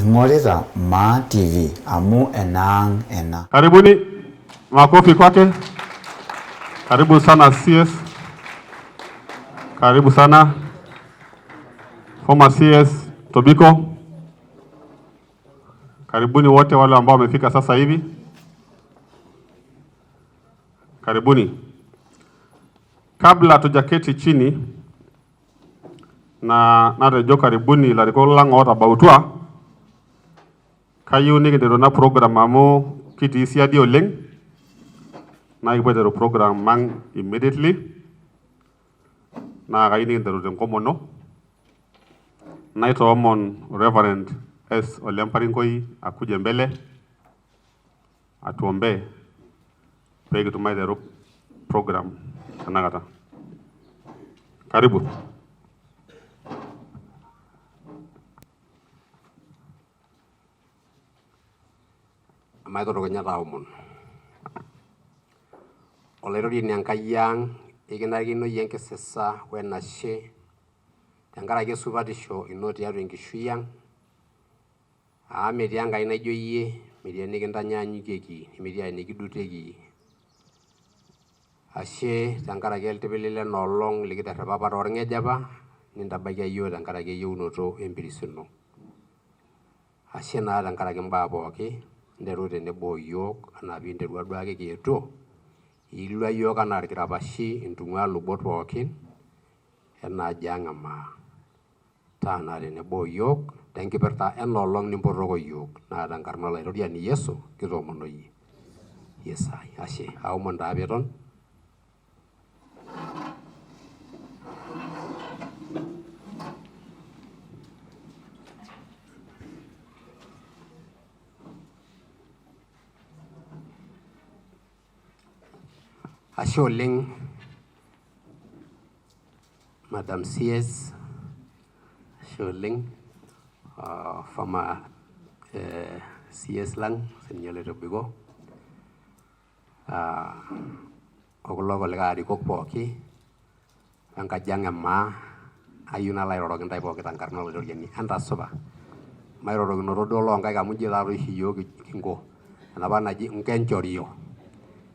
ing'orita Maa TV amu enang ena. Karibuni, makofi kwake. Karibu sana CS. Karibu sana former CS Tobiko. Karibuni wote wale ambao wamefika sasa hivi. Karibuni. Kabla tujaketi chini na narejo karibuni larikolo lang ota bautua. Kayu nikindero na program amu kiti siadi oleng. Na ikipetero program mang immediately. Na kayu nikindero tenkomono. Na itoomon Reverend S. Ole Mparinkoi akuje mbele atuombe peke tumaitero program anakata. Karibu. Maitoro kanya taumon. Olairori Nyankayang ikinarikino yenkisesa wenashe tenkaraki supatisho ino tiatua enkishui ang. Metii enkai naijo iyie, metii enikintanyaanyukieki, nemetii enikidutieki. Ashe tenkaraki eltipili lenoolong likiterrepa apa toorng'ej apa nintabaikia iyiok tenkaraki eyieunoto empiris ino. Ashe naa tenkaraki mbaa pooki nteru tenebo iyiok anaa piinterua duake kietuo. Ilua iyiok anaa irkirapashi intung'ua lubot pookin enaaji ang' e Maa. Taana tenebo iyiok tenkipirta enoolong nimpotoko iyiok naa tenkarna olairoriani Yesu kitoomono iyie. Yesai, ashe, aomon taa piiton. Ashe oleng Madam CS, ashe oleng former CS lang, sininye Ole Tobiko. Okulo kulikae arikok pooki enkaji ang' e Maa, ayieu nalo airoroki ntae pooki tenkarna olairoriani. Entasupa. Mairorokinoto duo loonkaik amu ijo taatoi oshi iyiok kinko. Enapa naji nkenchorio.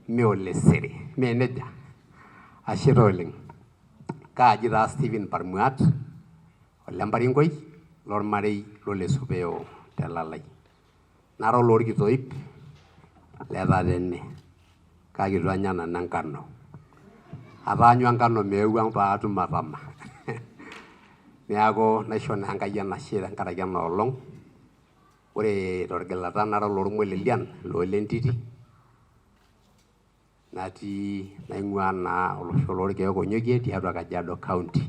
Me ole sere. Me nejia. Ashe taa oleng. Kaaji taa Stephen Parmuat, Ole Mparinkoi, lormarei lole Supeo telalai. Nara olorkitoip le Tatene. Kake itu anya nanu enkano. Ataanyua enkano meeu ang' paatum atama. Neeku naisho naa Enkai enashe tenkaraki enoolong. Ore torgilata nara olormolelian loolentiti. Natii naing'ua naa olosho lorkeek onyokie tiatua Kajiado County.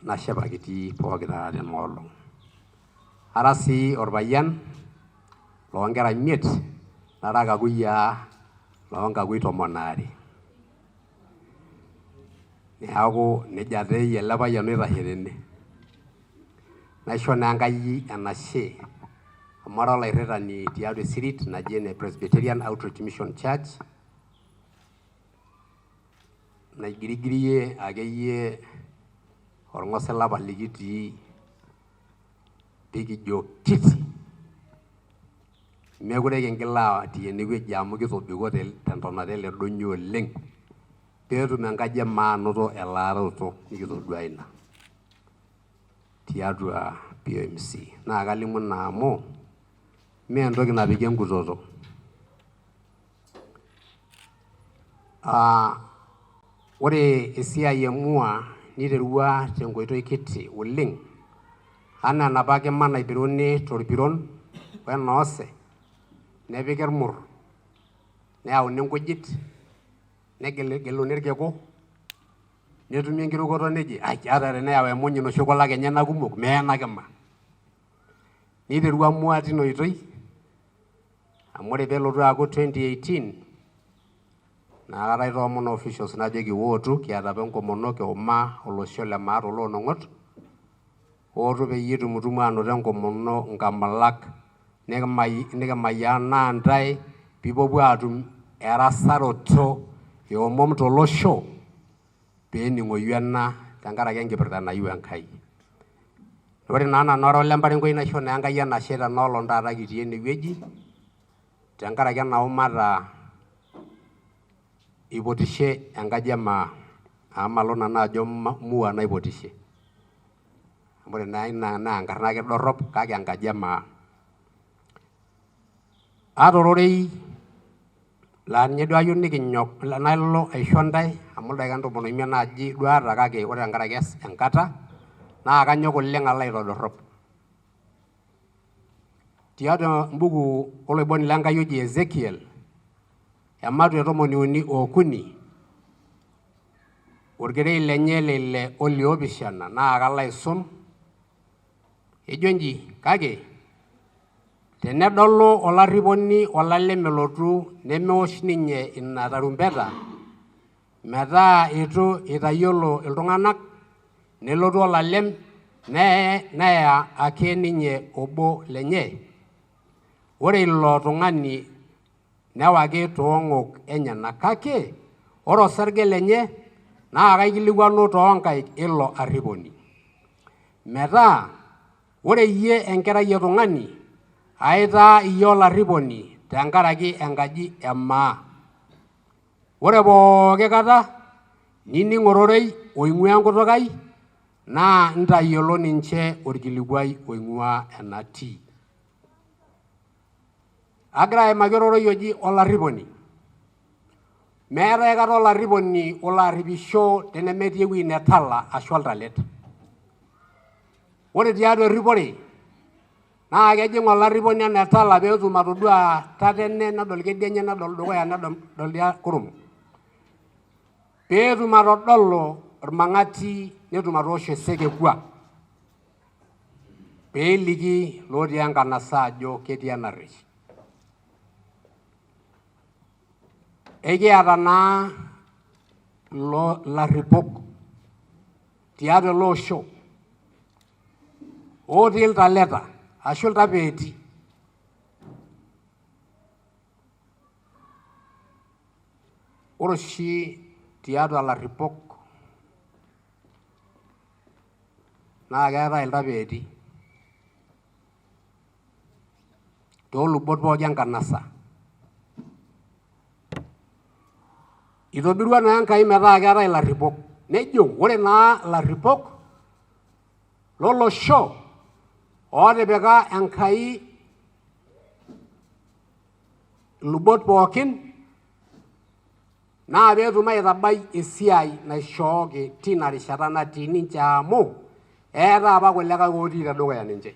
Nashipakiti pooki taata tenoolong. Ara sii orpayian loonkera 5, nara kakuyiaa loonkakui 12. Neeku nejia teeyie ele payian oitashe tene. Naisho naa Enkai enashe amu ara olairritani tiatua esirit naji ene Presbyterian Outreach Mission Church. Naigirigirie akeyie orng'osila apa likitii pikijo kiti. Mekure kingil atii enewueji amu kitobiko tentonata ele doinyio oleng. Peetum enkaji e Maa anoto elaaroto nikitodua ina tiatua PMC. Naa kalimu naa amu mee entoki napiki enkutoto. Ore esiai e Mua niterua tenkoitoi kiti oleng. Anaa enapa kima naipiruni torpiron wenoose, nepiki irmur, neyauni nkujit, negeluni irkiku, netumi enkirukoto neji ata teneyau emuny inoshi kulak enyenak kumok mee ena kima. Niterua Mua tina oitoi amu ore peelotu aaku 2018 naakata aitoomon officials najoki wootu kiata apa enkomono kiuma olosho le Maa toloonong'ot. Wootu peyie tumutumu anoto enkomono nkamulak nikimayiaa naa ntae piipuopuo aatum erasaroto eomom tolosho peening'oyu ena tenkaraki enkipirta nayieu Enkai. ore naa nanoro lemparingoi naisho naa Enkai enashe tenolong taata kitii enewueji tenkaraki ena umata ipotishe enkaji Maa amalo nanu ajo Mua naipotishe. Ore naa ina naa enkarna ake dorrop kake enkaji Maa. Atororei laa ninye duo ayieu nikinyok nalo aisho ntae amu ildaikani 15 naaji duo aata kake ore tenkaraki enkata naa kanyok oleng alo aitodorrop. Tiatua embuku oloiboni lenkai oji Ezekiel ematua 33 orkerei lenye lele oliopishana naa kalo aisum ejo nji kake tenedolu olarriponi olalem elotu nemewosh ninye ina tarumbeta metaa itu itayiolo iltung'anak nelotu olalem neya ake ninye obo lenye. Ore ilo tung'ani newaki toong'ok enyenak kake ore osarge lenye naa kaikilikuanu toonkaik ilo arriponi metaa ore iyie enkerai etung'ani aitaa iyie olarriponi tenkaraki enkaji Maa. Ore pooki kata nining ororei oing'ua enkutuk ai naa ntayiolo ninche orkilikuai oing'ua enatii. Agira aimaki ororei oji olarriponi. Meetai aikata olarriponi olo arripisho tenemetii ewueji netala ashu oltalet. Ore tiatua erripore naa kejing olarriponi enetala peetum atodua tatene nedol kedienye nedol dukuya nedol kurum. Peetum atodolu ormang'ati netum atoosho esekekua peeliki lotii enkanasa ajo ketii enarresh. Ekiata naa larripok tiatua ele osho otii iltaleta ashu iltapeeti. Ore oshi tiatua larripok naa keetai iltapeeti toolubot pooki enkanasa. Itobirua naa Enkai metaa keetai ilarripok nejo ore naa larripok lolosho ootipika Enkai ilubot pookin naa peetum aitabai esiai naishooki tina rishata natii ninche amu eeta apa kulikae otii tedukuya ninche.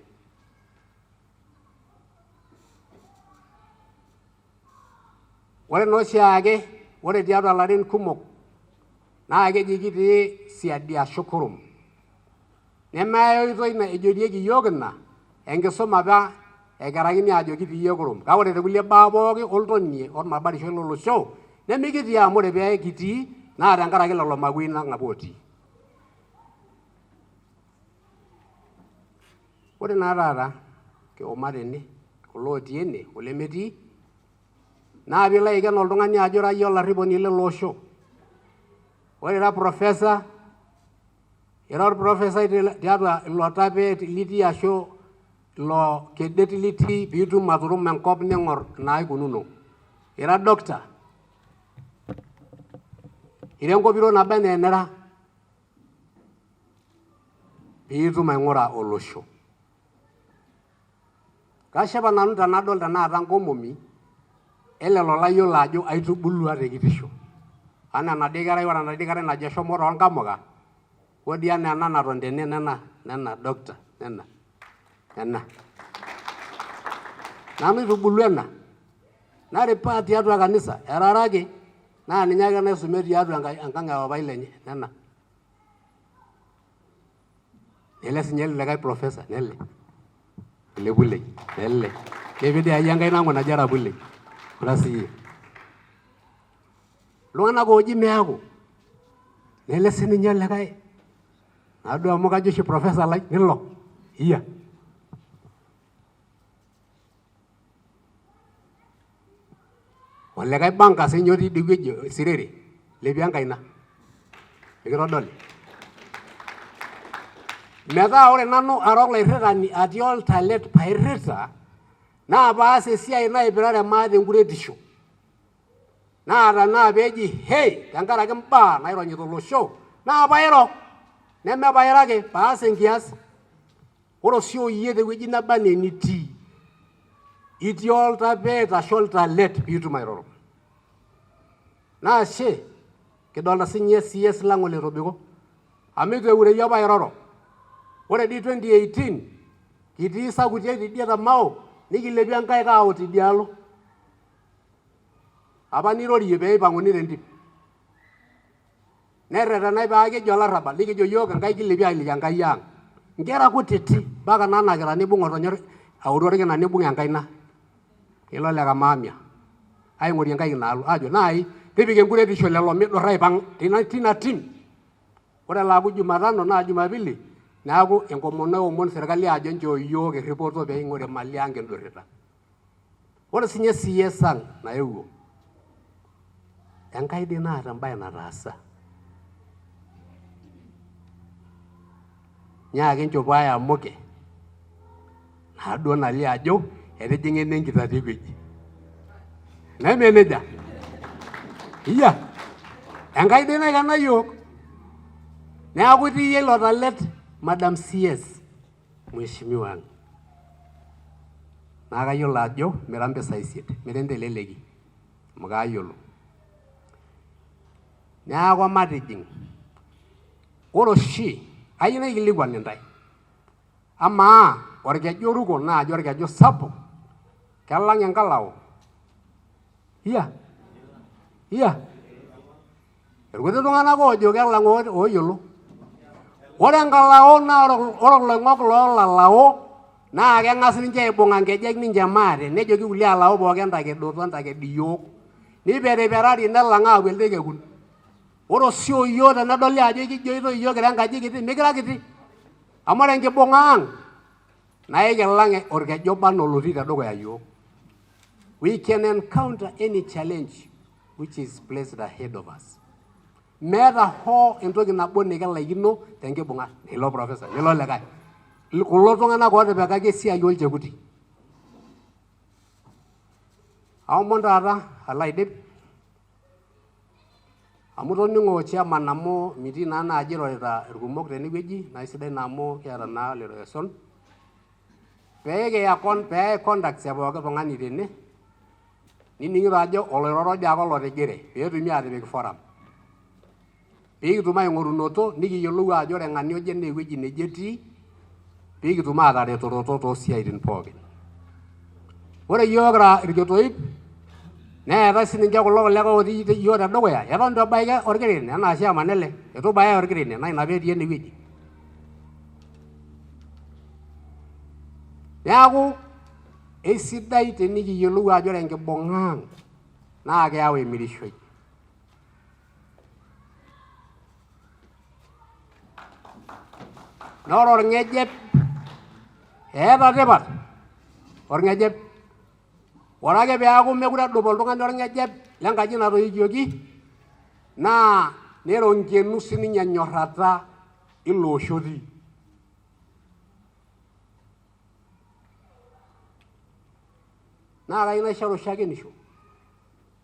Ore naa oshiake ore tiatua larin kumok naa keji kitii siadi ashu kurum. Nemeai oitoi ejorieki iyiok ina enkisuma apa ekerakini aajo kitii iyiok kurum. Kake ore tekulie baa pooki oltonie ormabarishoi lolosho nemikitii amu ore pee kitii naa tenkaraki lelo makuei nang'ap otii. Ore naa taata kioma tene kulo otii ene kulo lemetii naa piilo aiken oltung'ani ajo ira iyie olarriponi lele osho. Ore ira professor ira orprofesai tiatua ilo tapeet litii ashu ilo kedet litii piitum aturumo enkop ning'orr naikununo. Ira doctor ira enkopiro naba enaa enira piitum aing'ura olosho. Kashipa nanu tenadol tenakata nkomomi elelo layiolo ajo aitubulua tekitisho. Anaa enatii kerai ore enatii kerai najo eshomo toonkamuka odi enaa ena naton tene nena doctor nena. Nanu aitubulua ena naripaa tiatua kanisa eraraki naa ninye ake naisume tiatua enkang epapai lenye nena. Nele sinye likae professor nele ele pulei nele kepidi ayie enkai nangu naji ara pulei kuna siyie. Iltung'anak ooji meeku nele sininye likae naduo amu kajo oshi professor lai nilo iya. Olikae banka sinye otii idie wueji Sirere lepie enkaina mikitodoli. Metaa ore nanu arok lairritani atii oltalet pairrita naa paas esiai naipirare maa tenkuretisho. Naa tenaa peeji hei tenkaraki mbaa naironyito olosho naa pairo neme pairake paas enkias. Ore sii oyie tewueji naba enaa enitii itii oltapet ashu oltalet piitum airoro. Naashe kidolta sinye CS lang Ole Tobiko amu itu eureyie apa airoro. Ore dii 2018 kitii Sakutia tidie Tamao nikilepie enkaik aut idialo. Apa nirorie pee ipang'uni tentim. Nerretenai paa keji olarrabal nikijo yiok enkai kilepie aliki enkai ang'. Nkera kutiti mpaka nanakita nibung otonyor auru orkina nibung enkaina. Kelo le Kamaamia aing'orie enkaik inaalo ajo naai tipika enkuretisho lelo midurra aipang' tina tim. Ore laaku Jumatano naa Jumapili neaku enkomono eomon serkali ajo nchoo yiok erripoto pee ing'ore mali ang' kindurrita. Ore sinye CS ang naewuo enkai dii naata embaye nataasa. Nyaaki nchopo aya amuke naaduo nalio ajo etijing'a ene nkitati ewueji. Neme nejia? Iya, enkai dii naikena yiok. Neeku itii yie ilo talet Madam CS Mheshimiwa ang'. Naa kayiolo ajo mira mpisai isiet, mira enteleleki amu kaayiolo. Neeku matijing'. Ore oshi ayieu naikilikuan intae. Amaa orkeju oruko naaji orkeju sapuk kelang enkalao. Iya? Iya? Irkuti tung'anak oojo kelang ooyiolo. Ore enkalao naa ore oloing'ok loolalao naa keng'as ninche aibung'a nkejek ninche maate nejoki kulie alao pooki entakedoto entaked iyiok. Niperiperari nelang aapuo elde kekun. Ore osio iyiok tenedoli ajo kijoito iyiok kira enkaji kiti mikira kiti. Amu ore enkibung'a ang' naa ikilang orkeju oba enaa olotii tedukuya yiok. We can encounter any challenge which is placed ahead of us. Meeta hoo entoki nabo nikilaikino tenkibung'a. Nilo professor, nilo likae. Kulo tung'anak ootipikaki esiai olchekuti. Aomon taata alo aidip amu toning'o chairman amu mitii naa naaji irorita irkumok tenewueji naa sidai naa amu kiata naa Ole pee conduct pooki tung'ani tene nining'ito ajo oloiroro dii ake olotigire peetumi aatipik forum. Piikitum aing'orunoto nikiyiolou ajo ore ng'ania oje naa ewueji neje etii piikitum aataretoroto toosiaitin pookin. Ore yiok kira irketoip neetai sininche kulo kulikae otii yiok tedukuya eton itu ebaiki orkirene enaa chairman ele itu ibaya orkirene naa ina peetii enewueji. Neeku eisidai tenikiyiolou ajo ore enkibung'a ang' naa keyau emirishoi. Naa ore orng'ejep eeta tipat orng'ejep. Ore ake peeku mekure edup oltung'ani orng'ejep lenkaji natoikioki naa neronkenu sininye enyorrata ilo oshoti. Naa kayieu naishoru shakenisho.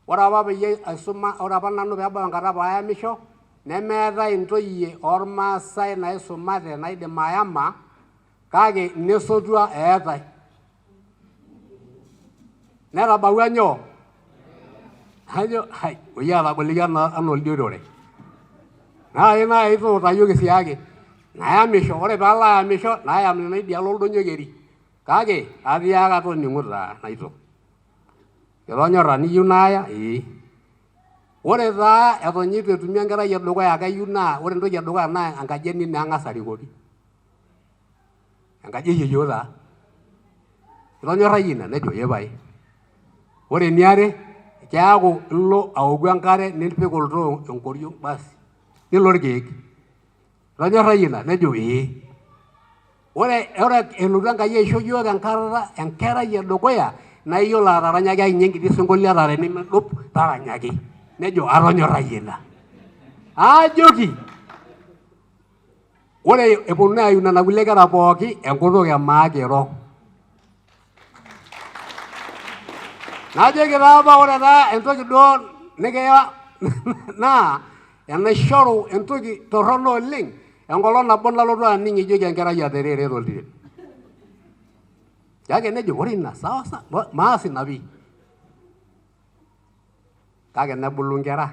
Ore apa peyie aisuma, ore apa nanu peebau enkata paayamisho nemeetai intoyie ormaasai naisumate naidim ayama kake nesotua eetai. Netabawua nyoo? Ajo hai oyie atagoliki enaa oldiotore. Naai tuutayioki siake nayamisho, ore paalo ayamisho nayam nena idialo oldonyo keri. Kake atiaka toning'u taa naito. Itonyorra niyieu naaya? Ee. Ore taa eton itu etumi enkerai edukuya kayieu naa ore entoki edukuya naa enkaji ene naang'as arikoki. Enkaji eyeyio taa. Itonyorrayie ina? Nejo ee pae. Ore eniare keaku ilo aoku enkare nipik oltoo enkoriong' basi nilo irkeek. Itonyorrayie ina? Nejo ee. Ore elotu Enkai aisho yiok enkata enkerai edukuya naa iyiolo ataranyaki akinyi enkiti sinkolio ata tenimidup taranyaki. Nejo atonyorrayie ina. Aajoki ore eponu ayu nana kulie kera pooki enkutuk emaa kiro. Najoki taa apa ore taa entoki duo nikiya naa enaishoru entoki torrono oleng enkolong nabo nalotu aning ijoki enkerai aterere toltiren. Kake nejo ore ina sawa maas ina pii. Kake nebulu nkera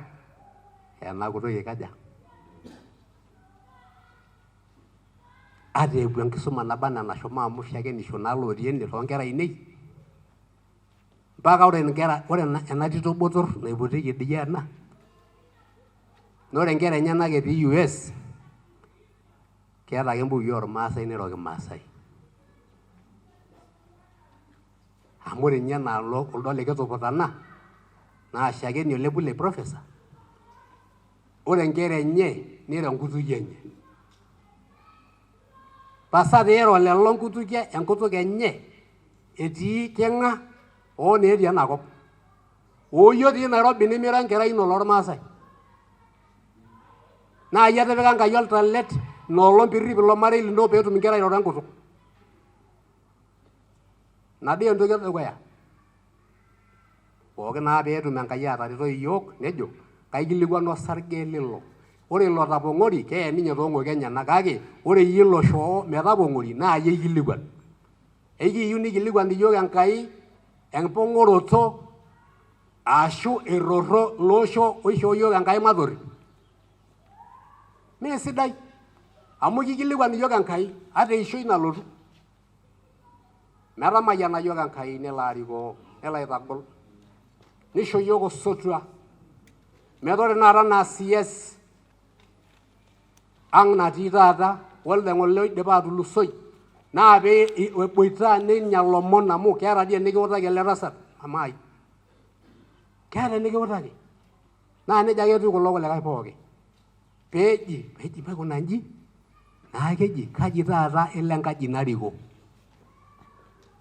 ena kutuk ikaja. Ate epuo enkisuma naba enaa nashomo amu shakenisho naalotie ene toonkera ainei. Mpaka ore ena tito botor naipotiki diyie ena. Nore nkera enyenak etii US keeta ake mbukui ormaasai niro kimaasai. Amu ore ninye enaalo kuldo likituputana naa shakeni olepu le professor. Ore nkera enye niro nkutukie enye. Pasa peero lelo nkutukie enkutuk enye etii king'a oo neetii enakop. Ooyio tii Nairobi nimira enkerai ino lormaasai. Naa iyie atipika Enkai oltalet inoolong piirrip ilo marei lino peetum inkera airoro enkutuk. Ina dii entoki edukuya. Pooki naa peetum Enkai atareto iyiok nejo kaikilikuanu osarge lilo. Ore ilo tapong'ori keye ninye toong'oki enyenak kake ore iyie ilo shoo metapong'ori naa iyie ikilikuan. Ekiyieu nikilikuan iyiok Enkai empong'oroto ashu errorro loosho oishoo iyiok Enkai matorri. Mee sidai amu kikilikuan iyiok Enkai ata eishoi nalotu. Metamayiana iyiok Enkai nelo arikoo nelo aitagol nisho iyiok osotua. Metaa ore tenakata naa CS ang natii taata olde ng'ole oidipa atulusoi naa pee eboita nenya lomon amu keeta dii enikiutaki ele tasat amaai. Keeta enikiutaki. Naa nejia ake etiu kulo kulikae pooki. Peeji maikuna nji naa keji kaji taata ele enkaji narikoo.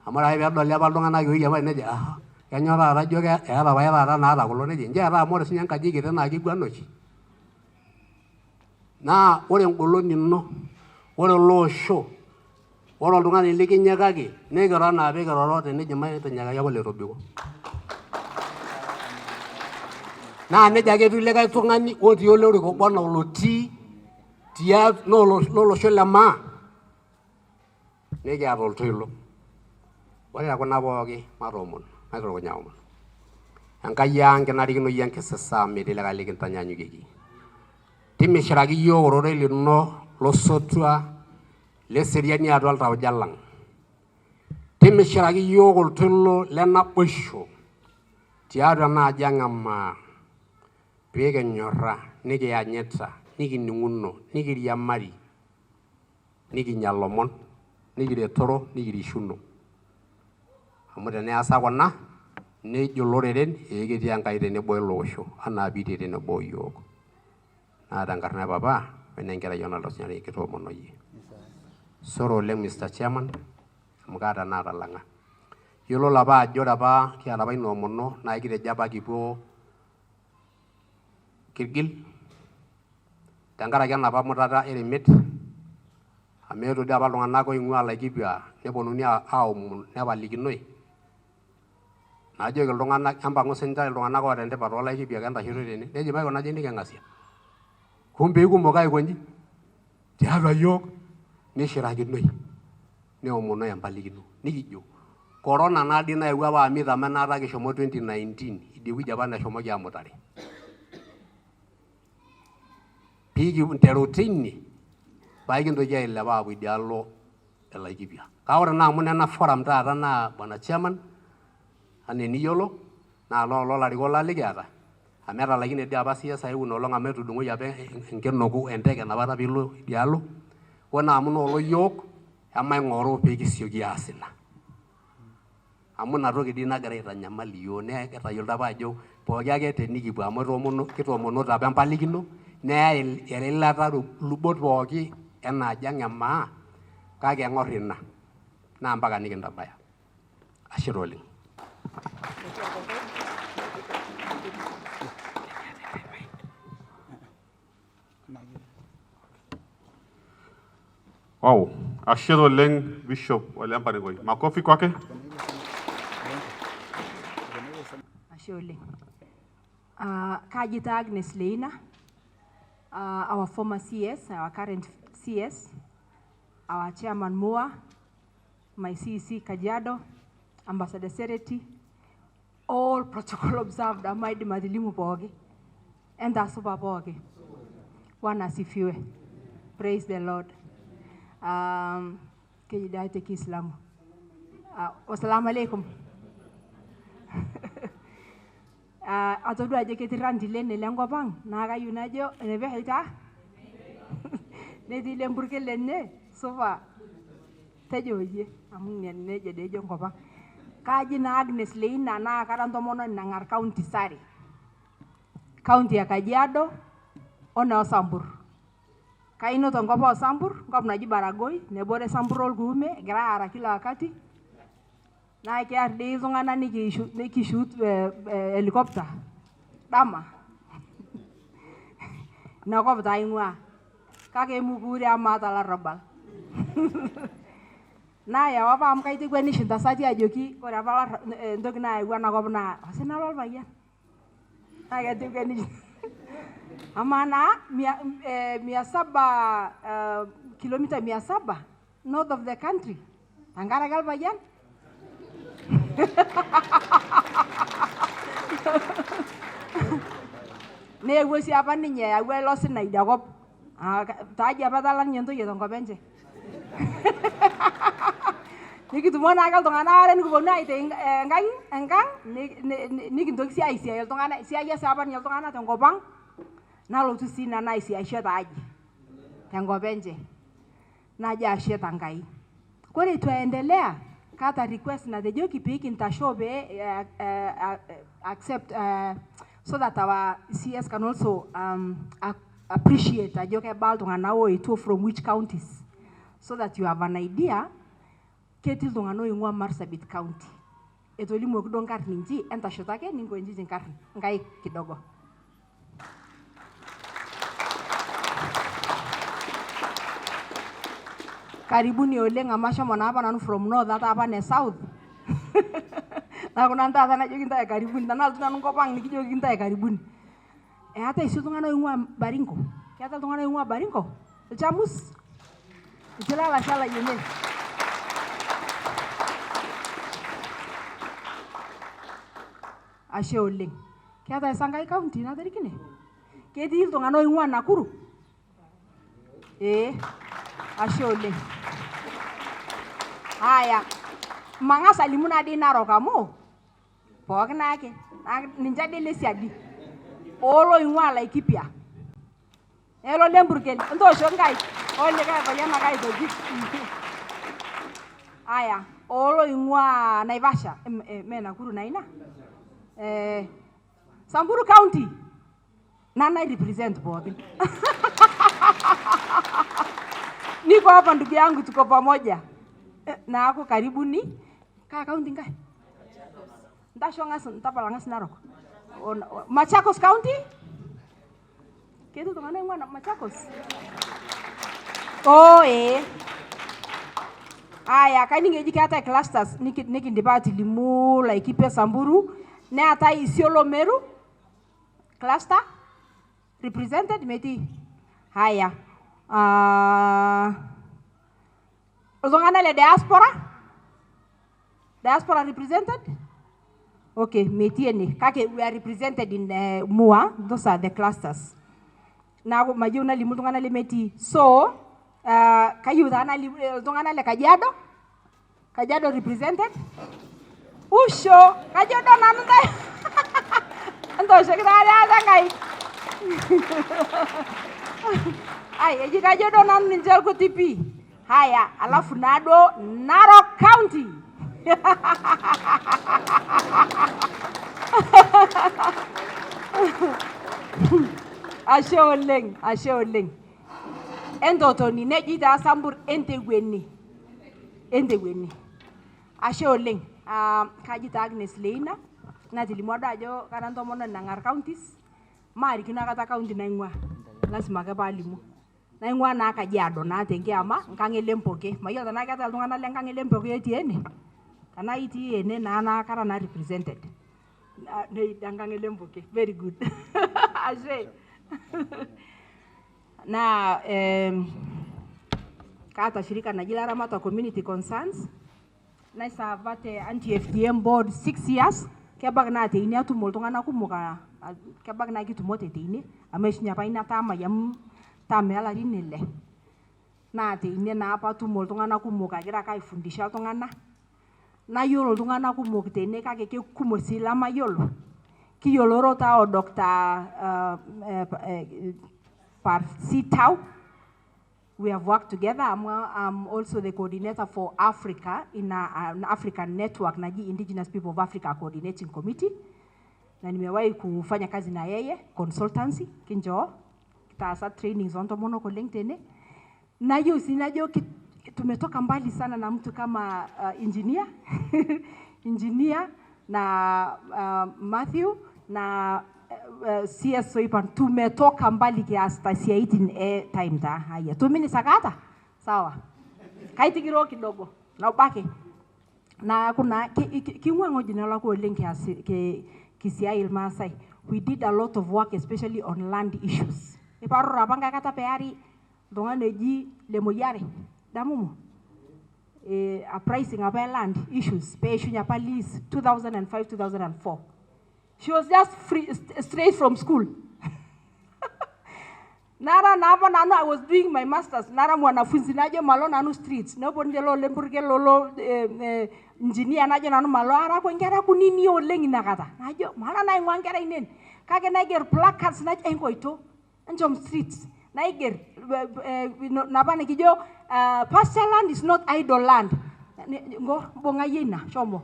Amu ore ake peedoli apa iltung'anak ooyiapa nejo kenyoo taata ijo eeta pae taata naata kulo nejo nji eeta amu ore siinye enkaji kiti naa kiguana oshi. Naa ore engolon ino, ore ele osho, ore oltung'ani likinyikaki nikiro enaa pikiroro teneji maitinyikaki Ole Tobiko. Naa nejia ake etiu likae tung'ani otii olorika obo enaa olotii lolosho le Maa nikiata oltoilo. Ore kuna pooki matoomon maitukunya omon. Enkai ang kinarikino iyie enkisisa metii likae likintanyanyukieki. Timishiraki iyiok ororei lino losotua leseriani atua iltauja lang. Timishiraki iyiok oltoilo lenaboisho tiatua enaaji ang e Maa peekinyorra, nikiyanyita, nikining'uno, nikiriamari, nikinya lomon, nikiretoro, nikirishuno. Amu teniasa kuna nejo loreren ketii Enkai tenebo ele osho anaa piitii tenebo iyiok. Naa tenkarna e papa wenenkerai onaldosinyare kitoomonoyie. Sore oleng Mr. Chairman amu kaata naa atalang'a. Yiololo apa ajo ore apa kiata apa ina omono naa kitejo apa kipuo Kirgil tenkaraki enapa mutata eremit amu eetuo dii apa iltung'anak oing'ua Laikipia neponunui aomon nepalikinoi. Najoki iltung'anak empang'u sinche iltung'anak oota entipat toolaikipia kentashoto tene neji maikuna nji niking'asie. Kumbe ikumok aikonji tiatua iyiok nishirakinoi neomonoi empalikino nikijo corona naadii naewuo apa amit amu enaata kishomo 2019 idie wueji apa neshomoki amutare. Piikinteru teine paikintoki ailepa aapuo idialo e Laikipia. Kake ore naa amu nena forum taata naa Bwana Chairman anaa eniyiolo naa lolarikok lang likiata amu etalaikine dii apa CS aeu inoolong amu etudung'oki apa enkenoku enteke napata piilo idialo. Ore naa amu noolo yiok emaing'oru piikisioki aas ina. Amu ina toki dii nagira aitanyamal iyiok nekitayiolito apa ajo pooki ake tenikipuo amu kitoomonote apa empalikino neyai eilata lubot pooki enaaji ang e Maa kake eng'orr ina naa mpaka nikintabaya. Ashe oleng. Wow, ashe oleng Bishop Ole Mparigoi. Makofi kwake. Ashe oleng. Kajita Agnes Leina, our former CS, our current CS, our chairman Moa, my CEC Kajiado, Ambassador Sereti, all protocol observed, Amaidi Madilimu Bogi, and Asuba Bogi. Bwana asifiwe. Praise the Lord. Kejidaite Kiislamu. Wassalamu alaikum. Atodua ajo ketirandi lene lengopang naa kayieu najo enepehita netii lemburke lene supa tejo yie amu nejo dejo nkopang. Kaji na Agnes Leina naa kara ntomononi nang'ar county Sari, county ya Kajiado ono Sambur. Kainoto nkop o Sambur, nkop naji Baragoi, nebore Sambur olkuume, egira aara kila wakati. Na kiar dei iltung'ana nikishoot helicopter dama. Nakop taa aing'ua. Kake mukure amaata larrabal. Nayau apa amu kaitikweni ntasati ajoki ore apa entoki nayawua enakop naa osina lorpayian. Naa kaitikweni ama naa 700 kilomita 700 north of the country. Tenkaraki orpayian. Neewuo sii apa ninye ayau ilo sina idia kop. Taaji apa etalang ninye ntoyie tenkop enche. Nikitumo naake iltung'ana aare nikiponu aitai enkang nikintoki sii aisiai iltung'ana isiaia sii apa ninye iltung'ana tenkop ang nalotu sii nanu aisiaisho taaji tenkop enche. Najo ashe Tankai. Kore itu aendelea kata request natejoki piikintasho pee accept so that our CS can also appreciate ajo kebaa iltung'ana oetuo from which counties so that you have an idea. Ketii iltung'ana oing'ua Marsabit County. Etolimuoki duo nkarn inji entashoto ake ningonjiji nkarn nkaik kidogo. Karibuni oleng amu ashomo naa apa nanu from north ata apa ne south. Naa kuna ntaata najoki ntae karibuni. Tanalotu nanu nkop ang nikijoki ntae karibuni. Eetae sii iltung'ana oing'ua Baringo. Keetae iltung'ana oing'ua Baringo. Ilchamus. Ilchalashala yene. Ashe oleng. Keetae Sangai County natarikine. Ketii iltung'ana oing'ua Nakuru. Ashe oleng. Aya. Mang'as alimu naa dii Narok amu pookin naake. Ninche dii lesiadi. Oloing'ua Laikipia. Elo Lemburkel. Ntoosho nkaik. Olikae payian ake aitoki. Aya. Oloing'ua Naivasha. Me Nakuru na ina. Samburu County. Nana represent pookin. Niko hapa ndugu yangu tuko pamoja. Na ako karibuni. Kaa county ngai? Ndasho ngas ntapala ngas Narok. Machakos County? Ketu tung'ana oing'ua Machakos. Aya, kaining'eji keetae clusters nikindipa atilimu Laikipia Samburu. Neetae Isiolo Meru cluster represented metii. Haya. Iltung'ana le diaspora represented? Okay, metii ene. Kake we are represented in Mua. Those are the clusters. Naaku mayieu nalimu iltung'ana lemetii. So, kayieu taa nalimu iltung'ana le Kajiado. Kajiado represented? Usho, Kajiado nanu ntae. Ntooshoki taa nkaik. Ai, eji Kajiado nanu ninche irkuti pii. Haya, alafu nado Narok County. Ashe oleng, ashe oleng. Entotoni neji taa Sambur entegweni. Entegweni. Ashe oleng. Kaji taa Agnes Leina. Natilimu ado ajo kara ntomononi nang'ar counties. Maarikino akata county naing'ua. Lazima ake paalimu. naing'ua naa Kajiado naa tenkiama nkang' Lempoke. Mayiolo tenaa keeta iltung'anak le nkang' Lempoke etii ene. Tenaa itii ene naa kara naa represented. Nkang' Lempoke. Very good. Ashe. Naa kaata shirika naji Laramatak Community Concerns. Naisava te anti-FGM board 6 years. Kebak naa teine atumo iltung'anak kumok kebak naa kitumote teine. Amu eishunye apa ina tama ilarin 6. Naa teine naa apa atumo iltung'anak kumok agira ake aifundisha iltung'anak. Nayiolo iltung'anak kumok teine kake kekumok sii lamayiolo. Kiyioloro tao Dr. Parsitau. We have worked together. I'm also the coordinator for Africa in an African network naji Indigenous People of Africa Coordinating Committee. Na nimewahi kufanya kazi na yeye consultancy Nchoe. Kitaasa trainings on tomono koleng tene. Nayo sinajo tumetoka mbali sana na mtu kama engineer engineer na Matthew na CS Soipan tumetoka mbali kiasi tasiaitin time ta haya tumini sakata sawa kaitigiro kidogo na ubaki na kuna kiwango jinala ko link kisiai Maasai. We did a lot of work especially on land issues iparu rapanga kata peari donganeji lemoyare damumu a pricing of land issues pay shunya police 2005-2004. She was just straight from school. Nara napa nanu I was doing my masters. Nara mwanafunzi najo malo nanu streets. Nopo njelo lemburge lolo engineer najo nanu malo ara ko ngera kunini oleng inakata. Najo mala na ingwa ngera inen. Kage naiger placards najo enkoito. Njom streets. Naiger napa nikijo pasture land is not idle land. Ngo bonga yena chomo.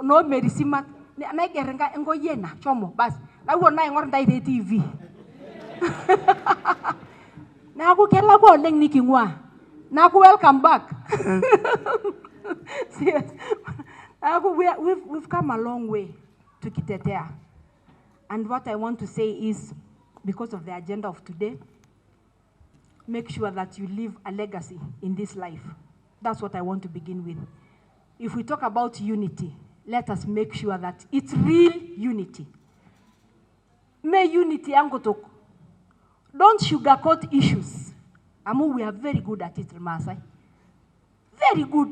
No merisima naiger ngo yena chomo bas. Nawo na ingor ndai TV. Naku kela ko leng nikingwa. Naku welcome back. Yes. Naku we've come a long way to Kitetea. And what I want to say is, because of the agenda of today, make sure that you leave a legacy in this life. That's what I want to begin with. If we talk about unity, let us make sure that it's real unity. May unity angotok. Don't sugarcoat issues. Amu, we are very good at it, Maasai. Very good.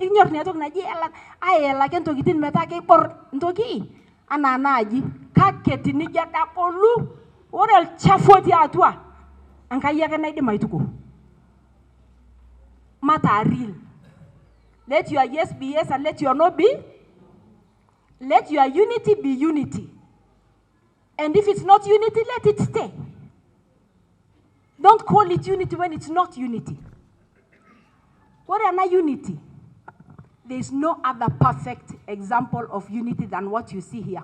Inyor ni atok naji elat. Ayela ken tokitin meta ke por ntoki. Ananaji kaketi ni jada polu. Orel chafoti atua. Ankaya ken naide maituko. Mata real. Let your yes be yes and let your no be. Let your unity be unity. And if it's not unity, let it stay. Don't call it unity when it's not unity. What are not unity? There is no other perfect example of unity than what you see here.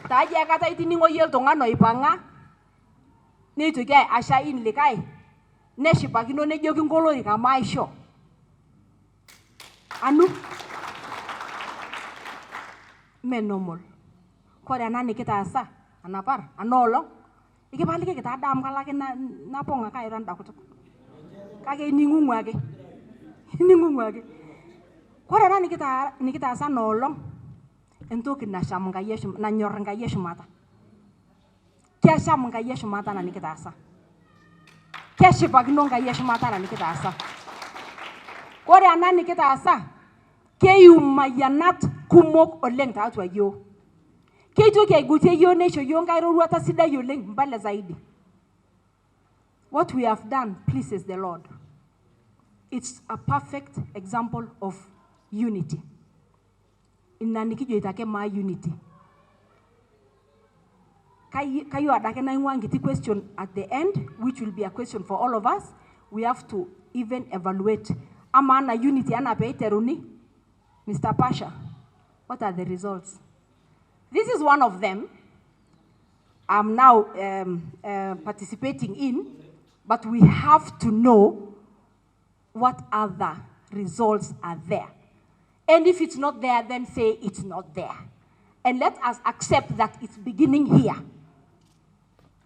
Taja kata itiningo yel tongano ipanga. Ni tukai asha in likai. Neshipakino nejoki ngolori kama isho. Anu men normal. Kore anani kita asa anapar anolo. Iki palike kita adam kalake na ponga kai randa kutuk. Kage ningungu ake. Ningungu ake. Kore anani kita asa nolong. Entoki na sham ngayeshu na nyor ngayeshu mata. Kia sham ngayeshu mata na nikita asa. Kia shipagino ngayeshu mata na nikita asa. Kore anani kita asa. Keyu mayanat kumok oleng taatwa yo. Kejo ke gute yo nesho yo ngairo ruata sida yo leng mbale zaidi. What we have done pleases the Lord. It's a perfect example of unity. Inanikijo itake Maa Unity. Kayo adake na ingwangiti question at the end, which will be a question for all of us. We have to even evaluate. Ama ana unity ana peiteruni. Mr. Pasha, what are the results? This is one of them. I'm now participating in, but we have to know what other results are there. And if it's not there, then say it's not there. And let us accept that it's beginning here.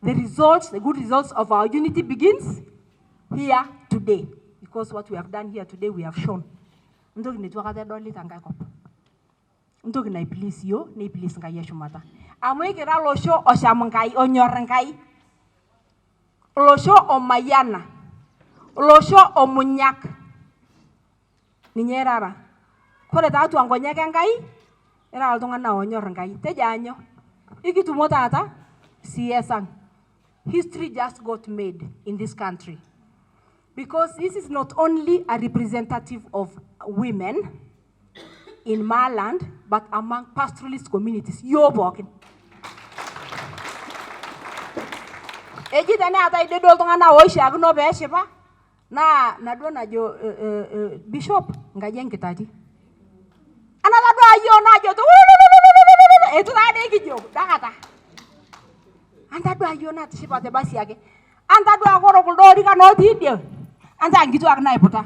The results, the good results of our unity begins here today. Because what we have done here today, we have shown. Ntoki na please yo, na please ngai yeshumata. Amwekera losho oshamangai onyorangai. Losho omayana. Losho omunyak. Ninyerara. Kore tatu angonyeke ngai. Era altonga na onyorangai. Tejanyo. Ikitumo tata CS Hon. History just got made in this country. Because this is not only a representative of women in Maa land, but among pastoralist communities. You're walking. Ejitane ata ide dol tongana oishi agno beshipa na dona jo bishop ngajen kitati. Another do ayo na jo to etu na de kijo dakata. Anda do ayo na tishipa te basi yake. Anda do akoro kuldori kano tidio. Anda ngitu akna iputa.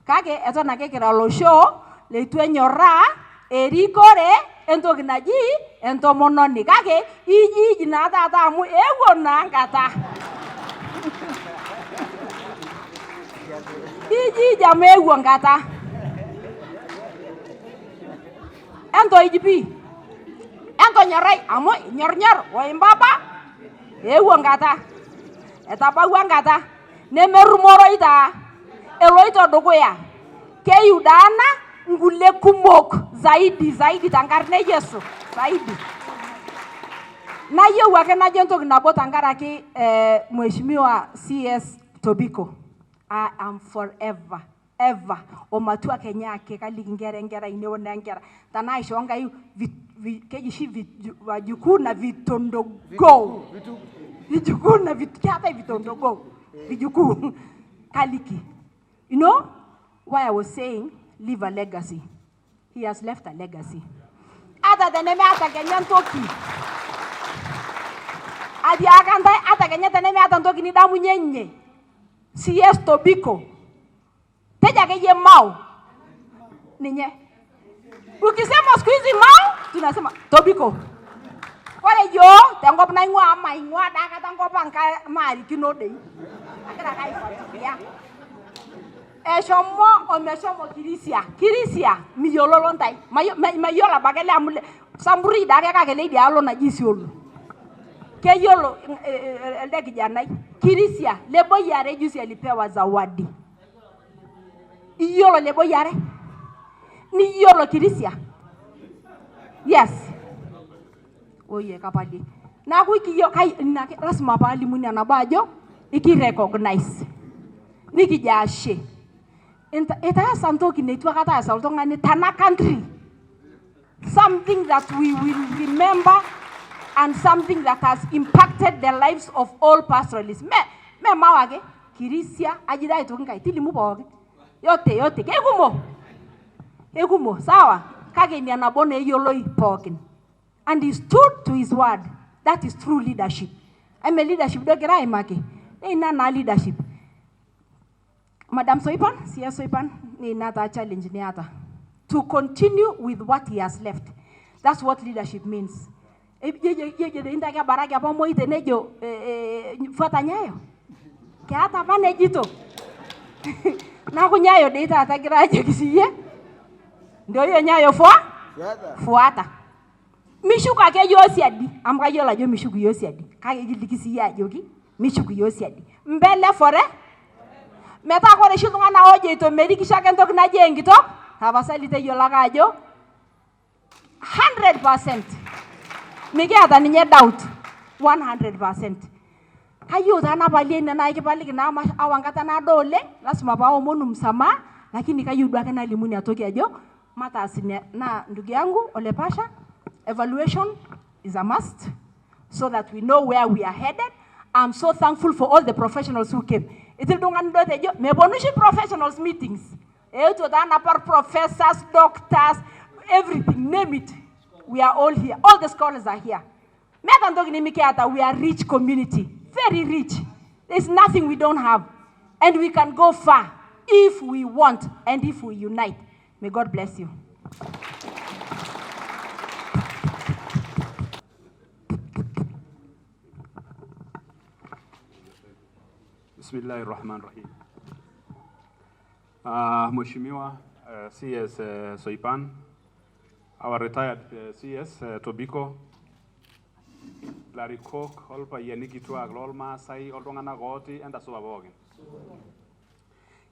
Kake eto na kekira lo show le tuenyora erikore entoki naji entomononi kake iji na tata amu ewo na ngata. Iji jamu ewo ngata. Ento ijipi. Ento nyorai amu nyor oimbaba ewo ngata. Etapa wa ngata. Nemerumoro ita. Eloito dukuya. Keyudana ngule kumok zaidi tangarne Yesu zaidi. Na yo wake na jento kinabo tangaraki mheshimiwa CS Tobiko. I am forever omatua Kenya ke kali ngera inewo na ngera. Tana ishonga yu kejishi wajuku na vitondogo. Vijuku na vitkata vitondogo. Vijuku kaliki. You know why I was saying leave a legacy. He has left a legacy. Other than neme ata Kenyan toki. Adi akanda ata Kenya neme ata toki ni damu nyenye. CS Tobiko. Teja keye mau. Ninye. Ukisema siku hizi mau, tunasema Tobiko. Wale yo, tengop na ingwa ama ingwa daka tangopa nka mari kinode. Akira kai fuatilia. Eshomo omeshomo kirisia miyololo ntai mayola bagele amule samburi dake kakele idi alo na jisiolo ke yolo elde kijana kirisia lebo yare juzi alipewa zawadi iyolo lebo yare ni yolo kirisia yes oye kapali na kuiki yo kai na rasma pali muni anabajo iki recognize nikijashe. It has something in Tana country. Something that we will remember and something that has impacted the lives of all pastoralists. Me mawage kirisia ajida itunga itili muboge. Yote Egumo sawa kage ni anabone yoloi pokin. And he stood to his word. That is true leadership. I'm a leadership dogera imake. Na leadership. Madam Soipan, CS Soipan, ni nata challenge ni ata. To continue with what he has left. That's what leadership means. Inda kia baraki apa mo ite nejo fuata nyayo. Kia ata pa nejito. Na ku nyayo de ita atagira aje kisiye. Ndio hiyo nyayo fuata. Mishuka ke yosiadi. Amka yola jo mishuku yosiadi. Kage gilikisiye ajoki. Mishuku yosiadi. Mbele fore. Meta kore shilunga na oje ito merikisha kentok na jengito. Habasalite yolaka ajo. 100%. Mige ata ninye doubt. 100%. Kayo tana bali na ikipaliki na awangata na dole. Lasima pa omonu msama. Lakini kayo duake na limuni atoki ajo. Mata asine na ndugu yangu Ole Pasha. Evaluation is a must. So that we know where we are headed. I'm so thankful for all the professionals who came. Itil dungan dote jo mebonushi professionals meetings. Eto dana par professors, doctors, everything, name it. We are all here. All the scholars are here. We are rich community. Very rich. There's nothing we don't have. And we can go far if we want and if we unite. May God bless you. Bismillahirrahmanirrahim. Mheshimiwa CS Soipan, our retired CS Tobiko, larikok olpa yenikitwa glol Maasai oltung'anak ooti entasupa pookin.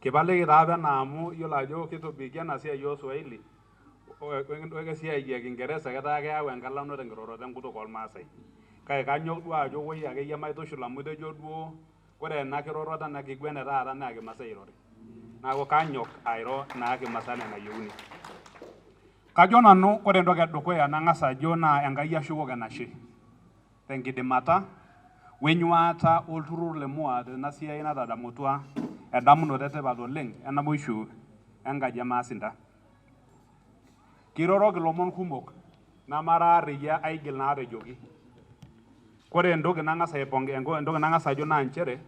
Kipaliki taa penamu yiolo ajo kitobiki ena siai ooswahili wesiai e Kingeresa ketaa keyau enkalano tenkiroroto enkutuk ormaasai. Kake kanyok duo ajo woi akeyie maitushul amu itejo duo ore ena kiroroto ena kiguene taata naa Kimasai irori. Neeku kanyok airo naa Kimasai enayieuni. Kajo nanu ore entoki edukuya nang'as ajo naa Enkai ashukoki enashe tenkidimata wenyuata olturrur le Maa tena siai natadamutua edamunoto etipat oleng enaboishu enkaji emaasinta. Kiroroki ilomon kumok namara arriyia aigil naatejoki. Kore entoki nang'as ajo naa nchere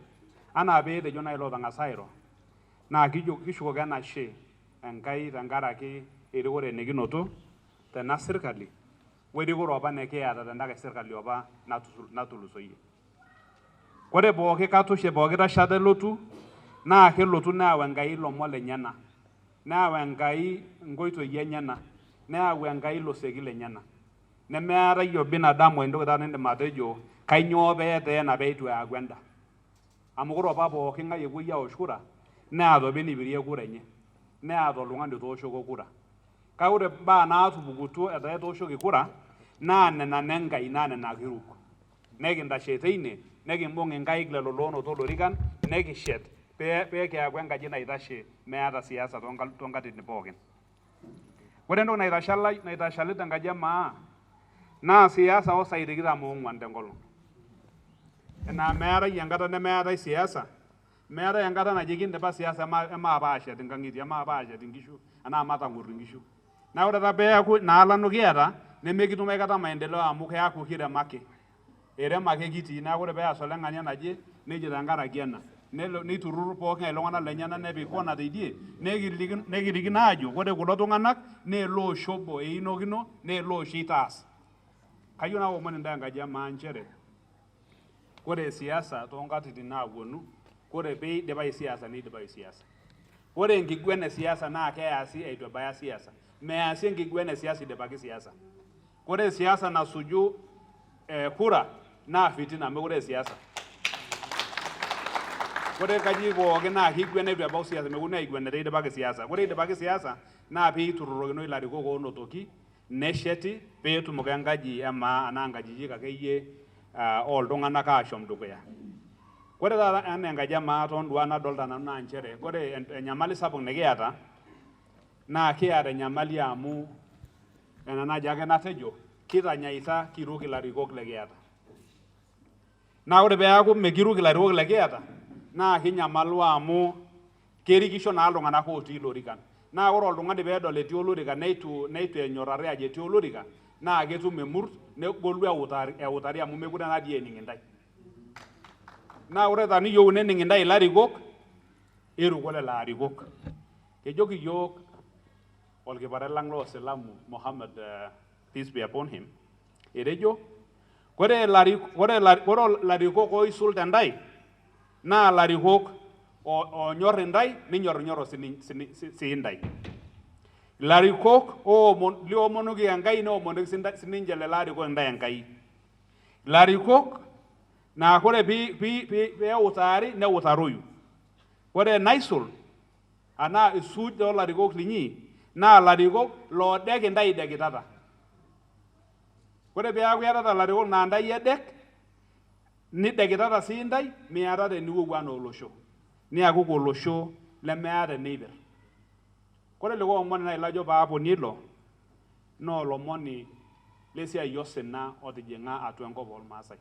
anaa peetejo nai lootang'asa airo naa kishukoki enashe Enkai tenkaraki erikore nikinoto tena sirkali werikore apa nikiata tenda sirkali apa natulusoyie. Kore pooki katushe pooki rashata elotu naa kelotu neyau Enkai ilomon lenyena, neyau Enkai inkoitoi enyena, neyau Enkai iloseki lenyena. Nemeetai obinadamu entoki taata niindim atejo kainyoo peeteena peitu eaku enda. Amu ore apa pooki ng'ae epuoi awosh kura neeta apa enipirie kura enye, neeta oltung'ani otooshoki kura. Kake ore mbaa naatupukutuo etaa etooshoki kura naa nena nenkai naa nena kiruk. Nekintashe teine nekimbung' inkaik lelo loonoto lorikan nekishet peekiaku enkaji naitashe meeta siasa toonkatitin pookin. Ore entoki naitashali tenkaji emaa naa siasa oosai 24 tenkolong. Enaa meetai enkata nemeetai siasa, meetai enkata naji kindipa siasa emaa paashet inkang'itie, emaa paashet inkishu, enaa matang'orr inkishu. Naa ore taa peeku inaalano kiata nemekitum aikata maendeleo amu keaku kirem ake. Erem ake kitii, neeku ore peas oloing'ang'e naje nejo tenkaraki ena. Neiturrur pooki ng'ae iltung'anak lenyenak nepik kona teidie, nekirikino aajo ore kulo tung'anak naa ele osho obo einokino naa ele osho itaas. Kayieu naomon intae enkaji emaa nchere ore siasa toonkatitin naapwonu, ore peidipayu siasa neidipayu siasa. Ore enkiguena e siasa naa keasi eitu ebaya siasa. Measi enkiguena e siasa idipaki siasa. Ore siasa nasuju kura naa fitina mekure siasa. Ore nkajijik pookin naa kiguena eitu ebau siasa, mekure aiguena teidipaki siasa. Ore eidipaki siasa naa peiturrurokino ilarikok oonotoki nesheti peetumoki enkaji emaa anaa nkajijik akeyie oltung'anak aashom dukuya. Ore taata enaa enkaji emaa toonduat nadolta nanu naa nchere ore enyamali sapuk nikiata naa kiata enyamali amu ena naji ake natejo kitanyaita kiruk ilarikok lekiata. Naa ore peeku mekiruk ilarikok lekiata naa kinyamalu amu kerikisho naa iltung'anak otii ilorikan. Naa ore oltung'ani peedol etii olorika neitu enyorrari ajo etii olorika naa ketum emurt negolu eutari amu mekure naa dii ening' intae. Naa ore teniyieu nening' intae ilarikok, eruko lelo arikok. Kejoki iyiok olkiparai lang' loosilamu Muhammad peace be upon him, etejo ore ilarikok oisul tentae naa ilarikok oonyorr intae ninyorrinyorro sii intae. Ilarikok liomonoki Enkai neomonoki sininche lelo arikok intae Enkai. Ilarikok naa ore peeutari neutaroyu. Ore naisul anaa isuuj toolarikok linyi naa ilarikok loodek intae idekitata. Ore peeku iatata ilarikok naa intae edek nidekitata sii intae miatata eniwuowu anaa olosho. Niakuku olosho lemeeta eneipirr. Ore likae omoni nai lajo paaponie ilo naa olomoni lesiai osina otijing'a atua enkop ormaasai.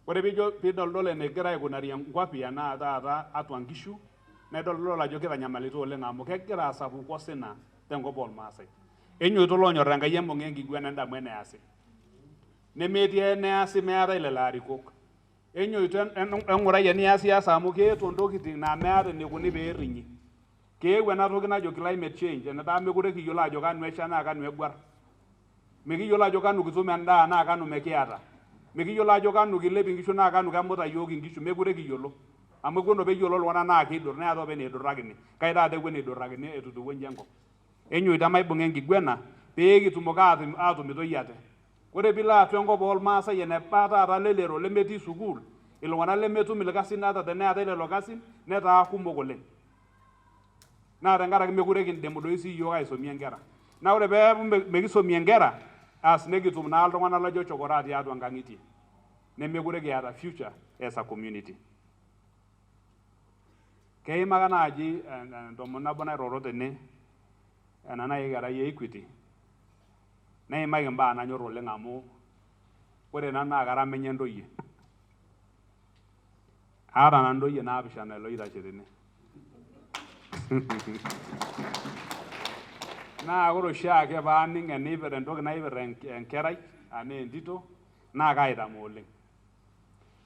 Ore piidol enegira aikunari nkwapi enaa taata atua nkishu naidol ajo kitanyamalita oleng amu kegira asapuku osina tenkop ormaasai. Enyoito loonyorr Enkai embung'a enkiguena endamu eneasi. Nemetii eneasi meetai lelo arikok. Enyoito eng'urai enias siasa amu keetuo ntokitin naa meeta enikuni peerrinyi. Keewuo ena toki najo climate change enetaa mekure kiyiolo ajo kanu esha naa kanu egwarr. Mikiyiolo ajo kanu kitum endaa naa kanu mekiata. Mikiyiolo ajo kanu kilep inkishu naa kanu kemuta yiok inkishu, mekure kiyiolo. amu kono be yolo lwana na kidur ne ado be ne duragini kai da de gweni duragini etutu wenjengo enyu idama ibungen gigwena pe gitumoka atu mito yate kore bila twengo bol masa yene pata ta lelero le meti sukul ilwana le metu milgasin ata de ne ata le logasin ne ta kumogole na rangara megure kin demudo isi yo ai so miengera na ore be megiso miengera as negitum na aldo wana la jo chokorati adu angangiti ne megure ge ata future as a community kei magana aji domona bona rorote ne anana yegara ye equity na image mba na nyoro le ngamu kore na na gara menyendo ye ara na ndo ye na abishana lo ida chedene na goro sha ke ba ninga ni bere ndo na ibere enkerai ane ndito na ga ida mole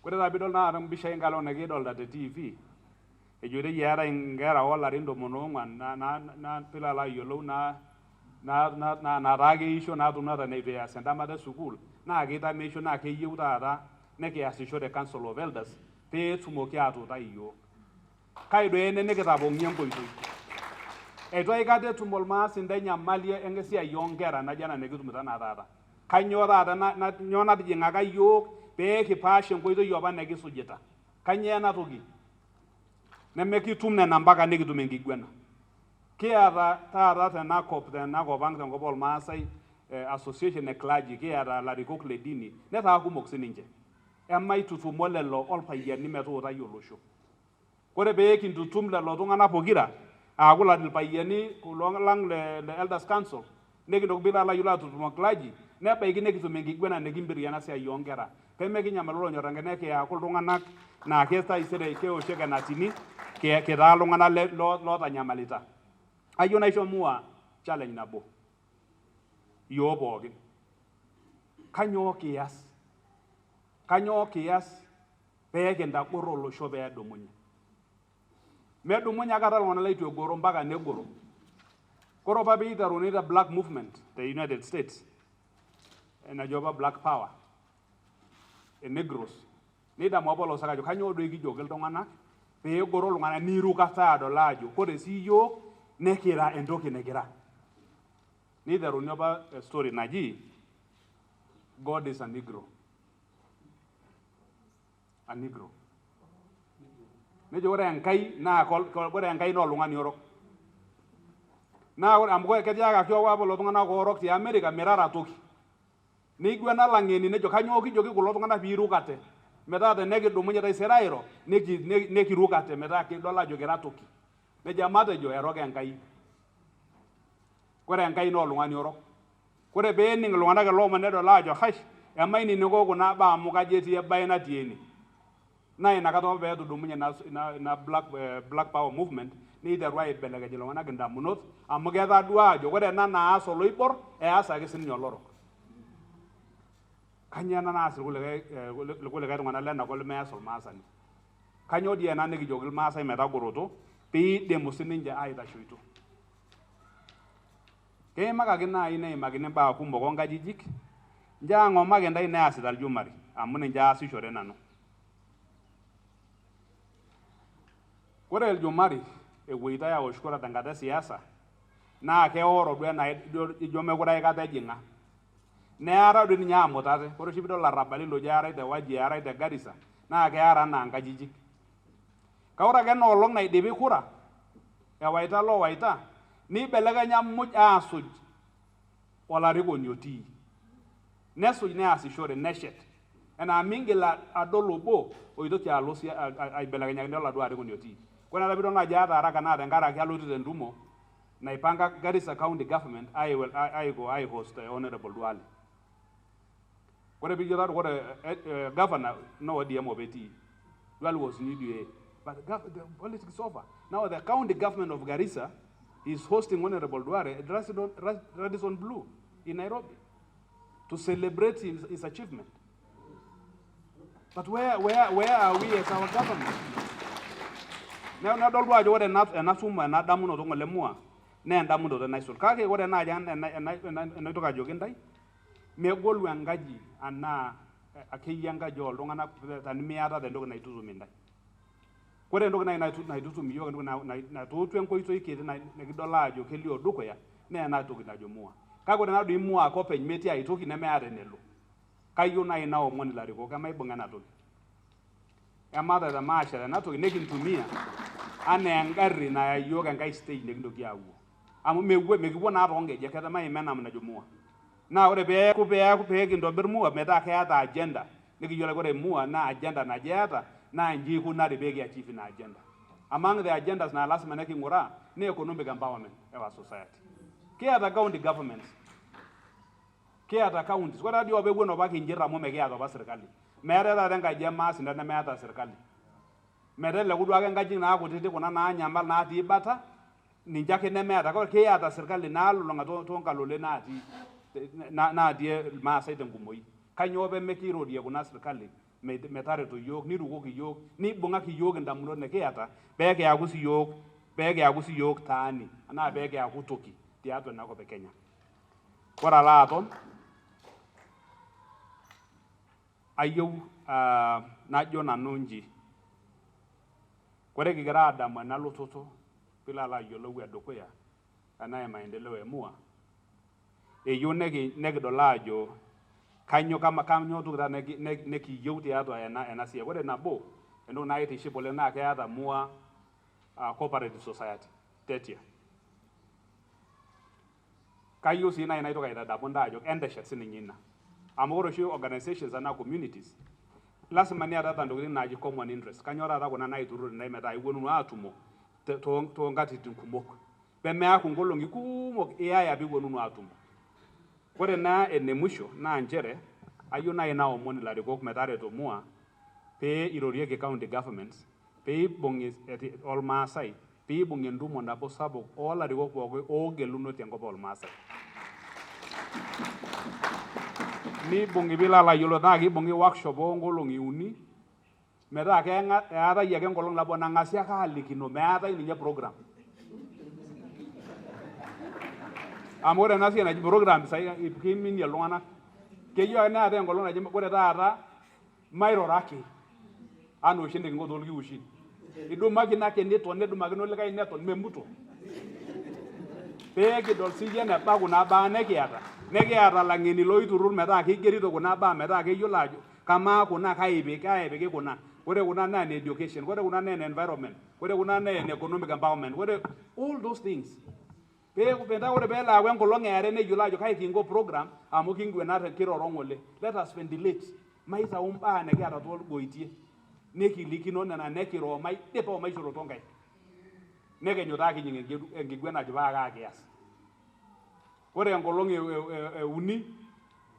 kore da bidol na ram bisha ngalo na gidol da TV e jode yara ngara wala rindo monongwan na pila la yolo na rage isho na tuna da neve ya sendama da sukul na gita mesho na ke yuta da ne ke asisho de Council of Elders pe tumoki atu da iyo kai do ene ne geta bo nyengo itu e to igade tumol ma sindenya malie engesi ya yongera na jana ne gitumita na dada kanyora da na nyona di ngaga yo pe ke passion ko itu yoba ne gisujeta kanyena togi ne meki tumne na mbaga ne gitumengi gwena Kiara ta na kop de na go bank de go bol Maasai association e clergy kiara la rikok le dini ne ta ku moksininje e mai tutu molelo ol pa yer ni meto ta yolosho kore be kin tutum le lo tungana pogira a gula dil pa yeni ku lang le elders council ne gi dog bila la yula tutu mo clergy ne pa gi ne gi tumengi gwena ne gi mbiri yana sia yongera ke me gi nyamalolo nyoranga ne ke ya ku tungana na ke sta isere ke o shega na tini ke da lungana le lo ta nyamalita ayona isho mua challenge nabo yo bogi kanyo kias pege nda koro lo shobe do munya me do munya gara wona lay to goro mbaga ne goro koro ba bi daru ni the black movement the United States and ajoba black power and negros ni da mo bolo saka jo kanyo do gi jogel to ngana pe goro lo ngana ni ru ka ta do lajo ko de si yo nekira endoki nekira neither unyoba story naji God is a negro ne jore enkai na kol bore enkai no lunga ni orok na am go ke jaga kyo wa bolo tunga na go orok ti America mirara toki ni gwana langeni ne jo kanyo ki jogi kulo tunga na biru kate meta de negi do munya dai serairo neki rukate meta ke dola jogera toki ne jamata jo eroge enkai kore enkai no lungani oro kore be ning lungana ga lo mane do la jo hash e mai ni ngo go na ba mu ga jeti e bayina tieni na ina ka to be do munya na black power movement ni the right belega jelo wana ganda munot amuga da dua jo kore na so lo ipor e asa ke sin nyoloro kanya na asir gule ga ngana lena ko me asol masani kanyo di na ngi jogil masai meta goroto pe de musininja aida shuito ke maga gina ine magine ba kumbo gonga jijik njango magenda ine asidal jumari amune nja si shore nanu kore el jumari e weita ya oshkora tangata siasa na ke oro dwe na jome kura ka ta jinga ne ara dwe nya motate kore shibido la rabali lo jara ite waji ara ite garisa na ke ara na anga jijik kawra ke no long na debi kura ya waita lo waita ni belega nya muj asuj wala rigo nyoti nesu ne asishore neshet ena mingela adolobo oido kya losi ai belega nya ndola do rigo nyoti kona la bidonga jata haraka na ngara kya lutu ndumo na ipanga Garissa County government I host honorable Duale kore bi jota kore governor no diemo beti Duale was new but the politics is over now the county government of Garissa is hosting Honorable Duare at Radisson Blue in Nairobi to celebrate his achievement. But where are we as our government? Now na dolwa jo na suma na damuno to ngolemua na damuno to naisul kake wore na jan na to ka jogindai me golu angaji ana akiyanga jol ngana tan miata de ndo na ituzu mindai Kore entoki naitutum iyiok entoki natootu enkoitoi kiti nikidol ajo kelio dukuya naa ena toki najo Mua. Kake ore naadoi Mua ake openy metii ai toki nemeeta enelo. Kayieu nai naomon ilarikok emaibung'a ena toki. Emaata temaashara ena toki nekintumia anaa engarri naya iyiok enkai stage nekintoki apuo. Amu mekipuo naa toonkejek maim ena najo Mua. Naa ore peekintobirr Mua metaa keeta agenda nikiyiolo ore Mua naa agenda naje eeta naa inji ikunari peekiachieve ina agenda. Among the agendas naa lasima neking'uraa naa economic empowerment of our society. Kiata county governments. Kiata counties. Ore dii opa ewuon opa kinjirr amu mekiata opa sirkali. Meetai taata enkaji e Maasinda nemeeta sirkali. Meteleku duake nkajijik naa kutitik kuna naanyamal natii bata ninche ake nemeeta. Kake kiata sirkali naalulung'a toonkalole natii irmaasai tenkumoi. Kanyoo pemekirorie kuna sirkali metareto iyiok, nirukoki iyiok, nibung'aki iyiok indamunot nikiata peekiaku siyiok taani anaa peekiaku toki tiatua enakop e Kenya. Ore alo aton ayieu najo nanu inji. Ore kigira aadamu ena lototo piilo alo ayiolou edukuya ena maendeleo e Mua, eyieu nekidol ajo kanyoo toki taata nekiyieu tiatua ena siai. Ore nabo entoki naitiship oleng naa keeta Mua cooperative society Tetia. Kayieu sii nai naitoki aitadamu ntae ajo enteshet sininye ina. Amu ore oshi organizations anaa communities lasima niatata ntokitin naaji common interest. Kanyoo taata kuna naiturruro ntae metaa iwuonunu aatumo toonkatitin kumok. Pemeaku nkolong'i kuumok iyaya piiwuonunu aatumo. Ore naa ene musho naa nchere ayieu nai naomon ilarikok metareto Mua pee irorieki county governments peibung'i ormaasai peibung'i entumo nabo sapuk oolarikok pooki oogeluno tenkop ormaasai. Nibung'i piilo alo ayiolou naa kibung'i workshop oonkolong'i 3 metaa eetai ake enkolong nabo nang'asi ake aalikino meetai ninye program. Amu ore ena siai naji program sai kiminie iltung'anak. Keyieu ake neetai enkolong naji ore taata mairoro ake anaa oshi nikinko toorkiushin. Idumakino ake niton nedumakino likae neton memuto. Peekidol siyie eneba kuna baa nekiata. Nekiata lang'eni loiturrur metaa kigerito kuna baa metaa keyiolo ajo kamaa kuna kai epiki kuna. Ore kuna naa ene education, ore kuna naa ene environment, ore kuna naa ene economic empowerment, ore all those things. Metaa ore peelo aaku enkolong eare neyiolo ajo kai kinko program amu king'uenate kiroro ng'ole. Let us ventilate maitau mbaa nekiata toorgoitie. Nekilikino nena nekiro maidipa omaishoto toonkaik. Nekenyu taa kijing' enkiguena ajo paa kias. Ore enkolong e 3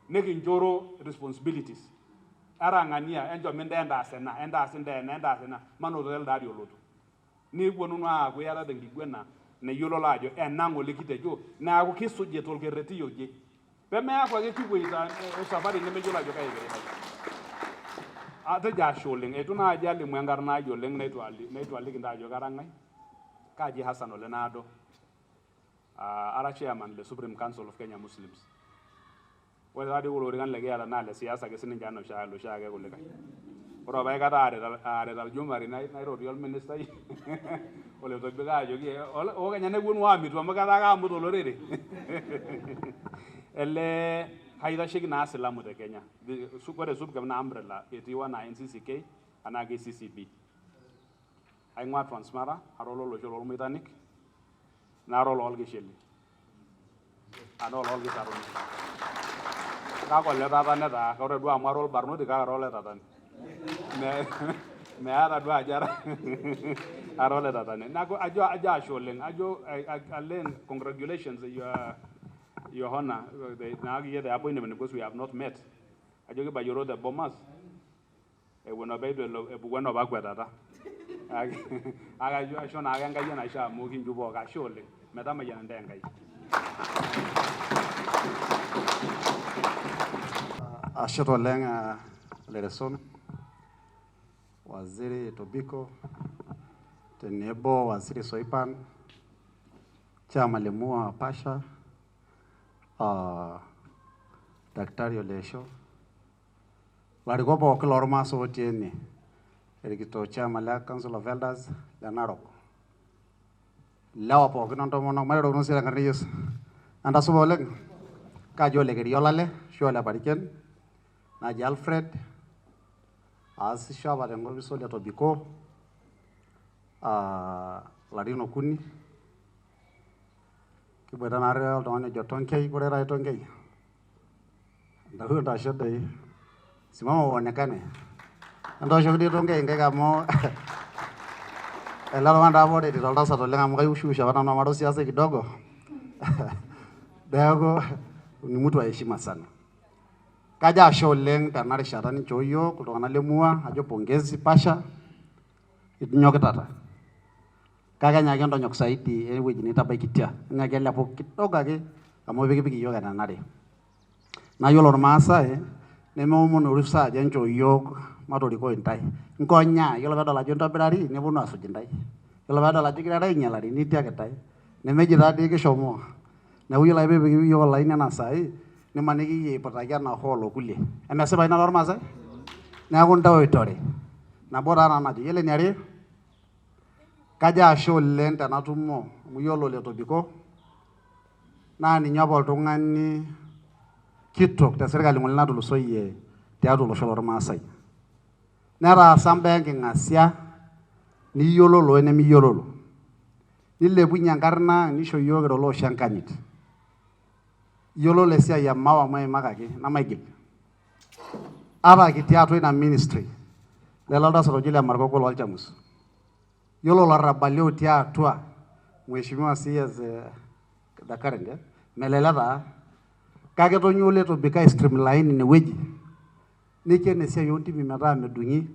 nekinchoro responsibilities. Arang'ania enchom entaas ena, entaas ena, manoto elde ari olotu. Niwuonunu aaku iatata enkiguena neyiolo ajo ena ng'ole kitejo neeku kisujie torkerreti oje. Pemeeku ake kipuoita esafari nemeyiolo ajo kai epikitai. Atejo ashe oleng, eitu naaji alimu enkarna ai oleng neitu aliki ntae ajo kara ng'ae. Kaji Hassan Ole Naado. Ara chairman le Supreme Council of Kenya Muslims. Ore taadoi kulo orikan lekiata naa le siasa ake sininche anaa oshiake kulikae. Ore apa aikata aarita Aljumari nairorie orministai Ole Tobiko ajoki Kenya neponu aamitu amu ketaa kaamut olorere. Ele kaitasheki naa silamu te Kenya. Ore SUPKEM naa umbrella etii wana NCCK anaa KCCB. Aing'ua Transmara, ara ololosho lormoitanik, nara oloolkishili. Ana oloolkisaruni. Kake ole tatane taa, ore duo amu ara olbarnoti kake ara ole tatane. Meeta duo ajo ara ole tatane. Neeku ajo ashe oleng, ajo Alain, congratulations Your Honor, now the appointment because we have not met. Ajoki bayioro the Bomas. Ewuon apa itu epuku enapa kwetata. Ake aisho naake Enkai enaisho amu kinchu pooki ashe oleng. Metamayiana ntae Enkai. Ashe oleng Lereson, Waziri Tobiko, tenebo Waziri Soipan, Chairman le Mua Pasha, Daktari Olesho, larikok pooki lormaasai otii ene, erikito chairman le Council of Elders le Narok. Lewa pookin ontomonok mairorokino sii tenkarna Yesu. Entasupa oleng. Kaji Ole Keriolale, ashu Ole Pariken, naji Alfred, aasisho apa tenkopis Ole Tobiko, larin okuni. Kiboita naarri oltung'ani ojo Tonkei, kore rai Tonkei. Ntaku intasho doi. Simama uonekane. Entooshoki dii Tonkei nkaik amu ele tung'ani taa apa oretito oltasat oleng amu kaiushusha apa nanu amaro siasa kidogo. Neeku ni mtu wa heshima sana. Kaja ashe oleng tena rishata ninchoo yiok iltung'anak lemurua ajo pongezi pasha itinyokitata. Kake enyaaki entonyok saidi ewueji nitabaikitia. Enyaaki elepu kidogo ake amu pikipiki yiok enanare. Naa yiolo irmaasai nemeomon orusa ajo enchoo yiok matorikoi ntae. Nkonya, yiolo peedol ajo intobirari neponu aasuj ntae. Yiolo peedol ajo kigira ainyalari nitiaki ntae. Nemeji taadii kishomo. Neeku yiolo ake piipik yiok olaini ena saai nimaniki iyie aiputaki ena hall okulie. Emesipa ina tormaasai? Neeku ntae oitore. Nabo taa nanu najo. Yiolo eniare, kajo ashe oleng tenatumo amu yiolo Ole Tobiko naa ninye apa oltung'ani kitok te serkali ng'ole natulusoyie tiatua olosho lormaasai. Netaasa mbaa enking'asia niyiololo wenemiyiololo. Nilepunye enkarna nisho yiok kira olosho enkanyit. Yiololo esiai e Maa amu eimakaki namaigil. Ata kitii atua ina ministry lelo oltasat oji le Markoko lolchamus. Yiolo larrabali otii atua Mheshimiwa CS the current melelek taa. Kake etonyua Ole Tobiko ai-streamline inewueji. Niken esiai oontimi metaa medung'i.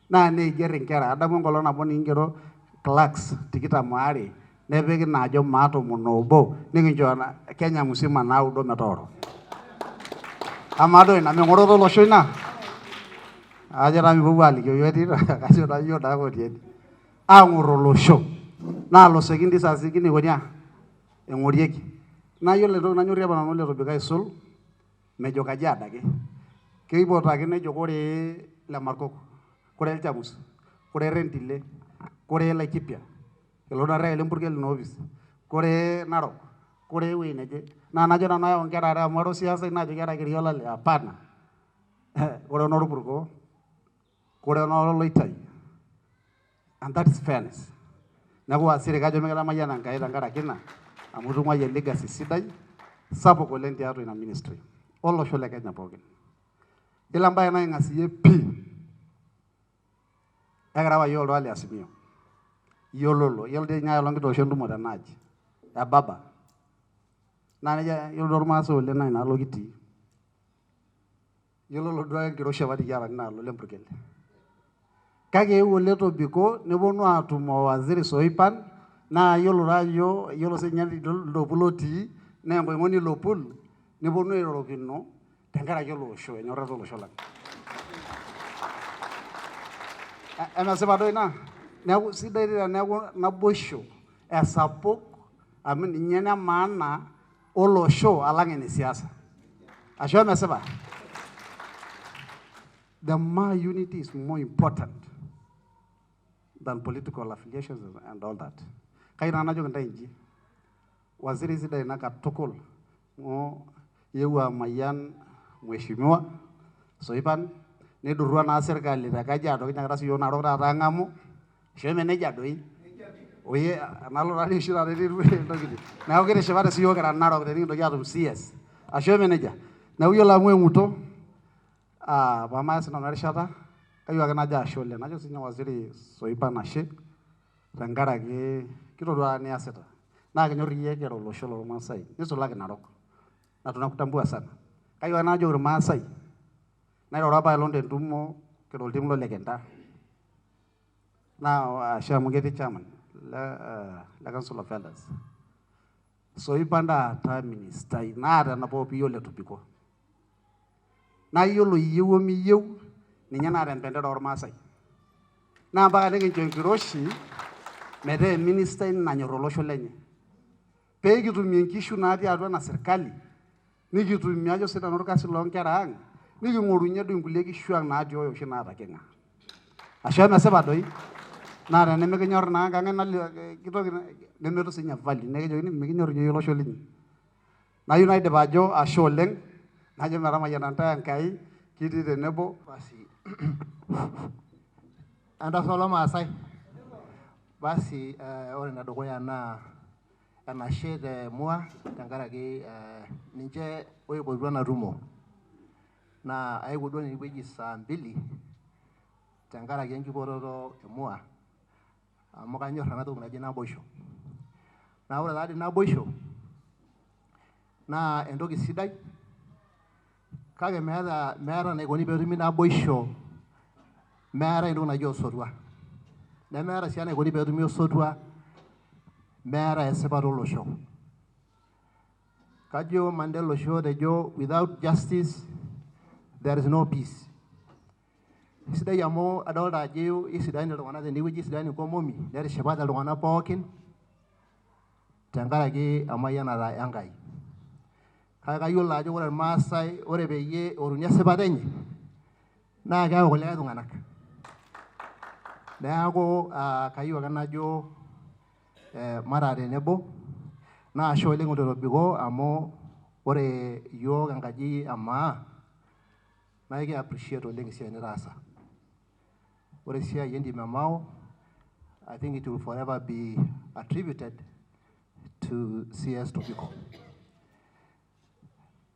Naa neigerr inkera. Adamu enkolong nabo nikingero clerks 22 nepiki naajo Maa 11 nikincho Kenya musima 9 metooro. Amaa doi ina meng'oroto olosho ina? Ajo taa mipuopuo alikio yiok etii kajo taa yiok taa otii ene. Aang'orr olosho. Naa losekin disasi kini eikoni eng'orieki. Naa yiolo entoki nanyorrie apa nanu Ole Tobiko aisul mejo Kajiado ake. Keipotaki nejo kore le Markoko, kore Ilchamus, kore Rendile, kore Laikipia, elo narreki lempurkel ina office, kore Narok, kore ewueji neje. Naa najo nanu ayau nkera are amu aro siasa najo keeta Keriolale hapana. Kore enorpurko, kore enoloitai. And that is fairness. Neeku asiri kajo mikitamayiana Enkai tenkaraki ina amu itung'uayie legacy sidai sapuk oleng tiatua ina ministry olosho le Kenya pookin. Yiolo embae naing'asiyie pii ekira apa yiok oltung'ani le Azimio. Yiololo, yiolo dii ninye olong kitoosho entumo tenaaji ebaba. Naa nejia yiolo tormaasai oleng naa inaalo kitii. Yiololo duo ake enkiroshi apa nikiata tinaalo lempurkel. Kake eewuo Ole Tobiko neponu aatumo Waziri Soipan naa yiolo taa ajo yiolo siinye ilo pul otii naa enkoing'oni ilo pul neponu airorokino tenkaraki ele osho, enyorrata olosho lang. Emesipa doi ina? Neeku sidai teneeku naboisho esapuk amu ninye ene maana olosho alang ene siasa. Ashu emesipa? The Maa unity is more important than political affiliations and all that. Kai nanu najoki ntae inji. Waziri sidai ina katukul eewuo amayian Mheshimiwa Soipan nidurrua naa serkali te Kajiado kinyakita siyiok Narok taata ang'amu. Shomo nejia doi. Oye enaalo taadii oshi taata etii intokitin. Neeku kitishipate siyiok kira Narok tenikintoki aatum CS. Ashomo nejia. Neeku yiolo amu eng'uto paamaya sinanu ena rishata kayieu ake najo ashe oleng. Najo siinye Waziri Soipan ashe tenkaraki kitodua niasita. Naa kinyorr iyie kira olosho lormaasai nisulaki Narok. Na tunakutambua sana. Kayieu ake najo irmaasai nairoro apa aelong tentumo kira oltim lolekenta. Naa ashe amu ketii chairman le Council of Elders. Soipan taata ministai naata enapa opiyio Ole Tobiko. Naa yiolo iyieu omiyieu ninye naata empendera ormaasai. Naa mpaka nikincho enkiroshi metaa eministai nanyorr olosho lenye. Pee kitumie nkishu natii atua ena serkali nikitumie ajo sinanu orkasi loonkera ang' niking'orunye doi nkulie kishu ang' natii oshi naata king'a. Ashe mesipa doi. Naa tenemikinyor naa enkang' nalio kitoki nemetum sinye value nekijokini mikinyor iyiok olosho linyi. Nayieu naidip ajo ashe oleng, najo metamayiana ntae Enkai kitii tenebo. Basi entasolo Maasai. Basi ore enedukuya naa enashe te Maa tenkaraki ninche oipotuo ena tumo. Naa aewuo duo enewueji saa 2 tenkaraki enkipototo e Maa amu kanyor ena toki naji naboisho. Naa ore taadoi naboisho naa entoki sidai kake meeta enaikoni peetumi naboisho meetai entoki naji osotua. Nemeeta sii enaikoni peetumi osotua meetai esipata olosho. Kajo Mandela oshi otejo without justice there is no peace. Sidai amu adolta ajo isidain iltung'anak tenewueji, sidain inkomomi, netishipate iltung'anak pookin tenkaraki emayianata Enkai. Kake kayiolo ajo ore irmaasai ore peyie oruni esipata enye naa keeku kulikae tung'anak. Neeku kayieu ake najo mara tenebo naa ashe oleng Ole Tobiko amu ore iyiok enkaji e Maa naa ki appreciate oleng esiai nitaasa. Ore esiai entim e Maa, I think it will forever be attributed to CS Tobiko.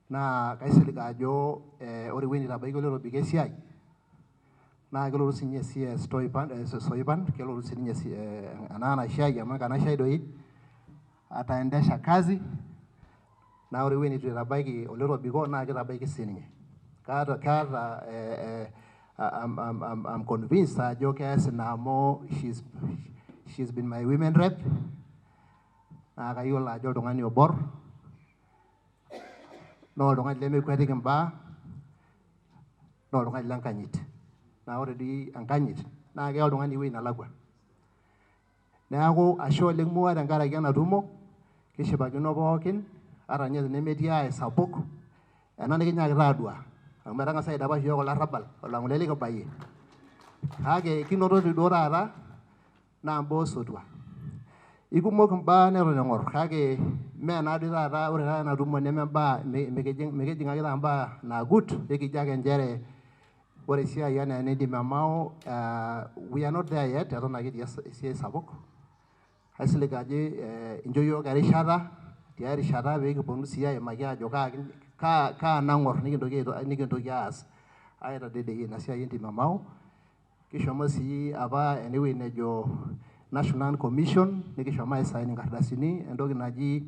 Naa kaisilig ajo ore ewueji nitabaiki Ole Tobiko esiai naa kelotu sinye CS Soipan, kelotu sinye ena shai amu ena shai doi ataendesha kazi. Naa ore ewueji nitu itabaiki Ole Tobiko naa kitabaiki sininye. I'm convinced ajo kees ina amu she's been my women rep. Naa kayiolo ajo oltung'ani oborr naa oltung'ani lemekwetiki imbaa naa oltung'ani lenkanyit. Naa ore dii enkanyit naa keya oltung'ani ewueji nelakwa. Neeku ashe oleng Maa tenkaraki ena tumo, kishipakino pookin ata ninye tenemetii ai sapuk ena nikinyaakita aduaa amu etang'asa aidapash iyiok olarrabal olang'ole likibayie. Kake kinototi duo taata naa imbaa osotua. Ikumok imbaa neton eng'orr kake mee naadoi taata ore taata ena tumo neme mbaa mikijing ake taata mbaa naagut, ekijo ake nchere ore esiai enaa enentim e Maa we are not there yet, eton ake etii esiai sapuk. Aisilig ajo incho iyiok erishata, tiai rishata peekiponu sii aimaki ajo kaa nang'orr nikintoki aas aitadedeyie ina siai entim e Maa. Kishomo sii apa enewueji nejo National Commission nikishomo aisign inkardasini entoki naji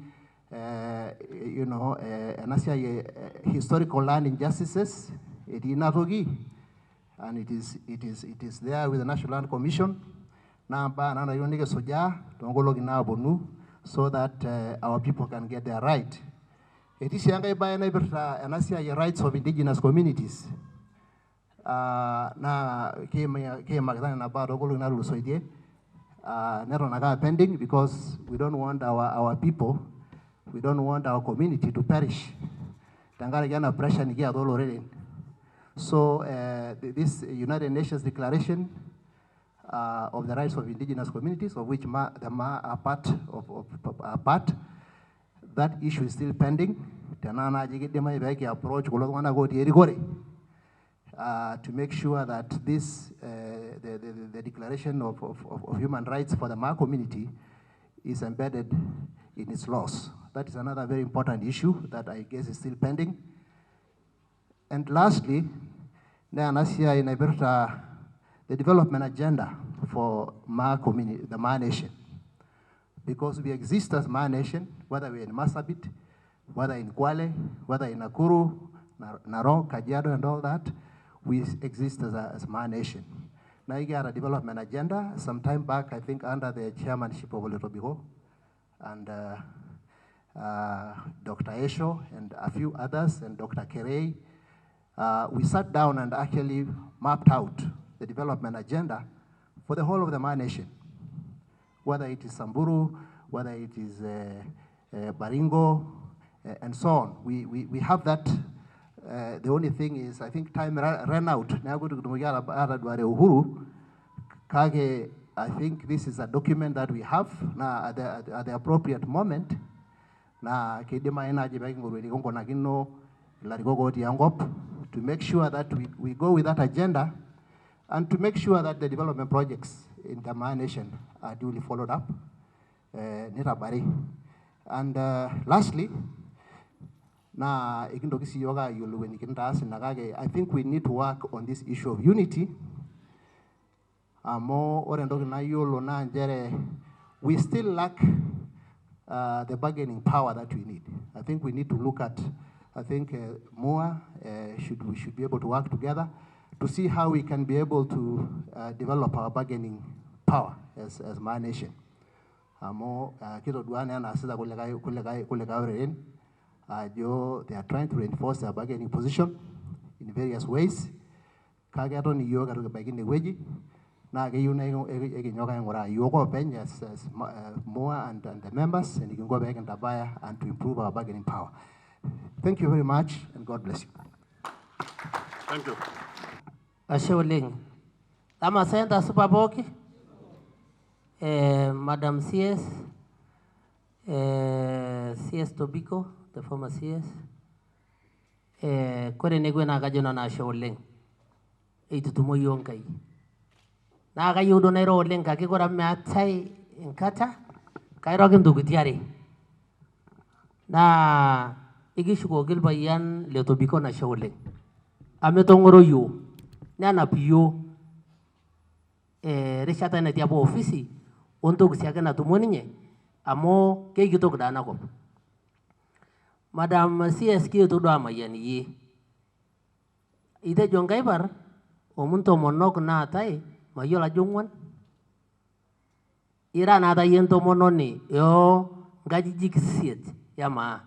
ena siai historical land injustices etii ina toki and it is there with the National Land Commission. Naa mbaa naa nayieu nikisujaa toonkolong'i naaponu so that our people can get their right. Etii sii enkae baye naipirta ena siai e rights of indigenous communities. Naa kiimakita nena baa toonkolong'i naatulusoitie. Neton ake pending because we don't want our people, we don't want our community to perish tenkaraki ena pressure nikiata oloreren. So this United Nations Declaration of the Rights of Indigenous Communities, of which the Maa are part, that issue is still pending. Tenaa naaji kidimayu pee approach kulo tung'anak otii erikore to make sure that this the declaration of human rights for the Maa community is embedded in its laws. That is another very important issue that I guess is still pending. And lastly, the development agenda for Maa community, the Maa Nation. Because we exist as Maa Nation, whether we're in Marsabit, whether in Kwale, whether in Nakuru, Narok, Kajiado, and all that, we exist as Maa Nation. Now you got a development agenda. Some time back, I think under the chairmanship of Ole Tobiko and Dr. Esho and a few others, and Dr. Kerei, we sat down and actually mapped out the development agenda for the whole of the Maa Nation. Whether it is Samburu, whether it is Baringo, and so on. We have that. The only thing is, I think time ran out. Now go to Uhuru, Kage, I think this is a document that we have now at the appropriate moment. Na kidima energy baking konakino larigoko tiangop to make sure that we go with that agenda and to make sure that the development projects in the Maa Nation are duly followed up. And lastly, na ikindokisi yoga yuluweni kintas nagage. I think we need to work on this issue of unity. We still lack the bargaining power that we need. I think we need to look at, more, we should be able to work together to see how we can be able to develop our bargaining power as Maa Nation. They are trying to reinforce their bargaining position in various ways. As Moa and the members, and you can go back and Tabaya and to improve our bargaining power. Thank you very much, and God bless you. Thank you. Asholing. Tama Senta Superboki, Madam CS, CS Tobiko, the former CS, Kore Negwena Gajona Asholing, 82 Moyonkai. Na kayu do nairo oleng kaki kora matai inkata kairo gendugutiare na igishuko gilbayan le Tobiko na shawoleng ametongoro yo nana piyo rishata na tiabo ofisi onto kusiaga na tumoninye amo keigito kudana ko Madam CS Keriako do amayani ye ide jongai bar omunto monok na tai Mayola jungwan ira na da yento mononi yo ngaji jikisiet ya Maa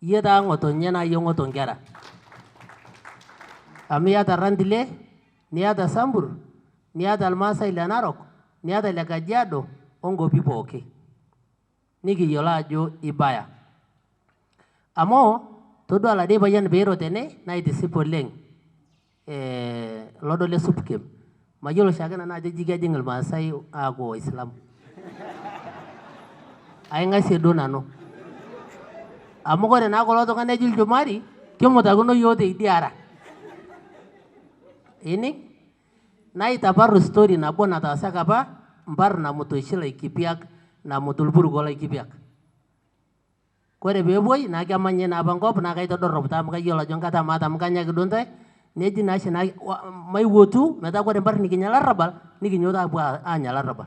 yeda ngoto nyana yongoto ngara amiyata randile niata sambur niata almasa ila narok niata ila kajiado ongo pipoke niki yola jo ibaya amo todo ala de bayan bero tene na idisipo leng lodo le supkem Majolo shagana na jiga jingle Maasai ago Islam. Ainga sedona no. Amogore na golo to kane jil jomari, kemo tagono yote idiara. Ini na itabaru story na bona ta saka ba mbar na moto shila ikipiak na motul burgola ikipiak. Kore beboy na gamanye na bangop na kaito dorob ta mga yola jongkata mata mkanya gidonte. Neji national mai wotu meta ko dembar ni kinyala rabal ni kinyota bua anyala rabal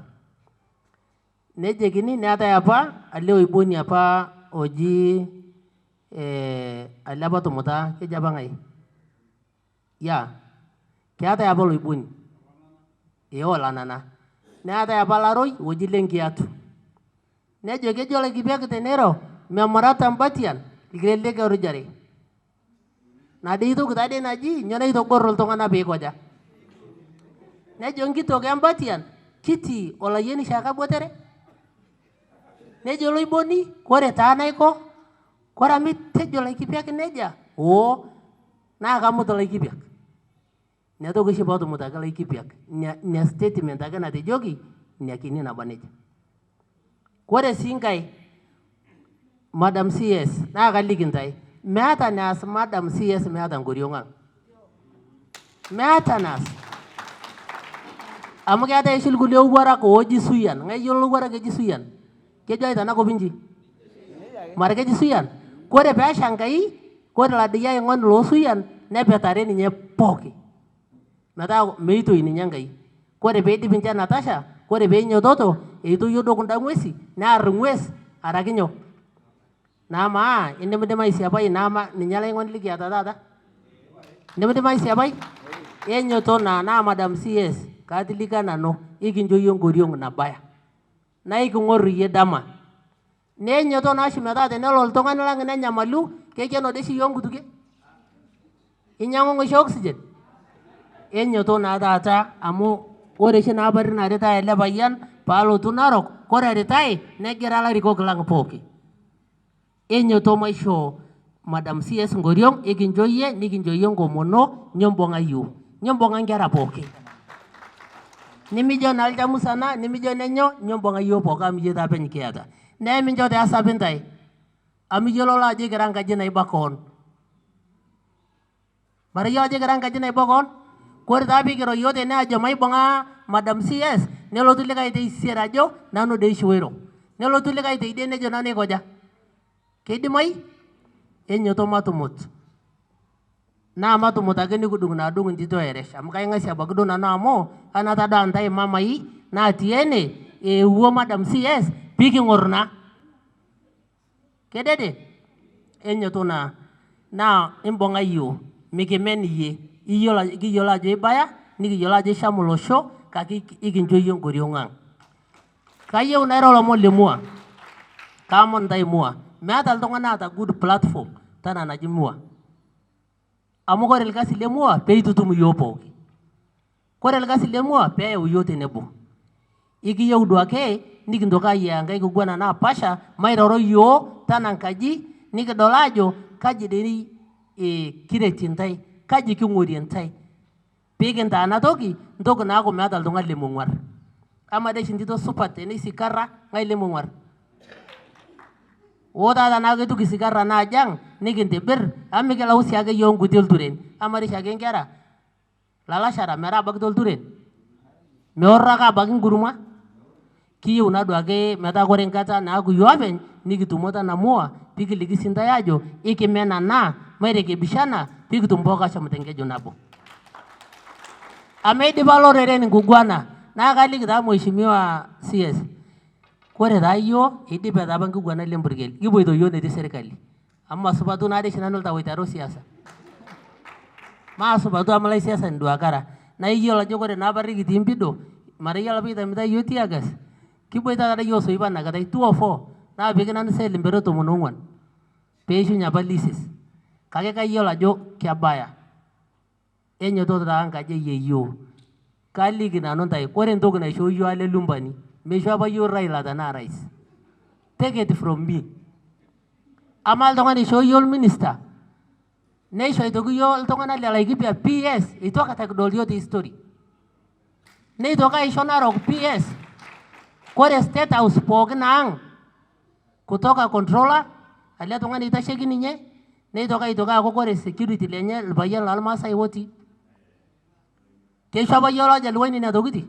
neje gini ne ata apa aleo iboni apa oji alaba to mota ke jabangai ya ke ata apa lo iboni wala nana ne ata apa laroi oji lengi atu neje ke jola kibia ketenero memorata mbatian igrele ke rujare Nade itu kita ada naji, nyana itu korol tongan abe koja. Ne jongi to gambatian, kiti ola yeni shaka botere. Ne jolo iboni, kore tana iko, kora mit te jolo ikipiak neja. Oh, na kamu to ikipiak. Ne to gishi bautu mutaka ikipiak. Ne statement aga na te jogi, ne kini na baneja. Kore singkai, Madam CS, na kaligintai. Meata nas Madam CS meata ngurionga. Meata nas. Amu kaya isil gulio wara ko oji suyan. Ngai yolo wara ke jisuyan. Ke jai tanah ko binji. Mare ke jisuyan. Kore pe shangai, kore la dia ngon lo suyan. Ne petare ni nye poki. Nata meitu ini nyangai. Kore pe di binja Natasha. Kore pe nyototo. Itu yodo kundangwesi. Na arungwes arakinyo. Nama, ini benda siapa ini nama ninyala yang lagi ada ada. Ini benda siapa ini? Enyo to na Madam CS katilika nano ikinjo yung guriong na baya. Na ikungori ye dama. Nenyo to na shimata te nelo tonga lang nanya malu keke no desi yung gutuke. Inyango ngo oxygen. Enyo to na data amu ore shi na bari na reta ele bayan palo tunarok kore retai negerala riko gelang poki. Enyo to mai show Madam CS ngoriong ikinjoye nikinjoye ngomono nyombonga yu nyombonga ngara poke nimijo na aljamu sana nimijo nenyo nyombo nga yopo kami jeta pen kiata ne minjo te asabintai ami jolo la je garanga je nay bakon mari yo je garanga je nay bakon ko ta bi gero yote na jo mai bonga madam CS ne lo tule kai te sira jo nanu de shwero ne lo tule kai te de ne jo nane koja kedi mai enyo to matumut na matumut ageni kudung na dung ndito eresh am kai ngasi abagdo na namo anata da antai mamai na tiene wo madam CS bigi ngorna kedede enyo to na imbonga yo mikimen ye iyola je baya ni iyola je shamulosho kaki iginjo yo ngoriongang kayo na ro mo lemua kamon dai mua mata altongana ata good platform tana najimua amu korel kasi lemua pe itutumu yopo korel kasi lemua pe uyote nebo iki yo duake nikindoka ya ngai kugwana na pasha mairoro yo tana nkaji nikidolajo kaji deni kiretintai kaji kingorientai pegenta anatoki ndoko nako mata aldonga lemungwar ama de shindito supate ni sikara ngai lemungwar Oda da naga tu kisikara na jang nikinte ber ami kala usi aga yong gutil turen amari shagen kera lala shara mera bagdol turen meorra ka bagin guruma kiyo na do age meta goren kata na gu yoben nikitumota na moa pikili kisinda yajo ikimena na maire ke bishana pikitumboka shamtenge jonabo amedi valorere ni gugwana na kali kita mheshimiwa CS kore dayo idi peda bangu gwana lemburgel gibo do yone de serikali amma subatu na de sinanul tawitaro siasa ma subatu amalai siasa ndo akara na iyo la jogore na bari gitimbido mari yala bita mita yuti agas kibo ita kada yo soiban na kada 204 na begina na sel mbero to monongwan peju nya balisis kage ka iyo la jo kiabaya enyo to da anga je yeyo kali gina non tai kore ndo gna show yo ale lumbani Meshwaba you raila dana rice. Take it from me. Amal tongani show your minister. Nesho itoku yo tongana la like PS. Ito kata dolio the story. Ne toka ishona rok PS. Kore state house pognang. Kutoka controller. Alia tongani ita sheki ninye. Ne toka ako kore security lenye lbayan lalmasa iwoti. Keshwaba yo la jalweni na toguti.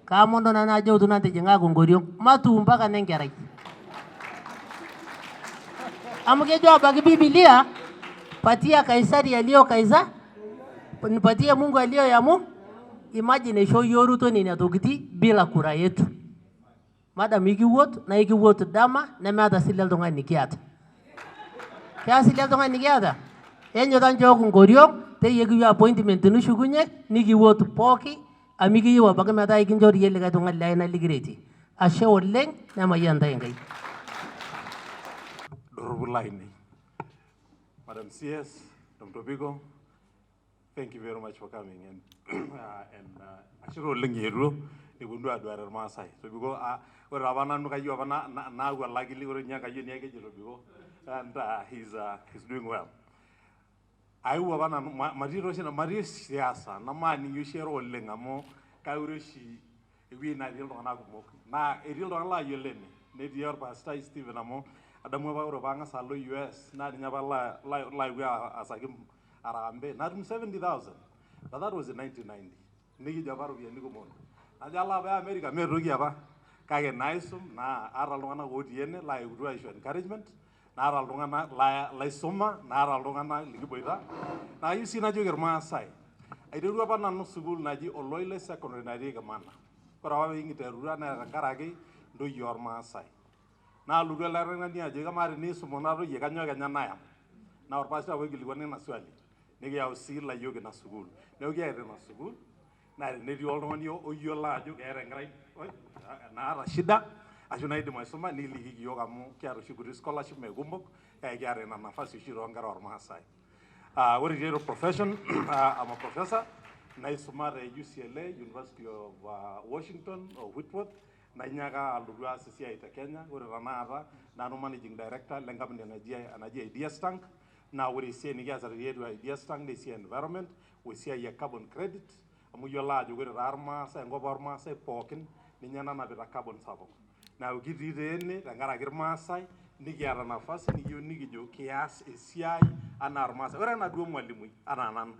Kamondo na najo tunante jenga gongoriong matu mpaka nengerai amuke jo bagi Biblia patia Kaisari alio Kaisa nipatie Mungu alio ya Mungu. Imagine show yoru to ni natogiti bila kura yetu madam ikiwot na ikiwot dama na mata silel tonga nikiata kya silel tonga nikiata enyo tanjo gongoriong te yegi appointment nu shugunye nikiwot poki amigi yo baga mata ikin jor yele ga tunga laina ligreti ashe oleng na mayanda ngai Dorubulaini. Madam CS Tobiko, thank you very much for coming and ashiro oleng yeru ibundu adwara Maasai Tobiko ore abana nuka yo abana na gwa lagili ore nyaka yo nyake Tobiko and he's doing well. Aiwa bana mariro sina mario siasa na mani yushero olenga mo kairoshi wi na dilo na gumo na edilo la yelene ne dior pastor Stephen amo adamu ba ro banga salo US na dinya ba la wi asagim arambe na 70,000 but that was in 1990 nigi jabaru bi ndiko mon na jala ba America me rogi aba kage naisum na aralo na godiene la udwa encouragement nara lungana la soma nara lungana ligiboida na yusi na joger Maasai aideru apa nanu sugul naji Oloile secondary naji gamana korawa wingi terura na karagi do yor Maasai na lugwa la rena ni aje gamari ni sumona ro ye kanyo kanya na ya na orpasta we giligwane na swali nigi ya usi la yoge na sugul ne oge ere na sugul na ne di oldo ni o yola jo ere ngrai na rashida ajuna idi maisoma ni ligi yoga mu kiaro shuguri scholarship me gumbok ya gyare na nafasi shiro ngara or Maasai what is your profession? I'm a professor na isoma at UCLA University of Washington or Whitworth na nyaga alugwa CCI ta Kenya ore ranara na no managing director lengam anaji ideas tank na we see ni gaza redu ideas tank they see environment we see a carbon credit amu yiolo ajo ore taa irmaasai enkop ormaasai pookin ninye nanapita carbon sapuk. Neeku kitii teene tenkaraki irmaasai nikiata nafasi nikiyieu nikijo kias esiai anaa irmaasai. Ore enaduo mwalimui anaa nanu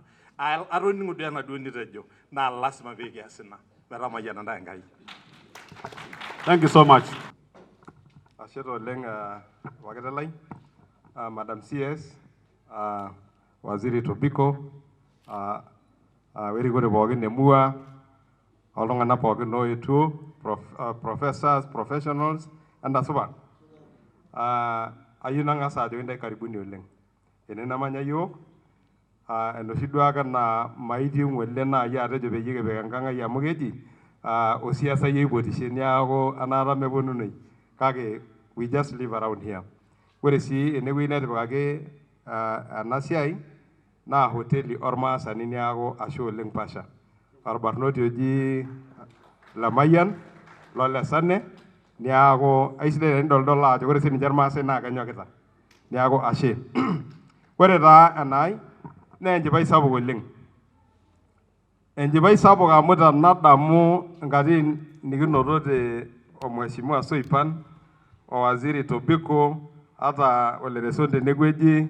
atoning'o duo enaduo nitejo naa lasima pee kias ina metamayiana ntae Enkai. Thank you so much. Ashe oleng wakete lai, Madam CS, Waziri Tobiko, werikore pookin emua, oltung'anak pookin oetuo, professors, professionals, entasupa. Ayieu nang'as ajoki ntae karibuni oleng. Ene namanya yiok, enoshi duake naa maitiu ng'ole naaji atejo peyie kipik enkang' ai amu keji osiasai oipotishe niaku anaata meponunoi. Kake we just live around here. Ore sii enewueji netipikaki ena siai naa hoteli ormaasani niaku ashe oleng pasha. Orbarnoti oji Lamayian lolesane niaku aisidai tenidol ajo ore sininche irmaasai naa kenyokita. Niaku ashe. Ore taa enai naa enchipai sapuk oleng. Enchipai sapuk amu tenadamu nkatitin nikinotote Mheshimiwa Soipan, Waziri Tobiko, ata Olereson tenewueji,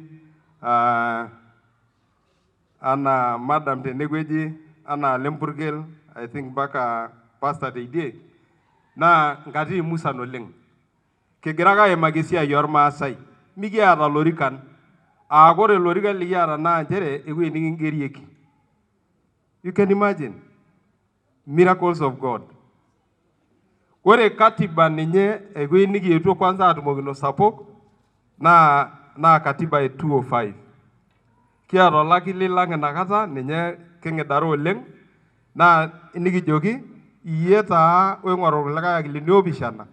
ana Madam tenewueji, ana Lempurgel, I think mpaka Pastor Deidie, naa nkatitin musan oleng. Kigira ake aimaki esiai ormaasai, mikiata lorikan. Ore lorikan likiata naa nchere ewueji nikingerieki. You can imagine miracles of God. Ore katiba ninye ewueji nikietuo kwanza atumokino sapuk naa katiba 205. Kiata olakili lang inakata ninye king'idaro oleng naa nikijoki iyie taa oing'oru kulikae akilini opishana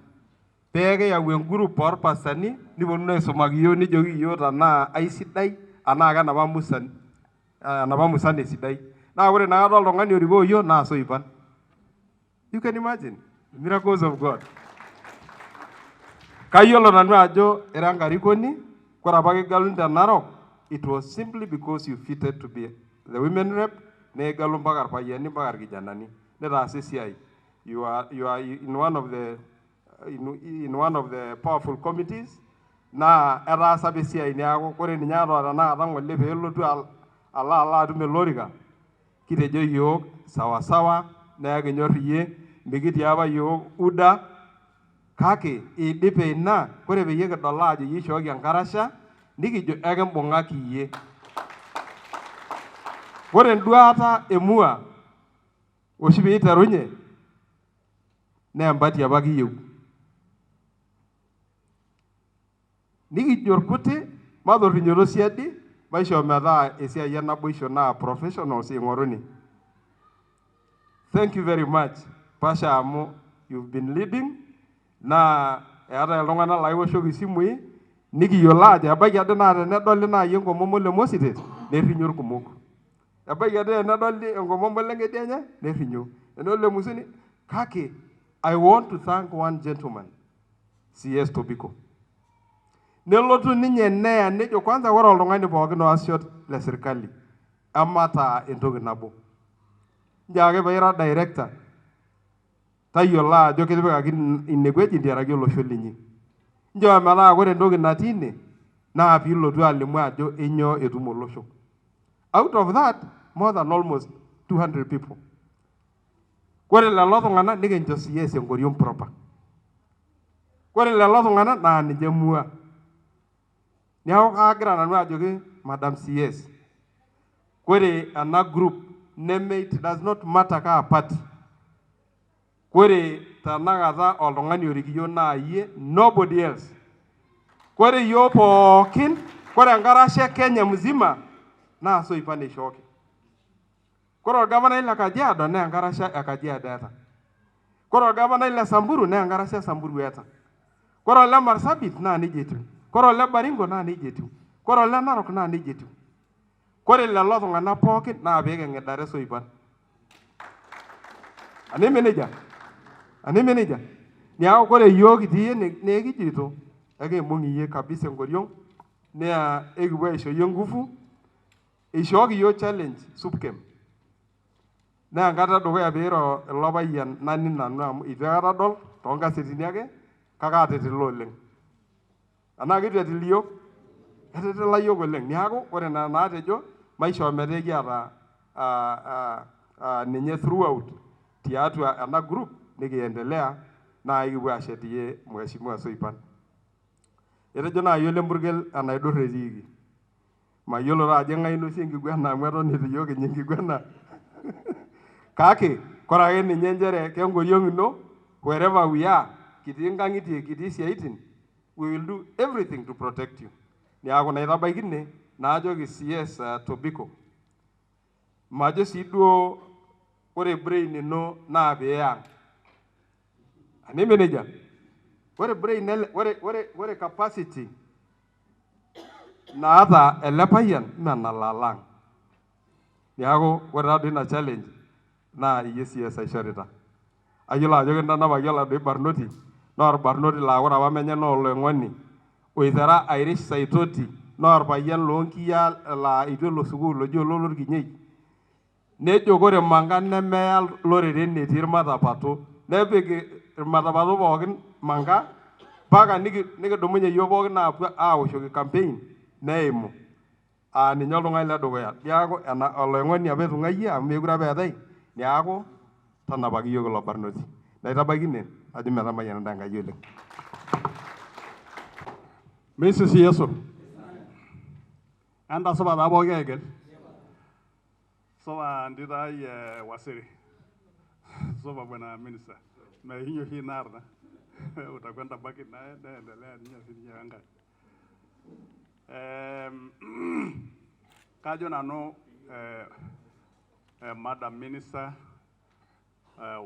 pee kiyau engroup orpasani niponunu aisumaki iyiok nijoki iyiok tenaa aisidai anaa kenapa musan esidai. Naa ore nakata oltung'ani orikoo iyiok naa Soipan. You can imagine miracles of God. Kayiolo nanu ajo ira enkarikoni, ore apa kigaluni te Narok, it was simply because you fitted to be the women rep, neegalu mpaka irpayiani mpaka irkijanani. Netaasa esiai. You are in one of the powerful committees. Naa etaasa apa esiai niaku ore ninye ata tenakata ng'ole peelotu alo atum ele orika, kitejo yiok sawa sawa, naa kinyorr iyie, mikitii apa yiok UDA, kake idipe ina, ore peyie kidol ajo iyie ishooki enkarasha, nikijo ekimbung'aki iyie. Ore enduata emua oshi piiterunye naa empati apa kiyieu. Nikijo irkuti matorrinyoto siadi maisho metaa esiai enaboisho naa professionals ing'oruni. Thank you very much, Pasha, amu you've been leading naa eeta iltung'anak laiwoshoki isimui nikiyiolo ajo ebaiki ade naa tenedoli naaji enkomomo le Mositet nerrinyo irkumok. Ebaiki ade tenedoli enkomomo le Ngedianya nerrinyo. Enedoli le Musini, kake I want to thank one gentleman, CS Tobiko. Nelotu ninye neya nejo kwanza ore oltung'ani pookin oasisho le serikali amataa entoki nabo. Njaake paira director tayiolo ajo kitipikaki inewueji ntiaraki olosho linyi. Njoo metaa ore entoki natii ine naa piilotu alimu ajo inyoo etum olosho. Out of that, more than almost 200 people. Ore lelo tung'anak nikincho CS enkoriong proper. Ore lelo tung'anak naa ninche mua. Niaku kagira nanu ajoki Madam CS, ore ena group it does not matter kaa party. Ore tenakata oltung'ani orikiyo naa iyie, nobody else. Ore iyiok pookin, ore enkarasha Kenya mzima naa Soipan ishooki. Ore orgavanai le Kajiado naa enkarasha e Kajiado eeta. Ore orgavanai le Samburu naa enkarasha e Samburu eeta. Ore ole Marsabit naa nejia etiu. Ore ole Baringo naa nejia etiu. Ore ole Narok naa nejia etiu. Ore lelo tung'anak pookin naa peeking'idare Soipan. Aneme nejia? Aneme nejia? Niaku ore iyiok kitii ene nee kijito ekiimbung' iyie kabisa enkoriong naa ekipuo aisho iyie nguvu. Ishooki iyiok challenge SUPKEM. naa enkata edukuya peiro ilo payian naning nanu amu itu aikata adol toonkasetini ake kake atetela oleng. Enaa kitu etil iyiok? Etetela iyiok oleng. Neeku ore nena naatejo maishoo metaa ekiata ninye throughout tiatua ena group nikiendelea naa ikipuo ashetie Mheshimiwa Soipan. Etejo naa yiolo empurkel enaidur etiiki. Mayiolo taa ajo ng'ae inosie enkiguana amu eton itu iyiok kinya enkiguana. Kake kore ake ninye nchere kenkoriong ino wherever we are, kitii nkang'itie, kitii siaitin, we will do everything to protect you. Neeku naitabaikine naajoki CS Tobiko. Majo sii duo ore brain ino naa peeyang. Aneme nejia? Ore brain ore capacity naata ele payian menalalang. Neeku ore taadoi ina challenge naa iyie CS aishorita. Ayiolo ajo kintanapaki oladuo barnoti naa orbarnoti laa ore apa menye naa oloing'oni oitera Irish Saitoti naa orpayian loonkiyaa laa itu elo sukuul oji ololorkinyei. Nejo kore Manga nemeya loreren netii irmatapato nepik irmatapato pookin Manga mpaka nikidumunye iyiok pookin aapuo aawoshoki campaign neimu. Ninye oltung'ani ledukuya. Neeku oloing'oni apa etung'ayie amu mekure apa eetai. Neeku tanapaki iyiok ilo barnoti. Naitabaikine ajo metamayiana Enkai oleng. Mrs. Yeso. Entasupa taa pooki aigil. Supa entito ai Wasiri. Supa bwana minister. Meinyio oshi inaarna. Utakwenda baki naye naendelea ninye sininye Enkai. Kajo nanu Madam Minister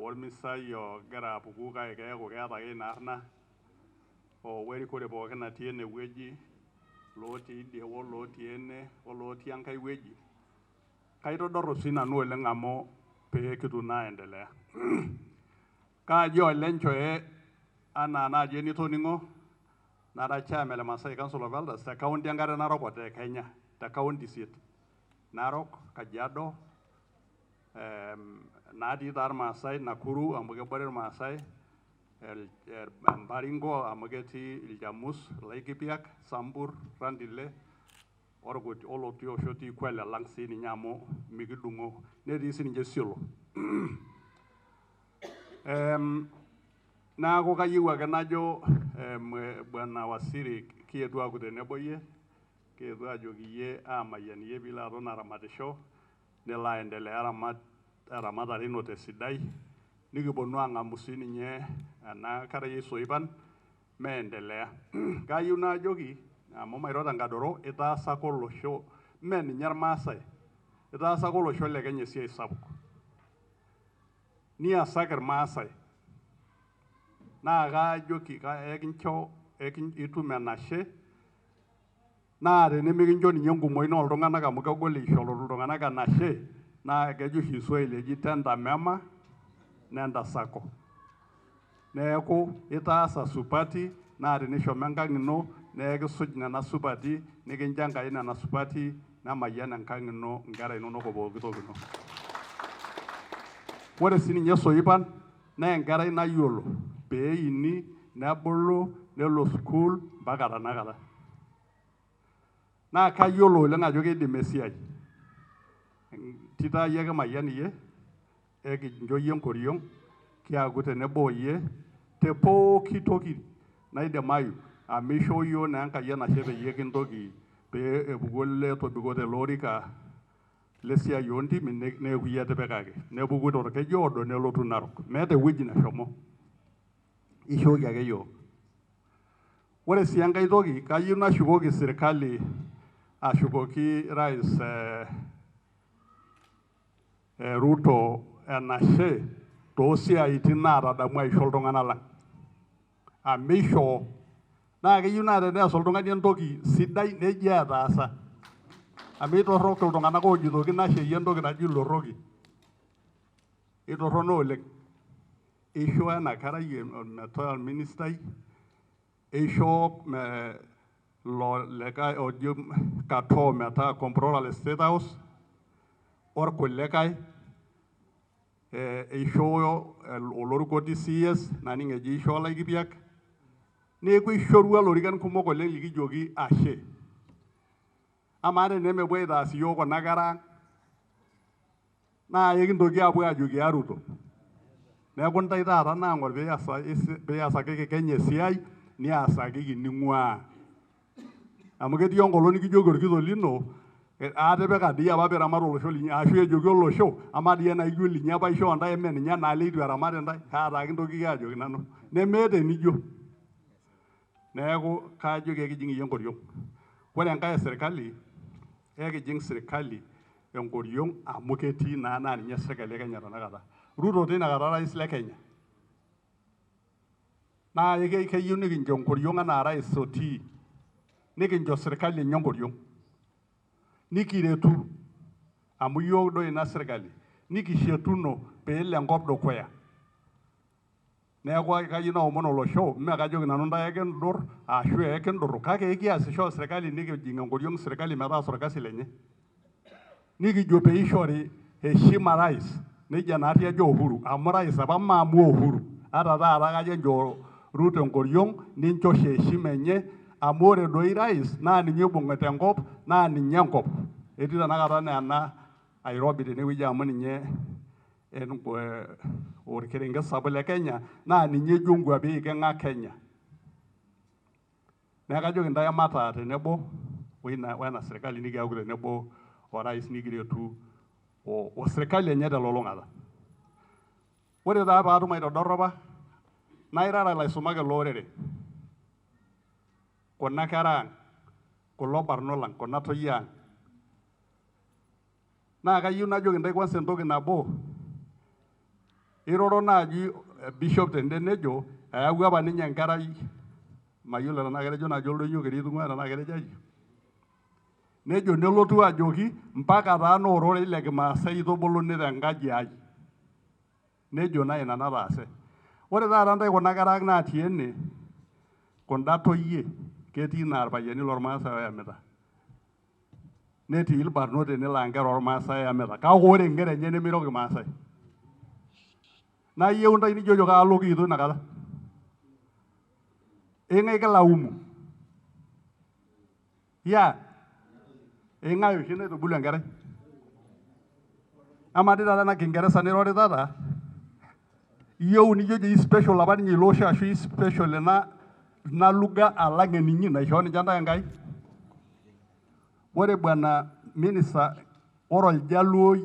ormisai ogira apuku kake keeku keeta ake inaarna werikore pookin natii enewueji lotii idie olotii ene olotii enkae wueji. Kaitodorrop sii nanu oleng amu pee kitum naa aendelea. Kaaji Ole Nchoe anaa naaji enitoning'o nara chairman le Maasai Council of Elders te county enkare Narok o te Kenya te county isiet. Narok, Kajiado, natii taa irmaasai Nakuru amu kebore irmaasai, Baringo amu ketii Iljamus, Laikipiak, Sambur, Randile, olotii osho otii Kwale lang siininye amu mikidung'o netii siininche Isiolo. Neeku kayieu ake najo bwana Wasiri kietuo aaku tenebo iyie, kietuo aajoki iyie aamayian iyie piilo aton aramatisho, nelo aendelea eramatare ino tesidai, nikiponu aang'amu siininye ena kerai e Soipan meendelea. Kayieu naajoki amu mairo tenkadoro itaasaka olosho mee ninye irmaasai, itaasaka olosho le Kenya esiai sapuk. Niasaki irmaasai naa kaajoki ekincho itum enashe naa tenemikincho ninye enkumoi naa oltung'anak amu kegol eishoru iltung'anak enashe naa kejo oshi Swahili eji tenda mema nenda sako. Neeku itaasa supati naa tenishomo enkang ino nekisuj nena supati nikincho Enkai nena supati nemayian enkang ino nkera inonok o pooki toki ino. Ore siininye Soipan naa enkerai nayiolo peini nebulu nelo sukuul mpaka tanakata. Naa kayiolo oleng ajo keidim esiai. Tito ai ake mayian iyie, ekincho iyie enkoriong, kiaku tenebo oyie te pooki toki naidimayu amu ishoo iyiok naa Enkai enashe peyie kintoki pee epuku Ole Tobiko tele orika lesiai oontimi neeku iyie etipikaki. Nepuku torkeju oodo nelotu Narok. Meeta ewueji neshomo. Ishooki ake iyiok. Ore sii enkae toki, kayieu nashukoki sirkali ashukoki Rais Ruto enashe toosiaitin naatadamu aisho iltung'anak lang. Amu ishoo naa keyieu naa teneas oltung'ani entoki sidai nejo etaasa. Amu itorrok iltung'anak oojitoki nasheyie entoki naji ilorroki. Itorrono oleng. Ishoo ena kerai metaa orministai, ishoo lo likae oji Katoo metaa comptroller le State House, orkulikae eishooyo olorikoti CS naning eji ishoo laikipiak neeku ishorua lorikan kumok oleng likijoki ashe amaa tenemepuo aitaas iyiok kuna kera naa ekintoki apuo ajoki aruto neeku ntae taata naang'or piasakiki Kenya esiai niasakiki ning'uaa amu ketii enkolong nikijoki orkitok lino atipika dii apa piramat olosho linyi ashu ejoki olosho amaa dii enaijo linyi apa ishoo ntae eme ninye naa leitu eramat ntae kaa kintoki ajoki nanu nemeeta enijo neeku kajoki ekijing iyie enkoriong ore enkae esirkali ekijing sirkali enkoriong amu ketii naa ninye sirkali e Kenya tenakata Ruto tinakata rais le Kenya naa keyieu nikincho enkoriong anaa rais otii nikincho sirkali enye enkoriong nikiretu amu iyiok doi ina sirkali nikishetuno peelo enkop dukuya neeku kayieu naomon olosho mee kajoki nanu ntae ekindur ashu ekindurru kake ekiasisho sirkali nikijing enkoriong sirkali metaasa orkasi lenye nikijo peishori heshima rais nejia naarri ejo Uhuru amu rais apa maamu Uhuru ata taata kajo enjo Ruto enkoriong nincho heshima enye amu ore doi rais naa ninye ibung'ita enkop naa ninye enkop etii tenakata naa ena Nairobi tenewueji amu ninye orkerenket sapuk le Kenya naa ninye ejo nkuapi eiking'a Kenya neeku kajoki ntae mataa tenebo wena sirkali nikiaku tenebo orais nikiretu osirkali enye telulung'ata ore taa paatum aitodoropa nairara ilaisumak ele orere kuna kera ang kulo barnot lang kuna toyie ang naa kayieu najoki ntae kwanza entoki nabo iroro naaji bishop tende nejo eyawua apa ninye enkerai mayiolo tenaa ketejo najo oldonyio keri tung'ua tenaa ketejo aji nejo nelotu ajoki mpaka taa noororei le kimaasai itoboluni tenkaji ai nejo naa ina nataase ore taata ntae kuna kera ang natii ene kunda toyie ketii naa irpayiani lormaasai oyamita netii irbarnot ene laa nkera ormaasai eyamita kake ore nkera enye nemeiro kimaasai naa iyieu ntae nijojo kaalo kiito inakata ing'ae kilaumu ing'ae oshi naitubulu enkerai amaa dii taata ena kingeresa nirorita iyieu nijojo special apa ninye ilo osho ashu special ina lugha alang eninyi naishoo ninche ntae Enkai ore bwana minister ore oljaluoi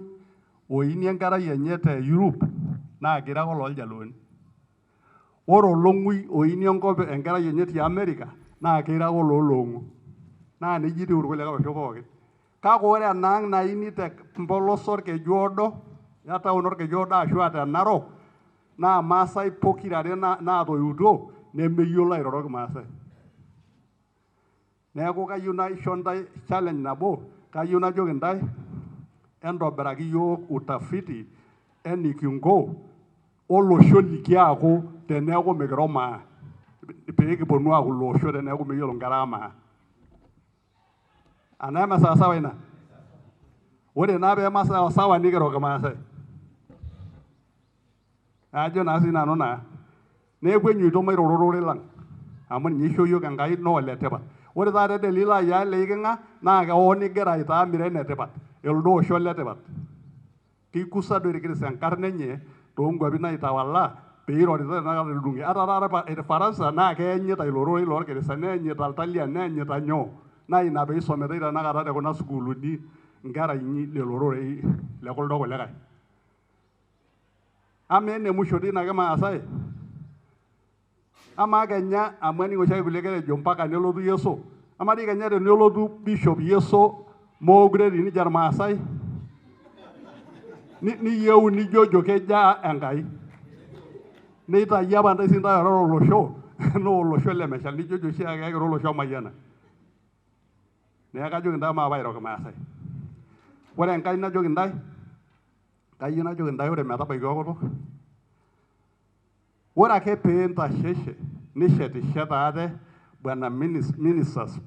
oini enkerai enye te Europe naa kira ake ololjaluoni ore olong'ui oini enkerai enye te America naa kira ake oloolong'u naa nejia etiu irkulikae osho pookin kake ore enaang naini te mpolos orkeju oodo taon orkeju oodo ashu te Narok naa Maasai pokirare naatoiutuo nemeyiolo airoro Kimaasai neeku kayieu naisho ntae challenge nabo kayieu najoki ntae entobiraki yiok utafiti enikinko olosho likiaku teneeku mikiro maa peekiponu aaku ilo osho teneeku meyiolo nkera amaa anaa emesawasawa ina ore naa peemasawasawa nikiro Kimaasai ajo naa sinanu naa neeku enyoito mairoro ororei lang amu ninye ishoo yiok Enkai naa oletipat ore taata elde lilo ayiaya leiking'a naa kewon igira aitaa mira enetipat elde osho letipat keikusa doi irkristo enkarna enye toonkwapi naitawala peirorita tenakata tidung'e ata taata irfaransa naa keenyita ilo rorei lorkirista neenyita iltalian neenyita nyoo naa ina peisomitai tenakata tekuna sukuuluni nkera inyi lelo rorei lekuldo kulikae amaa ene musho teina Kimaasai amaa Kenya amu aning oshiake kulie kera ejo mpaka nelotu Yeso amaa dii Kenya tenelotu Bishop Yeso mookure etii ninche irmaasai niyieu nijojo kejaa Enkai neitayi apa ntae sintae ororo olosho naa olosho lemeshal nijojo oshiake ekiro olosho omayiana neeku kajoki ntae maape airo Kimaasai ore enkae najoki ntae kayieu najoki ntae ore metabaiki okutuk ore ake piintasheshe nishetishet ate bwana ministers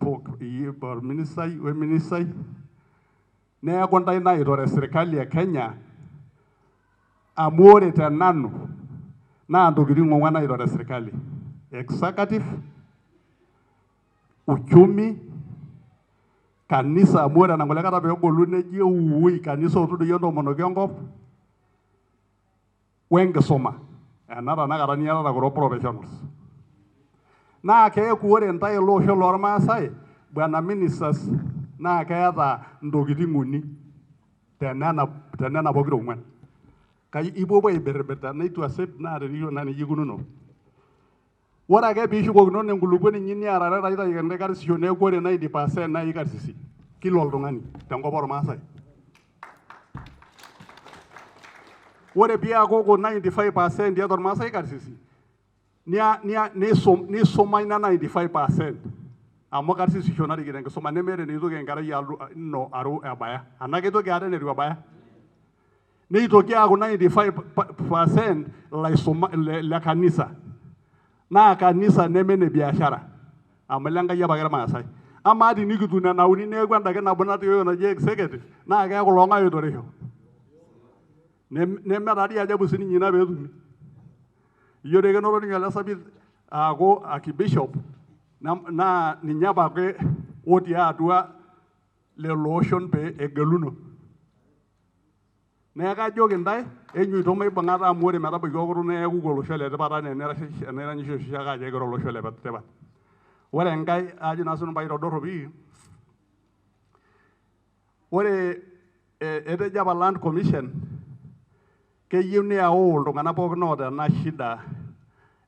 orministai weministai neeku ntae naitore sirkali e Kenya amu ore tenanu naa ntokitin ong'uan naitore serikali: executive, uchumi, kanisa amu ore enang'ole kata peegolu neji ewuoi kanisa otudoyio entomonoki enkop, wenkisuma ena tanakata niatata kulo professionals. Naa keeku ore ntae ele osho lormaasai, bwana ministers, naa keeta ntokitin uni tenena pokira ong'uan. Ipuopuo aibiribir neitu accept naa teniyieu naa nejia ikununo. Ore ake piishukokinono enkulupuoni inyi niarare taitayu enkae karsisho neeku ore 90% naa ikarsisi kila oltung'ani tenkop ormaasai. Ore piakuku 95% tiatua ormaasai karsisi, nisuma ina 95% amu karsisisho narikito enkisuma nemeeta enitoki enkerai ino aru ebaya. Anake itoki aata enetu ebaya. Neitoki aaku 95% le kanisa. Naa kanisa neme ne biashara amu lenkai apake irmaasai. Amaa tinikitu nena uni neeku endake nabo natii naji executive naa keeku loong'ae oitorisho. Neme taadii ajabu sininye ina peetumi. Ijo doi kenoto ninye Ole Sabit aaku archbishop naa ninye apake otii atua lelo oshon pee egeluno. Neeku kajoki ntae enyoito maibung'ata amu ore metabaiki okutu neeku olosho letipat enaa enaitashe oshiake ajo kira olosho letipat. Ore enkae ajo naa sinanu paitodorrop pii, ore etejo apa Land Commission keyieu neyau iltung'anak pookin oota ena shida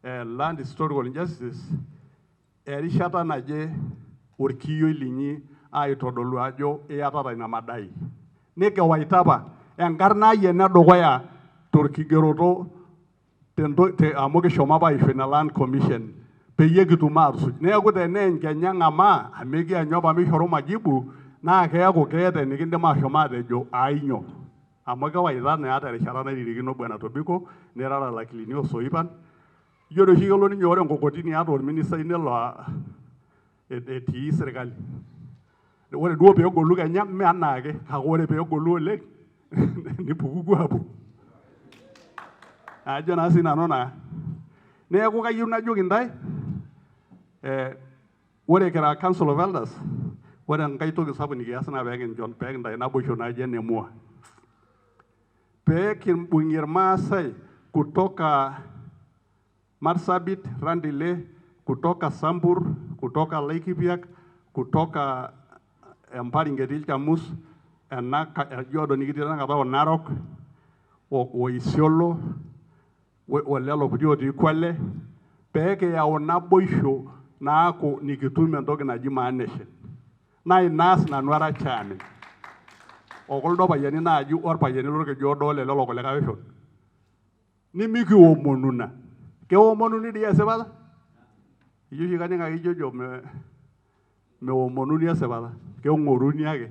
land historical injustice erishata naje orkiyioi linyi aitodolu ajo iyatata ina madai. Nikiwaita apa enkarna ai enedukuya torkigeroto amu kishomo apa aisho ina Land Commission peyie kitum aatusuj. Neeku teneeny Kenya ng'amaa amu ekianyu apa mishoru majibu naa keeku keeta enikindim ashom atejo ainyoo. Amu kewaita naa terishata nairirikino bwana Tobiko nirara lakilini osoipan. Ijo doi oshi kelo ninye ore enkokotini ata orministai nelo etii serikali. Ore duo peegolu Kenya mee anaake kake ore peegolu oleng nipukuku apuo. Ajo naa sinanu naa. Neeku kayieu najoki ntae ore kira Council of Elders, ore enkae toki sapuk nikias naa peekintae naboisho naji ene Mua. Peekimbung'ie irmaasai kutoka Marsabit, Rendile, kutoka Sambur, kutoka Laikipia, kutoka Emparing'et Ilchamus, ena Kajiado nikitii tenakata o Narok, o Isiolo, olelo kuti otii Kwale, peekiyau naboisho naaku nikitum entoki naji Maa Nation. Naa inaas nanu ara chairman. Okuldo payiani naaji orpayiani lorkeju oodo lelo kulikae oshon. Nimikiomonu ina. Keomonuni dii esipata? Ijo oshi kaning' ake ijojo meomonuni esipata, keng'oruni ake.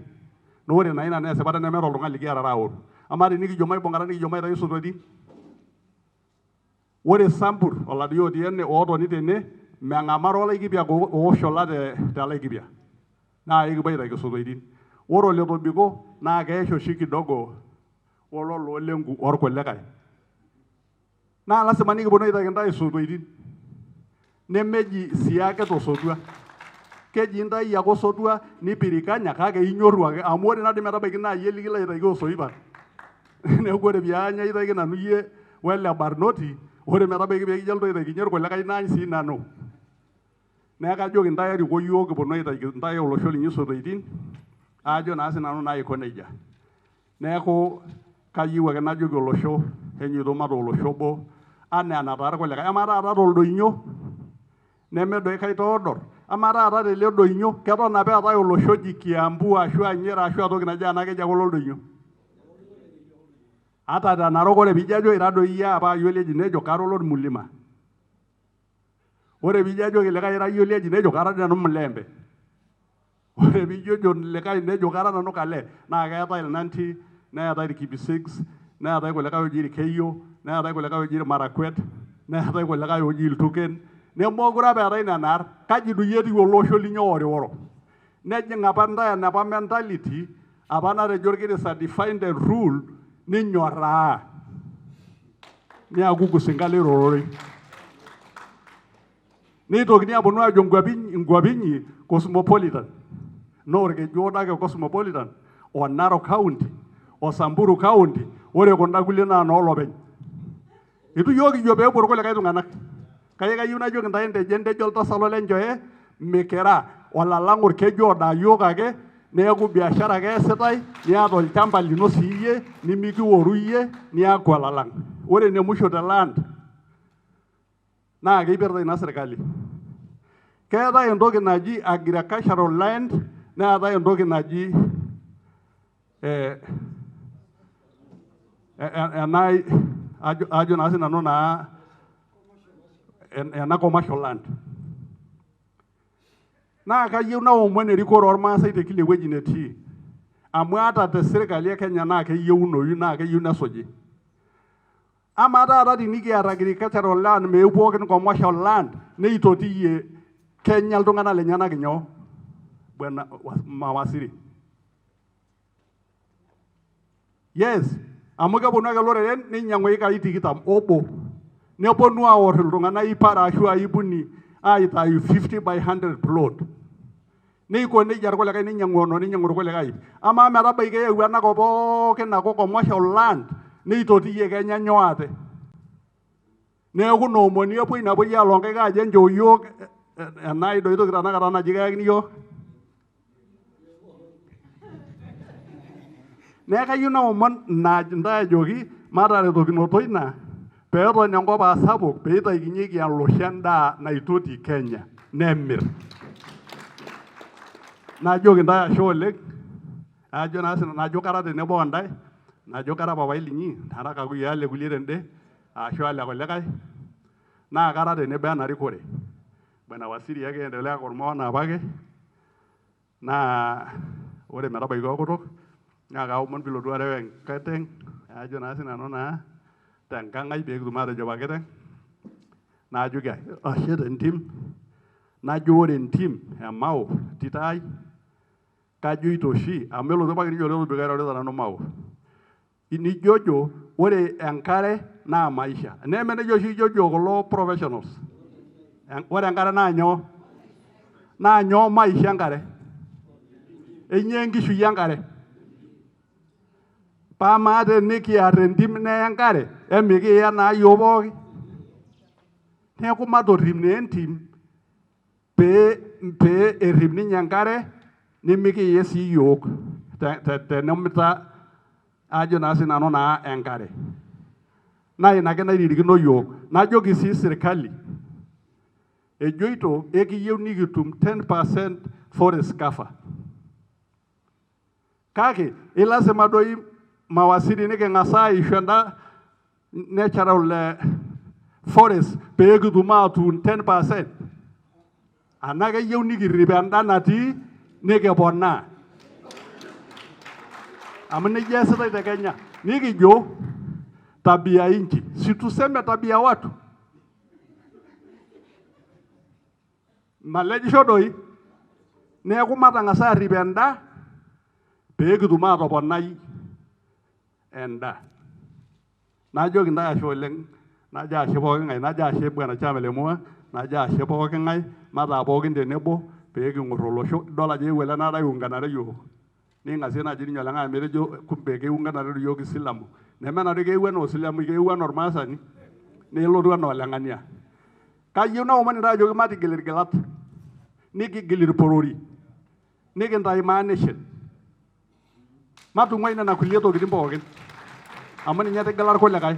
Naa ore naa ina naa esipata nemeeta oltung'ani likiarare aoru. Amaa tenikijo maibung'ata nikijo maitayu sototin. Ore Sambur oladuo otii ene ootoni tene meng'amaro Olaikipiak ooshola te Laikipia. Naa ekipuo aitayu sototin. Ore Ole Tobiko naa keesh oshi kidogo ololo olengu orkulikae. Naa lasima nikiponu aitaki ntae sotoitin. Nemeji siake tosotua. Keji ntae ake osotua nipirikanya kake inyorru ake amu ore nadi metabaiki naa iyie likilo aitaki osoipan. Neeku ore pianya aitaki nanu iyie wele barnoti, ore metabaiki peekijia alotu aitakinye irkulikae naany sii nanu. Neeku kajoki ntae erikok yiok kiponu aitaki ntae olosho linyi sotoitin, ajo naa sinanu naa aiko nejia. Neeku kayieu ake najoki olosho enyoito mataa olosho obo anaa enataa irkulikae. Amaa taata toldoinyo neme doi kaitoodor. Amaa taata tele doinyo keton apa eetae olosho oji Kiambu ashu Nyeri ashu atoki naji ena keji ake ololdoinyo. Ata te Narok ore piijo ajo ira doi iyie apa ayioli eji nejo kara olormulima. Ore piijo ajoki likae ira ayioli eji nejo kara nanu Mlembe. Ore piijojo likae nejo kara nanu Kale naa keetae Ilnanti, neetae Irkipsigis, neetae kulikae oji Irkeyo, neetae kulikae oji Irmarakwet, neetae kulikae oji Iltuken. Nemookure apa eetae nena arr. Kaji doi etiu olosho linyi ooriworo. Nejing' apa ntae enapa mentality apa natejo orkirisa defined and rule ninyorraa. niaku kusingale rorore nitokini aponu ajo ngwapinyi cosmopolitan norkeju odake cosmopolitan o Narok County o Samburu County ore kunda kulie naa noolopeny itu yiok ijo peepuo irkulikae tung'anak kake kayieu najoki ntae entejo oltasalo le Nchoe mikira olalang' orkeju odaa yiok ake neeku biashara ake eesitai niata olchamba lino siiyie nimikiworu iyie niaku olalang'. Ore ene musho te land naa keipirta ina serikali. Keetai entoki naji agricultural land neetai entoki naji ajo naa sinanu naa ena commercial land. Naa kayieu naomon erikore ormaasai te kila ewueji netii amu ata te serikali e Kenya naa keyieunoyu naa keyieu nesuji. Ama taata tinikiata agricultural land meeu pookin commercial land neitotiyie Kenya iltung'anak lenyenak nyoo bwana mawaziri. Yes, amu keponu ake loreren ninyang'u ikai 20 obo neponu aorr iltung'anak ipara ashu aibuni aitayu 50 by 100 plot. Neiko nejia irkulikae ninyang'u ono ninyang'u irkulikae. Ama metabaiki eewuo enakop pookin aaku commercial land neitotiyie Kenya nyoo ate. Neeku noomoni epuoi napuoi alo nkaik ajo enchoo yiok ena idoitoki tanakata naji keyakini yiok. Neeku kayieu naomon ntae ajoki mataretokinoto ina peetoni enkop aa sapuk peitaikinyieki olosho endaa naitoti Kenya nemirr. Najoki ntae ashe oleng, ajo naa sinanu najo kara tenebo ontae, najo kara papai linyi, nara kakuyia le kulie tende ashu ale kulikae, naa kara tenebo ena rikore. Bwana Waziri akiendelea kurmoona apake, naa ore metabaiki enkutuk naa kaomon pilotu areu enkiteng, ajo naa sinanu naa tenkang' ai peekitum atejo pakiteng, naajoki ashe tentim, najo ore entim emao tito ai kajoito oshi amu elotu apake nijo Ole Tobiko airorita nanu mao. Nijojo ore enkare naa maisha. Neme nejia oshi ijojo kulo professionals. Ore enkare naa nyoo? Naa nyoo maisha enkare? Enyoo enkishui enkare? Pamaa tenikiarr entim neye enkare emikiya naa yiok pooki. Neeku matorrip naa entim pee errip ninye enkare nimikiya sii yiok tenemita ajo naa sinanu naa enkare. Naa ina ake nairirikino yiok. Najoki sii sirkali ejoito ekiyieu nikitum 10% forest cover. Kake ilasima doi mawaziri niking'asa aisho enda natural forest peekitum atuun 10%. Ana keyieu nikirrip enda natii nikiponaa. Amu nejia eesitai te Kenya. Nikijo tabia inchi, situseme tabia watu. Malejisho doi, neeku matang'asa arrip enda peekitum atoponai enda. Najoki ntae ashe oleng, najo ashe pooking'ae, najo ashe Bwana Chama le Mua, najo ashe pooking'ae, mataa pookin tenebo peeking'orr olosho. Idol ajo eewuo ele naata aiunganare yiok. Ning'asie naaji ninye oleng'ai metejo kumbe keiunganare yiok isilamu. Nemenare keewuo enaa osilamu, keewuo enaa ormaasani, nelotu enaa oleng'ania. Kayieu naomon ntae ajoki matigil irgilat, nikigil irporori, nikintai Maa Nation. Matung'uai nena kulie tokitin pookin. Amu ninye etigila irkulikae.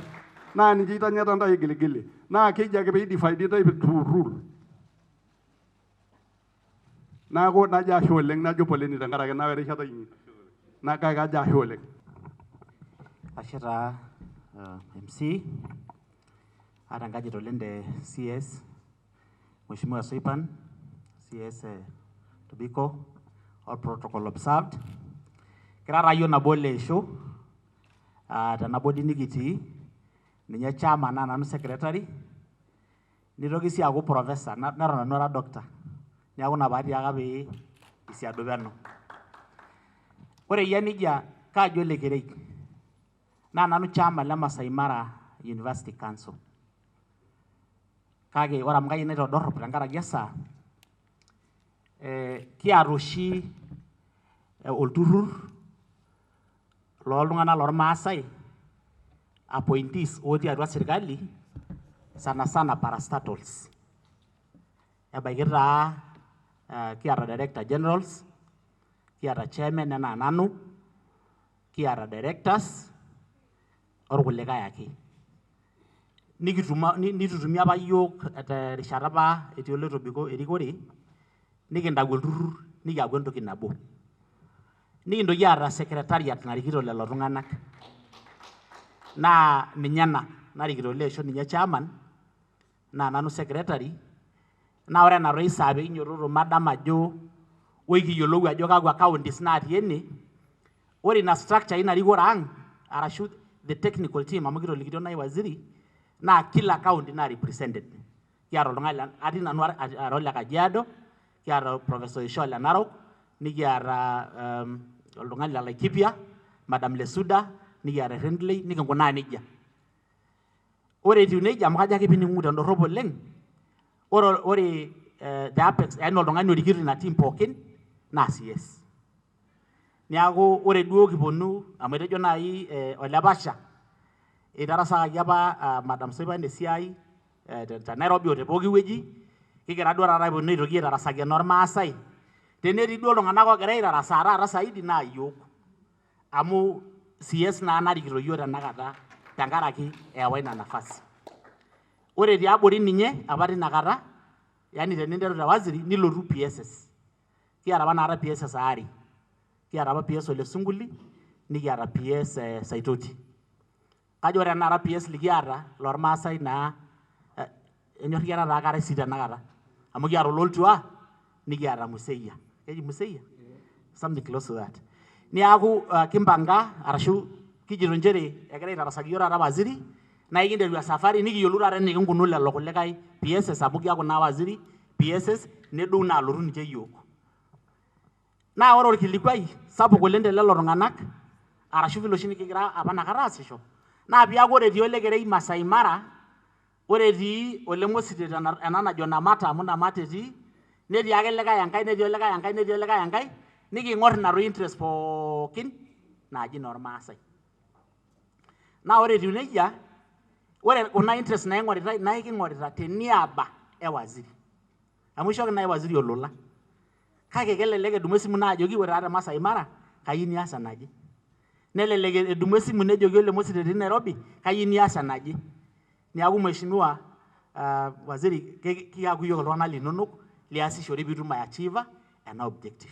Naa ninche itanyata ntae igiligili. Naa keji ake peidifaidi ntae to rule. Neeku najo ashe oleng, najo poleni tenkaraki nawa erishata inyi. Kake kajo ashe oleng. Ashe taa MC ata enkanyit oleng te CS Mheshimiwa Soipan, CS Tobiko, all protocol observed. Kira taa yiok nabo leisho tenabo dii nikitii, ninye chairman naa nanu secretary, nitoki sii aaku professor, neton nanu ara doctor. Neeku ina paatiaka pee isiadu peno. Ore eyia nejia kaajo lekereik, naa nanu chairman le Maasai Mara University Council. Kake ore amu kayieu naitodorrop tenkaraki esaa, kiata oshi olturrur looltung'anak lormaasai appointees otii atua sirkali sana sana parastatals. Ebaiki taa kiata director generals, kiata chairman enaa nanu, kiata directors orkulikae ake. Nitutumi apa yiok terishata apa etii Ole Tobiko erikore, nikintau olturrur nikiaku entoki nabo. Nikintoki aata secretariat narikito lelo tung'anak. Naa ninye ena narikito Ole aisho ninye chairman, naa nanu secretary. Naa ore ena saa pee kinyototo madam ajo oikiyiolou ajo kakwa counties natii ene, ore ina structure ina rikore ang' arashu the technical team amu kitolikitio nai waziri, naa kila county naa represented. Kiata oltung'ani atii nanu ara ole Kajiado, kiata Professor Isho le Narok, nikiata oltung'ani le Laikipia, Madam Lesuda, nikiata Rendley, nikinkunaa nejia. Ore etiu nejia amu kajo ake piining'u tendorrop oleng', ore the apex, yaani oltung'ani orikito ina team pookin naa CS. Niaku ore duo kiponu amu etejo nai Ole Pasha, itarasakaki apa Madam Soipan esiai te Nairobi o te pooki wueji, kigira duo taata aponu aitoki aitarasaki enormaasai. Tenetii duo iltung'anak ogira aitarasaa taata saidi naa iyiok. Amu CS naa narikito yiok tenakata tenkaraki eewa ina nafasi. Ore tiabori ninye apa tinakata, yaani teninteru te waziri nilotu PSs. Kiata apa nakata PSs aare. Kiata apa PS Ole Sunguli, nikiata PS Saitoti. Kajo ore tenakata PS likiata lormaasai naa enyorr kiata taa kare sii tenakata. Amu kiata Ololtua, nikiata Museyia. Keji Museyia? Something close to that. Niaku kimpanga arashu kijito njere egira aitarasaki yiok taata waziri, naa ikinteru esafari nikiyiolou taata enikinkunu lelo kulikae PSs amu kiaku naa waziri, PSs nedou naa alotu ninche yiok. Naa ore orkilikwai sapuk oleng' telelo tung'anak arashu vile oshi nikigira apa nakata aasisho, naa piaku ore etii Ole Kerei Masai Mara, ore etii Ole Mositet ena najo Namata amu Namata etii, netii ake likae enkae, netii olikae enkae, netii olikae enkae, nikiing'orr ina toi interest pookin naaji inormaasai. Naa ore etiu nejia, ore kuna interest naing'oritai naa eking'orita teniaba e waziri. Amu ishooki nai waziri olola. Kake kelelek edumu esimu naa ajoki ore taa te Masai Mara, kayieu nias enaje. Nelelek edumu esimu nejoki Ole Mositet etii Nairobi, kayieu nias enaje. Niaku mheshimiwa waziri, kiaku yiok iltung'anak linonok liasishore piitum aiachieva ena objective.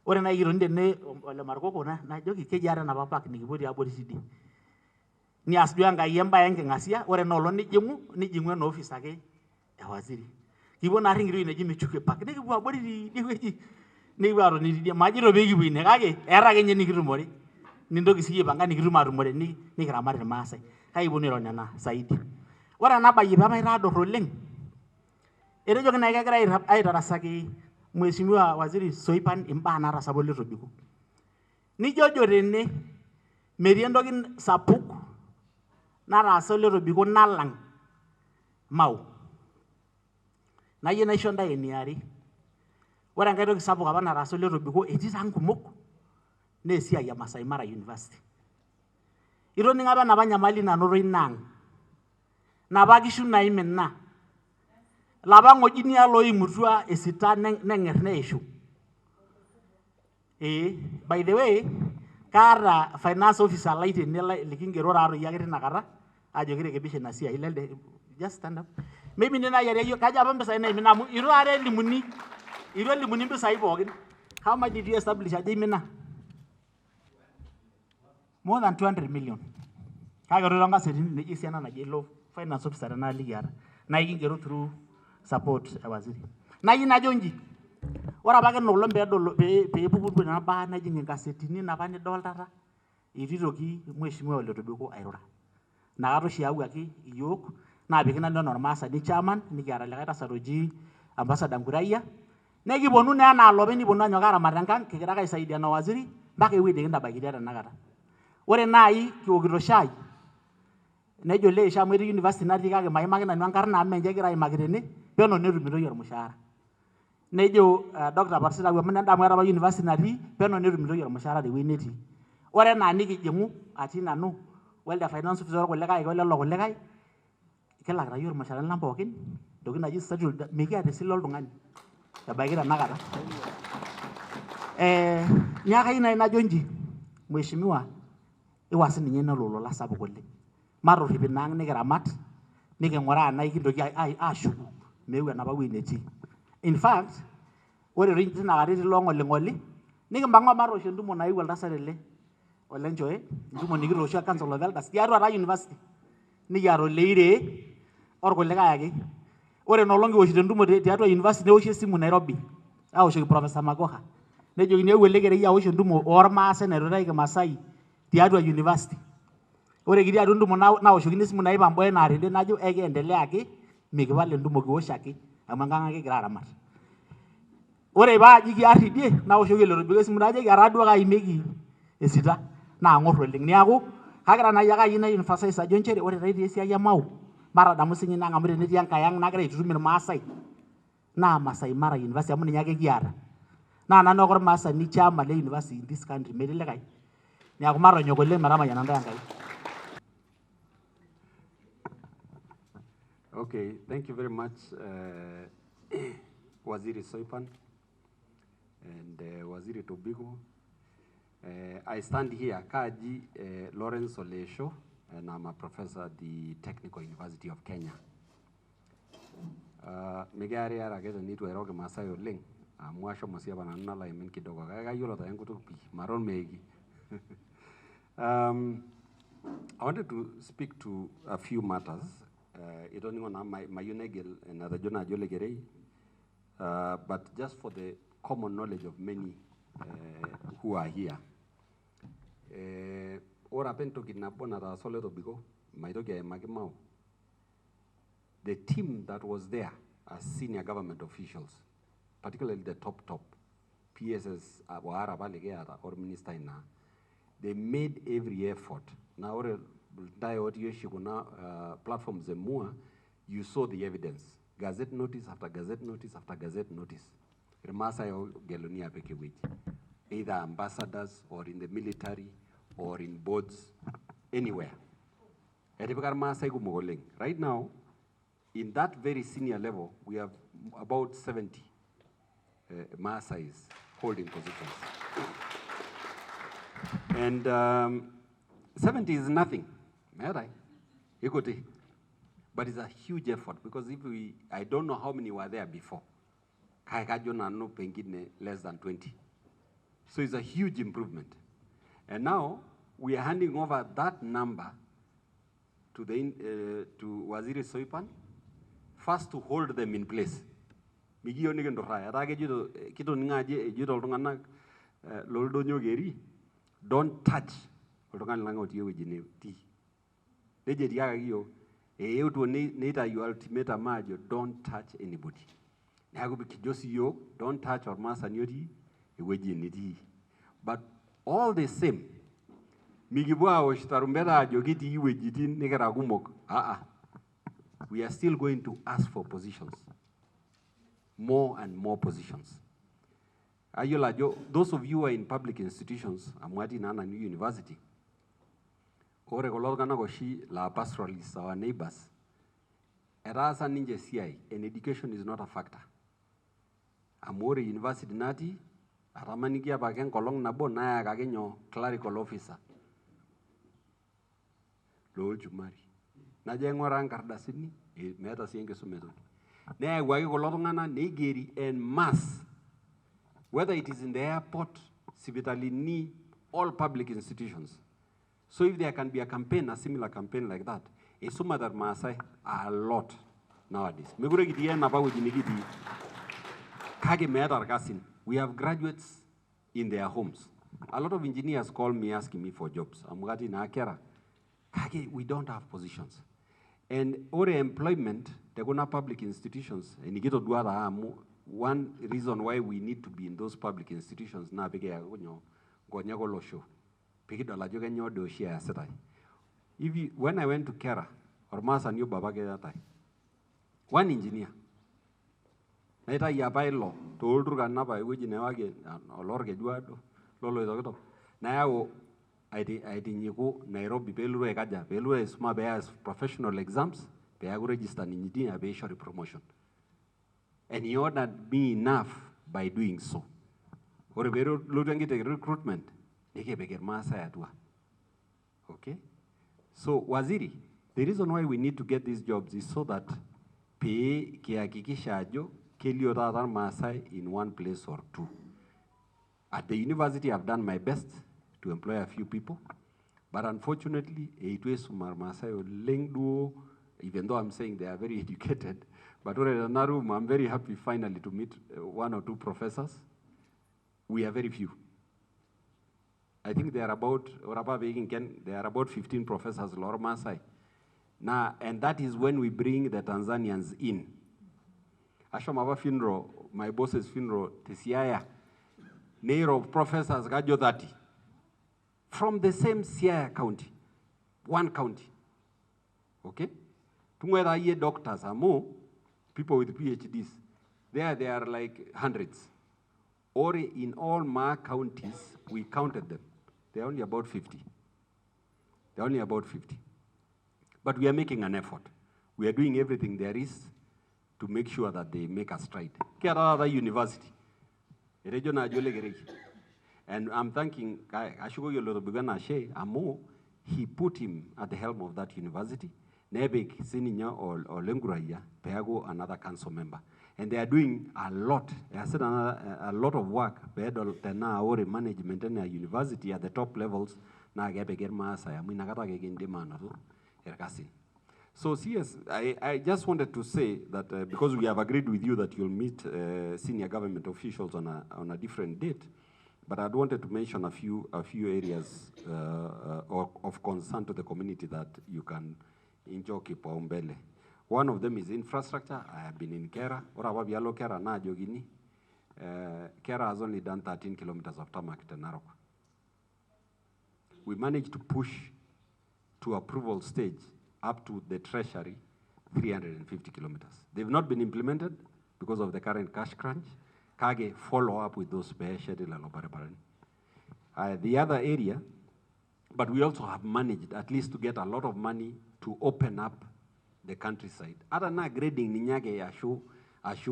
Ore nai kitoni tene Ole Markoko najoki keji ata enapa park nikipuo tiabori tidie. Nias duo enkai embaye enking'asia, ore enoolong' nijing'u ena office ake e waziri. Kipuo naarri enkiti wueji neji Michuke Park, nikipuo abori tidie wueji, nikipuo atoni tidie. Majito peekipuo ine kake eeta ake ninye nikitumore. Nintoki siyie aipanga nikitum atumore nikiramat irmaasai. Kake kiponu airo nena saidi. Ore ena baye peemaitaadorr oleng', etejoki nai kegira aitarasaki mheshimiwa waziri Soipan imbaa naataasa apa Ole Tobiko. Nijojo tene metii entoki sapuk nataasa Ole Tobiko nalang' Mau. Nayieu naisho ntae eniare. Ore enkae toki sapuk apa nataasa Ole Tobiko etii taa nkumok naa esiai e Masai Mara University. Itoning'o apa enapa nyamali nanotoi inaang', napa kishu naimina, lapa ng'ojinia loimutua esita neng'err neishu. By the way, kaata finance officer lai tene likingero taatoi ake tinakata ajo kirekebisha ina siai. Just stand up. Maybe nai are yiok kaja apa mpisai naimina amu itu taata elimuni mpisai pookin. How much did you establish ajo imina? More than 200 million. Kake ore toonkasetini neji esiana naji ilo finance officer tenaa likiata. Naa ikingero through support e waziri. Nayieu najo nji, ore apake inoolong' peepuku nena baa nejing' inkasetini napa nidoltata, itu itoki mheshimiwa Ole Tobiko airura. Inakata oshi eyauaki iyiok naapiki nanu enaa ormaasani chairman, nikiata likae tasat oji Ambassador Nkuraia, nekiponu naa enaa loopeny nikiponu anyok aramat enkang' kigira ake aisaidia na waziri mpaka ewueji nikintabaikitia tenakata. Ore nai kiwokito shai, nejo le shamu eti university natii kake maimaki nanu enkarna amu menche egira aimaki tene peno netumitoi ormushaara nejo Dr. Parsita amu endamu apa university natii peno netumitoi ormushaara tewueji netii ore enaa nikijing'u atii nanu welde finance officer orkulikae olelo kulikae kilakita yiok irmushaarani lang pookin ntokitin naji statute mikiata esile oltung'ani ebaiki tenakata niakayu nai najo nji mheshimiwa iwa sininye nelo olola sapuk oleng matorrip inaang nikiramat niking'uraa nai kintoki ashuku meeu enapa wueji netii in fact ore tinakata etii loong'oling'oli nikimpang'u matoosh entumo naewuo oltasat ele Ole Nchoe entumo nikitoosho Council of Elders tiatua taa university nikiata oleire orkulikae ake ore nolong kiwoshito entumo tiatua university newoshi esimu Nairobi aoshoki Professor Magoha nejokini eewuo ele kerei awosh entumo ormaasai nairutae Kimasai tiatua university ore kitii atua entumo naoshokini esimu naipamboe naa tede najo ekiendelea ake mikipal entumo kiwosh ake amu enkang ake kigira aramat ore paaji kiarr idie naoshoki Ole Tobiko esimu najoki etaa duo kaimieki esita naang'orr oleng niaku kagira nai ake ayieu nai-emphasize ajo nchere ore taa etii esiai e Mau matadamu sinye ina ang amu tenetii enkae ang nagira aitutum irmaasai naa Masai Mara University amu ninye ake kiata naa nanu ake ormaasani chairman le university in this country metii likae niaku matonyok oleng metamayiana ntae Enkai. Okay, thank you very much, Waziri Soipan and Waziri Tobiko. I stand here, Kaji Lawrence Olesho, and I'm a professor at the Technical University of Kenya. Megari ara kete nitu eroge Maasai oleng, mwasho mosiaba na nala imen kidogo. Kaya yolo ta yangu tupi, maron megi. I wanted to speak to a few matters. Ito ningo na mayunegel na tajona jole gerei, but just for the common knowledge of many who are here. Ora pento kinabona ta Ole Tobiko, maitoki aimaki Mau. The team that was there as senior government officials, particularly the top, PSS or minister in they made every effort. Now, platforms and more, you saw the evidence. Gazette notice after gazette notice after gazette notice. Either ambassadors or in the military or in boards, anywhere. Right now, in that very senior level, we have about 70 Maasais holding positions. And 70 is nothing, but it's a huge effort because I don't know how many were there before. Less than 20. So it's a huge improvement. And now we are handing over that number to to Waziri Soipan, first to hold them in place. Don't touch. Don't touch anybody. Don't touch or mass annuity. But all the same, we are still going to ask for positions. More and more positions. Those of you who are in public institutions, I'm working in Anew University, or la pastoralists, our neighbors, and education is not a factor. Amore University Nati, Aramanikia Bagan Kolong Nabo Naya Gagenyo, clerical officer. Lord Jumari. Najangwarang Kardasini, Meta Sienke Sumeto. Naya Wagolongana, Negeri, and mass. Whether it is in the airport, Civitalini, all public institutions. So if there can be a campaign, a similar campaign like that, Esuma that Maasai are a lot nowadays. We have graduates in their homes. A lot of engineers call me asking me for jobs. We don't have positions. And all employment, they're going to public institutions. And one reason why we need to be in those public institutions now, When I went to Kera, or Masa knew Babake that time, one engineer, Neta Yabailo, told Ruganaba, which never again, or Lord Eduardo, Lolo. Now I didn't go Nairobi, Belue Gaja, Belue is my bears professional exams, they are registered in India, a short promotion. And he honored me enough by doing so. Or a very recruitment, they gave a Maasai Adwa. Okay? So, Waziri, the reason why we need to get these jobs is so that pay kiakikishajo keliotatar Maasai in one place or two. At the university, I've done my best to employ a few people, but unfortunately, even though I'm saying they are very educated, but in a room, I'm very happy finally to meet one or two professors. We are very few. I think there are about 15 professors, Lor Maasai. Now, and that is when we bring the Tanzanians in. Ashomava funeral, my boss's funeral, Tisiaya, Nairo professors, Gajo 30, from the same Siaya county, one county. Okay? Tungwera ye doctors are more, people with PhDs. There are like hundreds. Or in all Maa counties, we counted them. They're only about 50. They're only about 50. But we are making an effort. We are doing everything there is to make sure that they make a stride. Kerala University. And I'm thanking Ashugo Yolobugana She Amo, he put him at the helm of that university. Nebek Sininya or Lenguraya, Peago, another council member. And they are doing a lot. I said a lot of work. Now, management in a university at the top levels. So, CS, I just wanted to say that because we have agreed with you that you'll meet senior government officials on a different date, but I wanted to mention a few areas of concern to the community that you can enjoy kipaumbele. One of them is infrastructure. I have been in Kera. Kera na jogini. Kera has only done 13 kilometers of tarmac to Narok. We managed to push to approval stage up to the treasury 350 kilometers. They've not been implemented because of the current cash crunch. Kage follow up with those the other area, but we also have managed at least to get a lot of money to open up the countryside. Other na grading ninyage ashu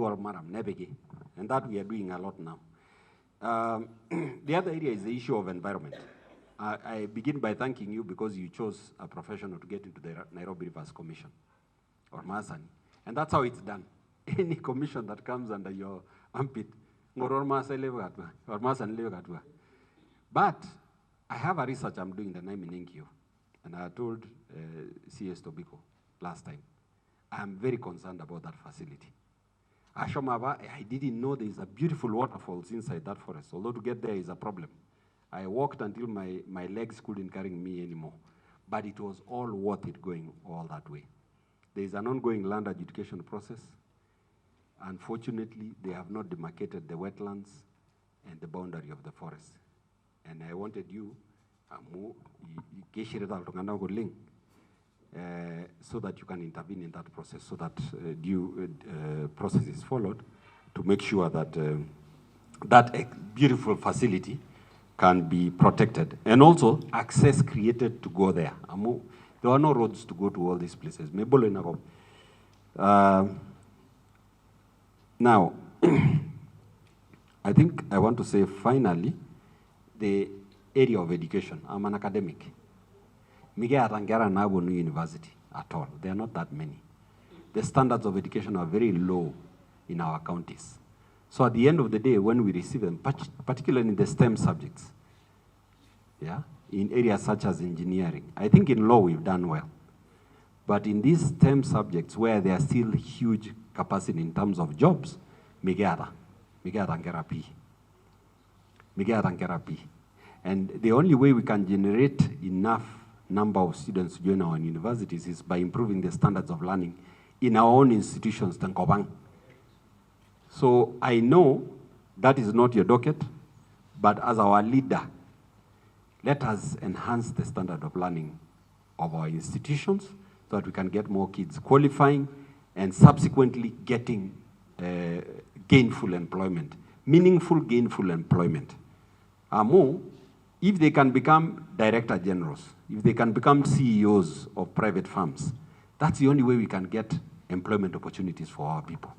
or maram nebege, and that we are doing a lot now. The other area is the issue of environment. I begin by thanking you because you chose a professional to get into the Nairobi Rivers Commission, or Maasani, and that's how it's done. Any commission that comes under your armpit, or Maasani level. But I have a research I'm doing that I'm in NQ, and I told CS Tobiko last time, I'm very concerned about that facility. Ashomaba, I didn't know there's a beautiful waterfalls inside that forest, although to get there is a problem. I walked until my legs couldn't carry me anymore, but it was all worth it going all that way. There's an ongoing land adjudication process. Unfortunately, they have not demarcated the wetlands and the boundary of the forest. And I wanted you, so that you can intervene in that process, so that due process is followed to make sure that that beautiful facility can be protected, and also access created to go there. There are no roads to go to all these places. Now, I think I want to say finally, the area of education. I'm an academic. University at all. There are not that many. The standards of education are very low in our counties. So at the end of the day, when we receive them, particularly in the STEM subjects, yeah, in areas such as engineering, I think in law we've done well. But in these STEM subjects where there are still huge capacity in terms of jobs, and the only way we can generate enough number of students to join our universities is by improving the standards of learning in our own institutions. So I know that is not your docket, but as our leader, let us enhance the standard of learning of our institutions so that we can get more kids qualifying and subsequently getting gainful employment, meaningful gainful employment. If they can become director generals, if they can become CEOs of private firms, that's the only way we can get employment opportunities for our people.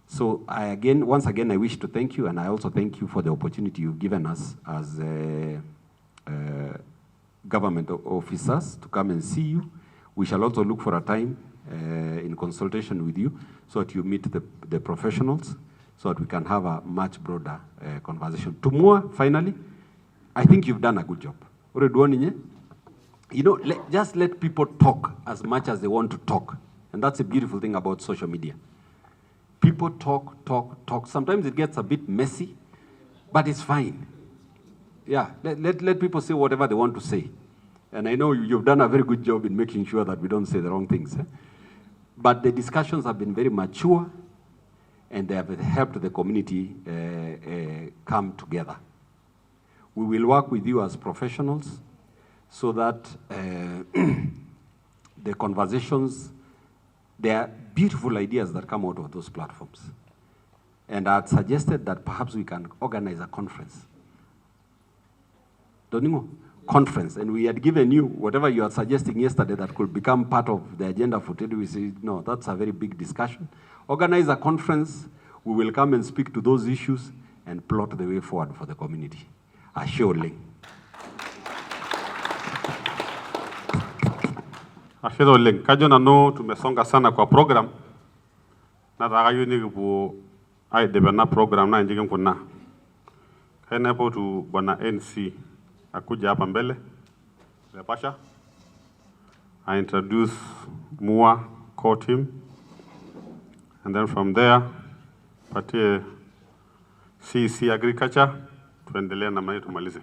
So once again, I wish to thank you, and I also thank you for the opportunity you've given us as government officers to come and see you. We shall also look for a time in consultation with you so that you meet the professionals so that we can have a much broader conversation. Tomorrow, finally, I think you've done a good job. You know, just let people talk as much as they want to talk. And that's a beautiful thing about social media. People talk. Sometimes it gets a bit messy, but it's fine. Yeah, let people say whatever they want to say. And I know you've done a very good job in making sure that we don't say the wrong things. But the discussions have been very mature, and they have helped the community come together. We will work with you as professionals so that the conversations, there are beautiful ideas that come out of those platforms. And I had suggested that perhaps we can organize a conference. Doningo? Conference. And we had given you whatever you are suggesting yesterday that could become part of the agenda for today. We said, no, that's a very big discussion. Organize a conference. We will come and speak to those issues and plot the way forward for the community. Assuredly. Ashuredly. Kajo na no tumesonga sana kwa program. Nataka yuni kupu aidebana program na njike mkuna. Kaya po tu bwana NC akuja hapa mbele. Lepasha. I introduce Mua core team. And then from there, patie CC Agriculture. Tuendelee na mali tumalize.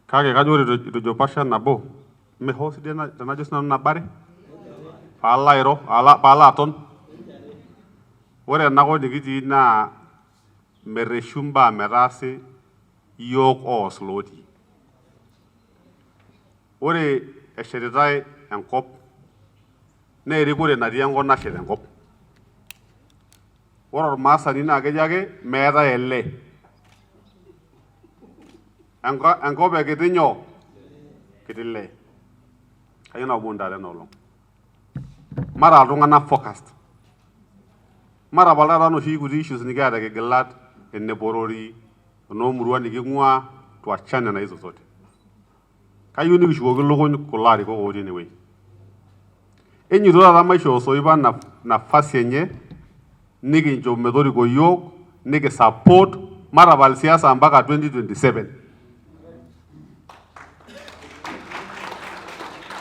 Kage kajuri itujopasha nabo. Mehosi dena just na nabari. Pala iro, pala aton. Wore nako digiti na mereshumba merase yok osloti. Wore esheritai enkop. Ne erikore natii enkop nashet enkop. Ore ormaasani naa kejo ake meeta ele. Enkop ekiti nyoo? Kiti lee. Kayieu nabo ntare enoolong. Mara iltung'anak focused. Mara taata noshi kuti issues nikiata kigilat eneporori, enoomurua niking'ua, tuachane na hizo zote. Kayieu nikishukoki ilukuny kulo arikok otii enewueji. Enyito taata maishoo Soipan nafasi enye nikincho metoriko yiok, nikisupport matapal siasa mpaka 2027.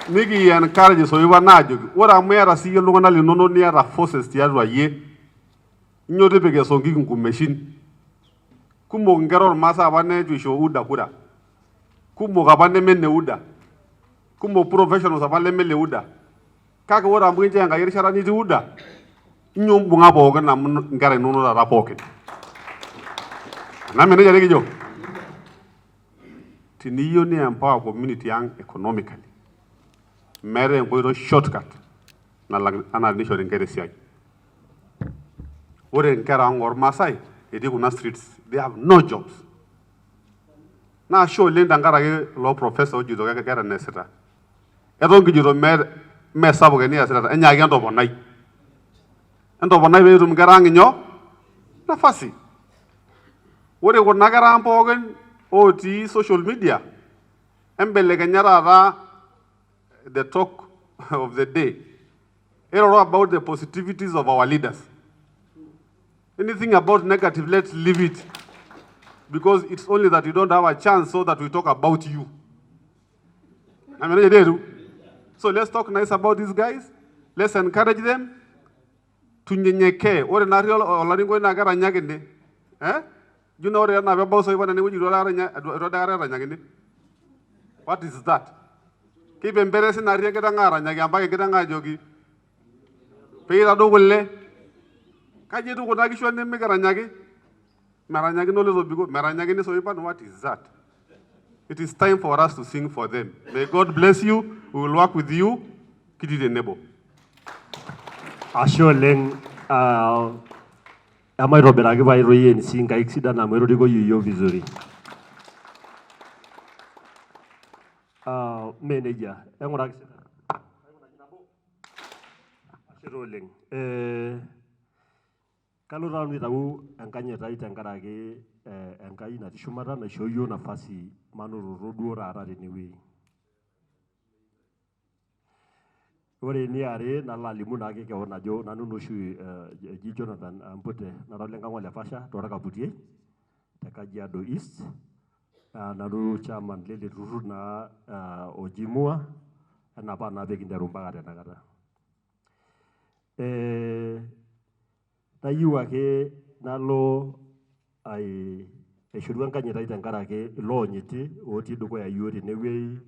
Niki encourage Soipan ajoki, ore amu iyata siyie iltung'anak linonok niata forces tiatua yie, nyoo tipika esonkiki nkumeshin. Kumok inkera ormaasai apa neitu isho UDA kura. Kumok apa neme ne UDA. Kumok professionals apa leme le UDA. Kake ore amu kincho enkai erishata nitii UDA, nyoo mbung'a pookin amu inkera inonok taata pookin. Nami nejia nikijo. Teniyieu ni empower community ang economically, meeta enkoitoi shortcut nalang anaa nishori inkera esiai. Ore inkera ang ormaasai etii kuna streets, they have no jobs. Naa sure oleng tenkaraki lo professor ojito kegira eneesita. Eton kijito mee sapuk eniasita, enyaaki entoponai. Entoponai pee etum inkera ang inyoo? Nafasi. Ore kuna kera ang pookin otii social media, embelekenya taata the talk of the day. Eroro about the positivities of our leaders. Anything about negative, let's leave it. Because it's only that you don't have a chance so that we talk about you. I mean, they do. So let's talk nice about these guys. Let's encourage them. Tunyenyeke. Ore nari olaringo na gara nyagende. You know ore na baba Soipan ene wuji rora nyagende. What is that? Keep embarrassing nari kita ngara nyagi ambake kita ngajogi. Peira do golle. Kaje tu kuna kisho ne megara nyagi. Maranyagi no Ole Tobiko. Maranyagi ne Soipan. What is that? It is time for us to sing for them. May God bless you. We will work with you. Kiti the nebo. Asholeng amairobiraki pairoyie nkaik sidan amu aitoriko yieyio vizuri. Mee nejia, eng'uraki ashe oleng. Kalotu nanu aitau enkanyit ai tenkaraki Enkai natii shumata naishoo yiok nafasi manototo duo taata tenewueji. Ore eniare nalo alimu naake keon ajo nanu noshi eji Jonathan Mbute nara ole Nkang'o le Pasha torkaputiei te Kajiado East. Nanu chairman lele turrur naa oji Mua enapa naa pekinteru mpaka tenakata. Nayieu ake nalo aishoru enkanyit ai tenkaraki iloonyiti otii dukuya yiok tenewueji.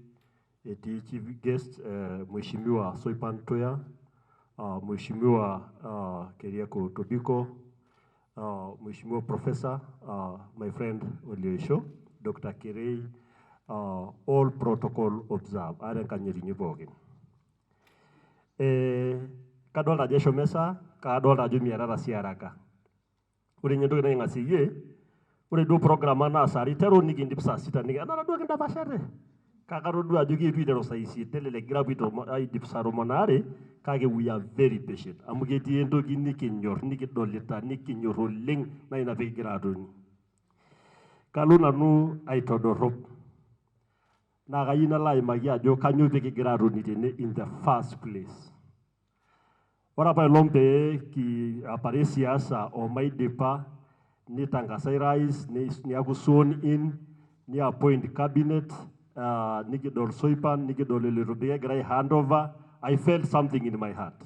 Etii chief guest Mheshimiwa Soipan Tuya, Mheshimiwa Keriako Tobiko, Mheshimiwa Professor, my friend Ole Dr. Kirei, all protocol observed. Are enkanyit inyi pookin. Kadolta ajo eshomo esaa, kadolta ajo miatata sii haraka. Ore ninye entoki naing'asieyie, ore duo program naasari iteru nikindip saa sita enara duo kindapashate. Kake atodua ajo kietuo aiteru saa isiet nelelek kigira aidip saa tomon aare, kake we are very patient. Amu ketii entoki nikinyor, nikidolita, nikinyor oleng naa ina pekigira atoni. Kalo nanu aitodorrop. Naa kayieu nalo aimaki ajo kanyioo pekigira atoni tene in the first place. Ore apaelong pee apare siasa omaidipa nitangasai rais, niaku sworn in, ni appoint cabinet, nikidol Soipan, nikidol Ole Tobiko egira handover, I felt something in my heart.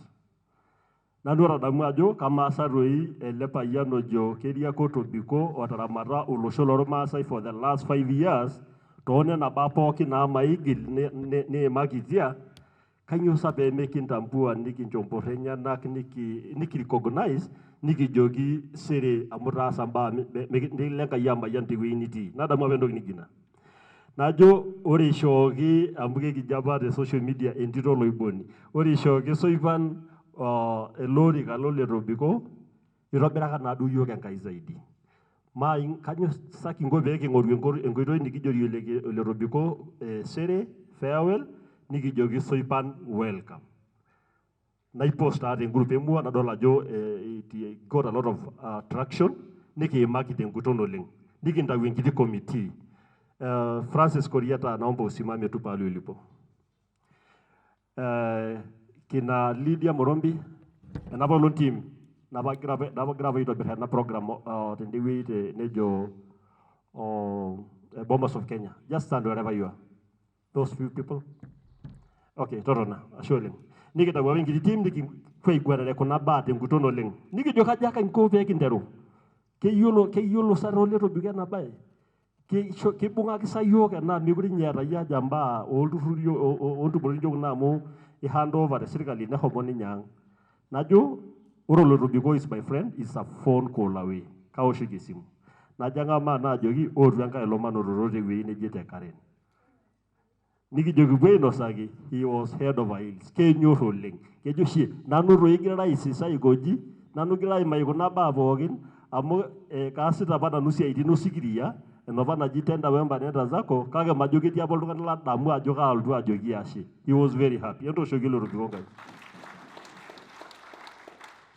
Nanu atadamu ajo kamaasa toi ele payian ojo Keriako Tobiko otaramata olosho lormaasai for the last 5 years toonena baa pookin maigil niimakitia, kanyioo sa pee mekintambua nikincho mporr enyenak nikirecognize nikijoki sere amu taasa mbaa nilo Enkai amayian tewueji nitii. Nadamu apa entoki nijo ina. Najo ore ishooki amu kekijo apa te social media entito loiboni. Ore ishooki Soipan ele orika lole Tobiko, itobiraka naa duo yiok Enkai zaidi. Kanyioo sa kinko pee king'oru enkoitoi nikijorie Ole Tobiko sere, farewell, nikijoki Soipan welcome. Naipost taa tegroup emua nadol ajo it got a lot of traction, nikiimaki tenguton oleng. Nikintau enkiti committee. Francis Koriata, naomba usimame tu pale ulipo. Kina Lydia Morombi, enapolong team, napagira aitobir ena program tendewueji nejo Bombers of Kenya. Just stand wherever you are. Those few people. Okay, totona, ashe oleng. Nikitau apa enkiti team nikipuo aiguanare kuna baa tenguton oleng. Nikijo kaja kinko pee kinteru. Keyiolo sa Ole Tobiko ena bae. Kibung'aki sa yiok ena mekure ninye eeta yie haja mbaa olturruri ontumoritin yiok naa amu handover te sirkali neshomo ninye ang'. Najo ore Ole Tobiko is my friend, is a phone call away. Kaoshoki esimu. Najo ang'amaa naajoki ootu enkae olong manototo tewueji neje te Karen. Nikijoki puo ainosaki, he was head over heels. Kenyor oleng. Kejo shie, nanu toi igirara aisisa aikoji, nanu gira aimaki kuna baa pookin, amu kaasita apa nanu siaitin osikiria, enapa naji tenda wemba nenda zako, kake majo ketii apa oltung'ani ladamu ajo kaalotu ajoki ashe. He was very happy. Entooshoki Ole Tobiko nkaik.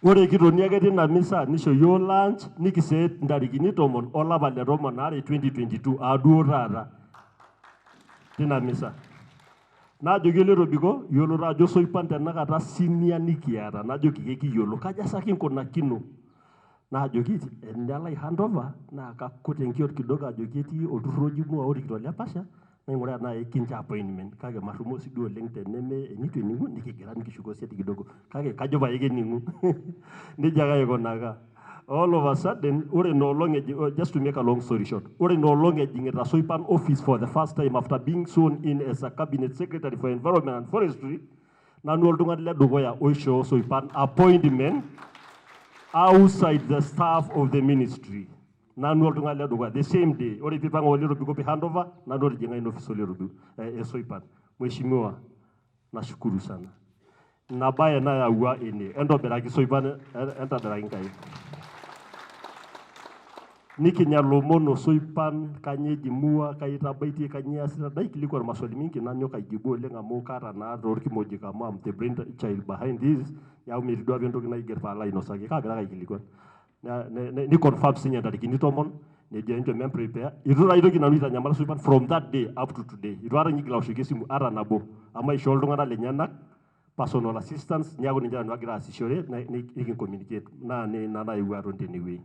Ore kitoni ake tina misa nisho yiok lunch, nikiseet ntarikini 10 olapa le 12 2022 aduo taata. Tina misa. Najoki Ole Tobiko, yiolo ajo Soipan tenakata senior nikiata, najoki kekiyiolo, kaja sa kinkunakino. Najoki enalo handover naa kakut enkiot kidogo ajoki etii olturrur oji Mua orikito le Pasha, naing'uraa nai kincho appointment, kake marrumo sii duo oleng enitu ening'u nikigira nikishuko siadi kidogo, kake kajo pae kening'u. Nejia ake aikunaka. All of a sudden, ore inoolong just to make a long story short, ore inoolong ejing'ita Soipan office for the first time after being sworn in as a cabinet secretary for environment and forestry, nanu oltung'ani ledukuya oishoo Soipan appointment outside the staff of the ministry. nanu oltung'ani ledukuya the same day ore piipang' Ole Tobiko pi handover nanu otijing'a ina office Ole Tobiko Soipan. Mheshimiwa, nashukuru sana. Ina baye nayawua ene entobiraki Soipan entobiraki nkaik. Nikinya lomon Soipan kanyio eji Mua kaitabaitie kanyio easita naikilikuan maswali mingi nanyok aijibu oleng amu kaata naa toorkimojik amu am the brain child behind this neeku metii duo apa entoki naiger paalo ainosaki kaagira ake aikilikuan. Ni confirm sinye ntarikini 10 nejo encho mem prepare itu taa aitoki nanu aitanyamal Soipan from that day up to today itu aikata nyigil aoshoki esimu ata nabo amu aishoo iltung'anak lenyenak personal assistance neeku ninche nanu agira aasishore nikincommunicate naa ina naewuo aton tenewueji.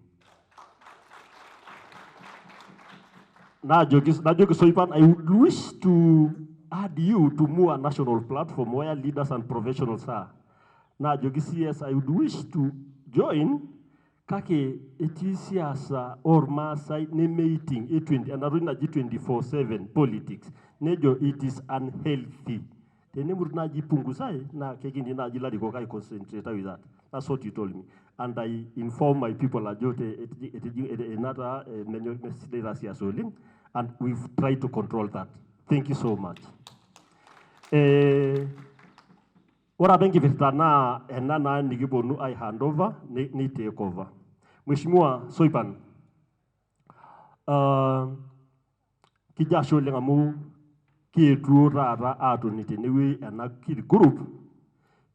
Najoki Soipan, I would wish to add you to Maa national platform where leaders and professionals are. Najoki CS, I would wish to join kake etii siasa or Maasai nemeiting E20 enatoki naji 24/7 politics. Nejo it is unhealthy. Tenemut naji pungusai na kekindi naji larikok ai concentrate with that. That's what you told me. And I inform my people ajote enata mesidai siasa oleng. And we've tried to control that. Thank you so much. Ore apa enkipirta naa ena naa nikiponu ai handover ni take over. Mheshimiwa Soipan, kijo ashe oleng amu kietuo taata aatoni tenewueji ena kiti group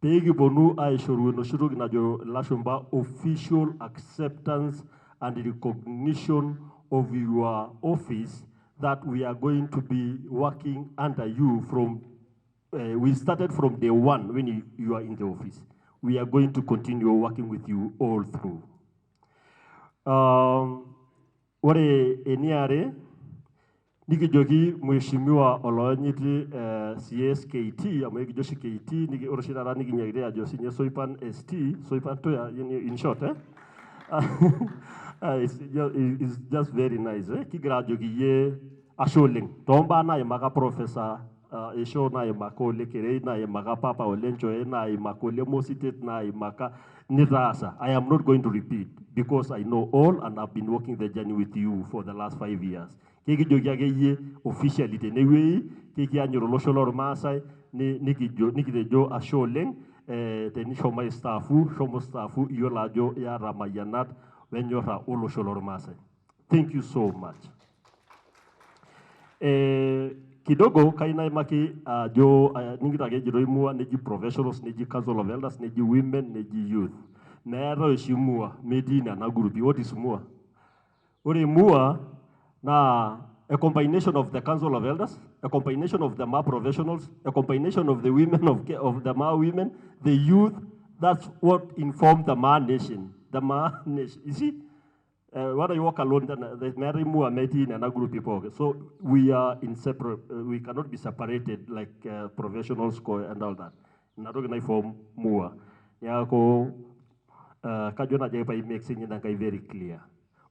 pee kiponu aishoru enoshi toki najo ilashumba official acceptance and recognition of your office that we are going to be working under you from we started from day one when you are in the office. We are going to continue working with you all through. Ore eniare nikijoki Mheshimiwa olonyiti CS KT amu ekijo shi KT ore oshi taata nikinyakita ajo sinye Soipan ST Soipan Tuya in short it's just very nice kigira ajoki ye ashe oleng tombaa naimaka Professor Esho naimaka Ole Kerei naimaka Papa Ole Nchoe naimaka Ole Mositet naimaka nitaasa. I am not going to repeat because I know all and I've been walking the journey with you for the last 5 years. Kikijoki ake yie officially tenewueji kikianyuru olosho lormaasai nikitejo ashe oleng tenishomo shomo staafu iyiolo ajo iyata mayianat wenyorra olosho lormaasai. Thank you so much. Kidogo kainaimaki ajo nikitake ejitoi Maa neji professionals neji Council of Elders neji women neji youth. Meeta oshi Maa metii nena grupi. What is Maa? Ore Maa na a combination of the Council of Elders, a combination of the Maa professionals, a combination of the women of the Maa women, the youth. That's what informed the Maa Nation. The Maa Nation. You see, when I walk alone, there's many Maa meeting and a group of people. So we are inseparable. We cannot be separated like professionals and all that. Not organized for Maa. Yako kajona jaipa mixing and very clear.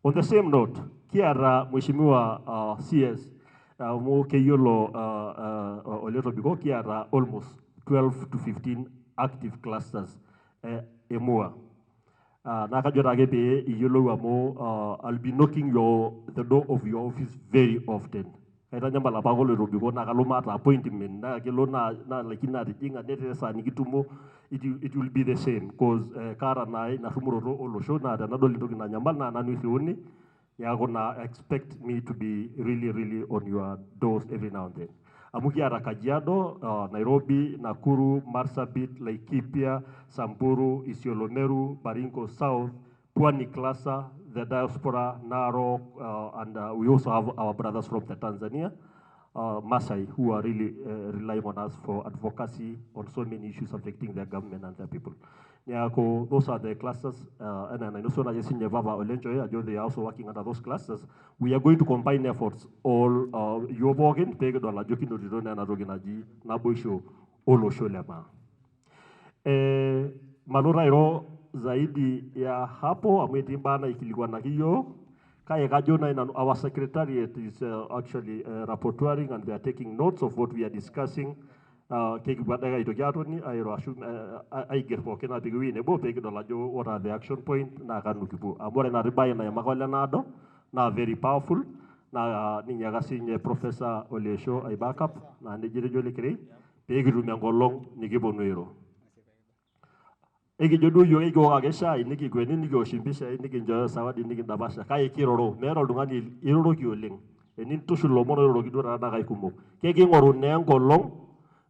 On the same note, kiara Mheshimiwa CS Mokeyolo Ole Tobiko kiara almost 12 to 15 active clusters Maa. Nakajota ake pee iyiolou amu I'll be knocking the door of your office very often. Kaitanyambal apa Ole Tobiko naa kalo maata appointment naa kelo naa lakini atijing'a netaa esaa nikitumo it will be the same because kaata naa ina rumuroto olosho naa tenadol entoki nanyamal naa nanu irriuni neeku naa expect me to be really on your doors every now and then. Amu kiata Kajiado, Nairobi, Nakuru, Marsabit, Laikipia, Samburu, Isiolo Meru, Baringo South, Pwani Cluster, the diaspora, Narok, and we also have our brothers from the Tanzania, Maasai, who are really relying on us for advocacy on so many issues affecting their government and their people. Those are the clusters, and I know so that they are also working under those clusters. We are going to combine efforts, all your working, take it on a joking and a roginaji, Nabusho, Olosho Lema. Malurairo zaidi ya hapo, ametimbana ikilikuwa na hiyo. Kaya kajona in our secretariat is actually rapporteuring and they are taking notes of what we are discussing. What are the action point na kanukipu amore na ribai na yamakola nado na very powerful na ninyaga sinye Professor Olesho ay backup na ndijire joli kiri pegi rumya ngolong nikibonuiro egi jodu yo egi wagesha niki kweni niki oshimbisha niki njoyo sawadi niki ndabasha kai kiroro mero lungani iroro kioleng enin tushulo mono iroro kidura na kai kumok kegi ngoru ne ngolong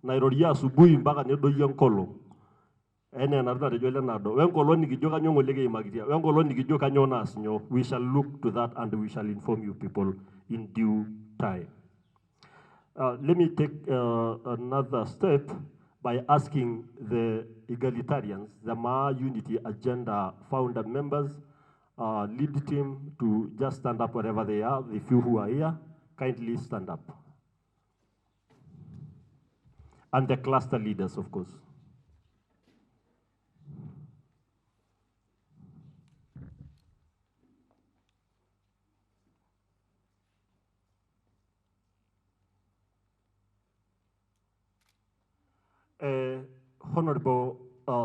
na iroria asubuhi mpaka nedoyio ngolong ene naruna tejole nado wenkolo nikijo kanyo ngolege imagitia wenkolo nikijo kanyo nasinyo we shall look to that and we shall inform you people in due time. Let me take another step by asking the egalitarians, the Maa Unity Agenda founder members, lead team to just stand up wherever they are. The few who are here, kindly stand up. And the cluster leaders, of course. Honorable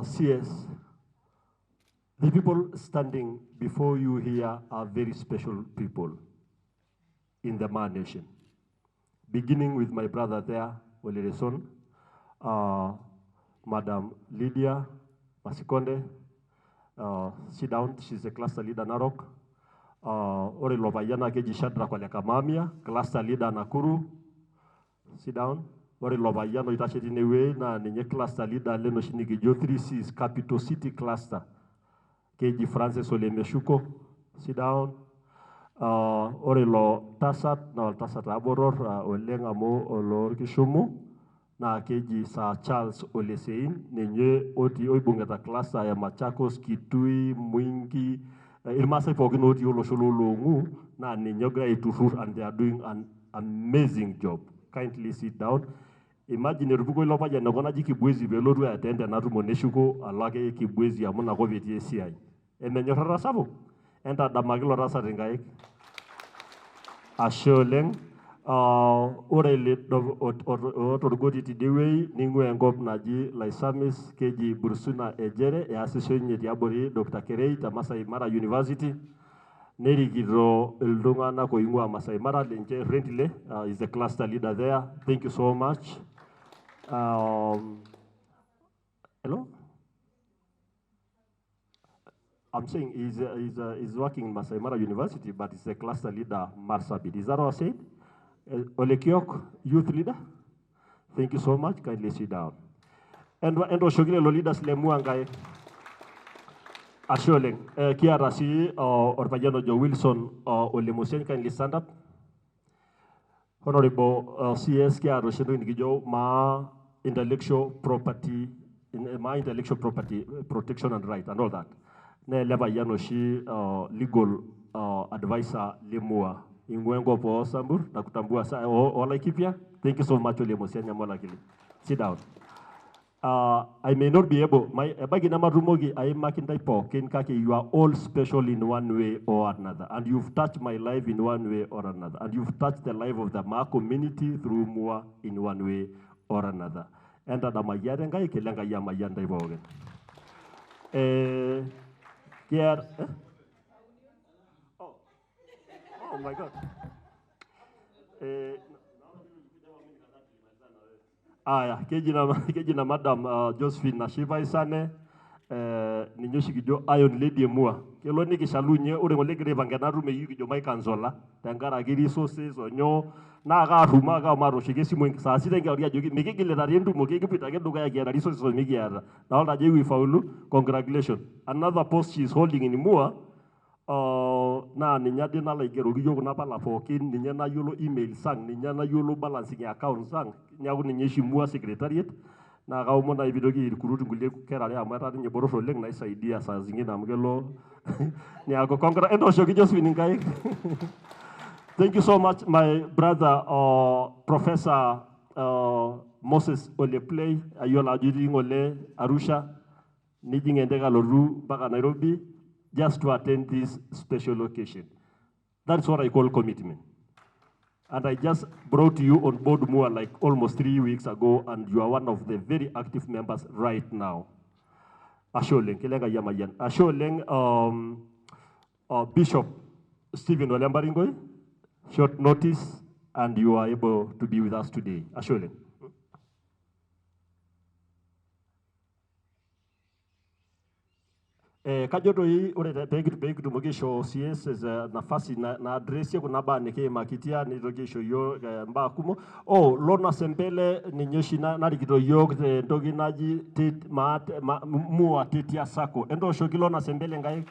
CS, the people standing before you here are very special people in the Maa Nation. Beginning with my brother there, Ole Madam Lydia Masikonde, sit down, she's a cluster leader Narok. Ore Lobayana Keji Shadra Kwalekamamia, cluster leader Nakuru, sit down. Ore Lobayano itasheti newe na ninye cluster leader leno shinigi jo 3Cs Capital City Cluster. Keji Francis Ole Meshuko, sit down. Ore lo Tasat na Tasat Aboror Oleng Amo Olor Kishumu na keji sa Charles Olesein ninye oti oibungeta cluster ya Machakos, Kitui, Mwingi, Ilmasa Pogino oti Oloshololongu na ninye gai turur and they are doing an amazing job. Kindly sit down. Imagine rubuko ilopa jana kona jikibwezi veloru atende na tumo neshuko alake kibwezi amuna ko veti CI. Emenyorara sabu. Enta damakilo rasa ringaik. Asholeng ore le otorgoti tidiwe ningwe ngop naji Laisamis keji Bursuna Ejere e association yabori Dr. Kerei ta Maasai Mara University. Nerigiro Eldongana Koingwa Maasai Mara Lenje Rentile is the cluster leader there. Thank you so much. Hello? I'm saying he's working in Maasai Mara University, but he's a cluster leader, Marsabit. Is that what I said? Ole Kiok, youth leader? Thank you so much. Kindly sit down. And Oshogile leaders Lemuangai. Asholeng, Kiara si Orpajano Jo Wilson Ole Musen, kindly stand up. Honorable CS Kiara Shendo Nigijo, Maa Intellectual Property, Maa Intellectual Property Protection and Right and all that. Ne leba yano shi legal advisor Lemua. Ingwengo po Sambur, nakutambua sa ola kipia. Thank you so much Ole Musen Nyamola Kili. Sit down. I may not be able, my Baginama Rumogi, I am Makindaipo, Kenkake, you are all special in one way or another. And you've touched my life in one way or another. And you've touched the life of the Maa community through Mua in one way or another. And that Amayarenga, Kelenga Yamayanda Bogan. Oh my God. Kejina Madam Josephine Nashiva Isane, Ninyoshiki Iron Lady Mua. Keloni Kishalunye, Uremolegre Vanganaru, Yuki Mai Kanzola, Tangara Giri sources or no, Naga Rumaga Maro, Shigesimu, Sasita Garia, Miki Lariendu, Moki Pita, Gaya, resources of Migiara. Now that we found, congratulations. Another post she is holding in Mua. Na ninyadina like Rogiyo Napala for kin, Ninyana Yolo email sang, Ninyana Yolo balancing account sang, Nyago Ninyeshi Mua secretariat, Na Gaumona Vidogi, Kurutu Kera, Mata, and Yaboro Leng, nice idea, Sazingin Amgelo, Niago Conqueror, and also just winning guy. Thank you so much, my brother, Professor Moses Oleplay, Ayola Juding Ole, Arusha, Niding and Degaloru, Baga Nairobi. Just to attend this special occasion. That's what I call commitment. And I just brought you on board Mua like almost 3 weeks ago, and you are one of the very active members right now. Asholeng, Kelenga Yamayan. Asholeng, Bishop Stephen Olembaringoi, short notice, and you are able to be with us today. Ashole. Kajotoi ore pekitumoki CS nafasi na address kuna baa nikiimakitia nitoki aisho yiok mbaa kumok. Lona Sembele ninye oshi narikito yiok entoki naji Mua Tetia Sacco. Entooshoki Lona Sembele nkaik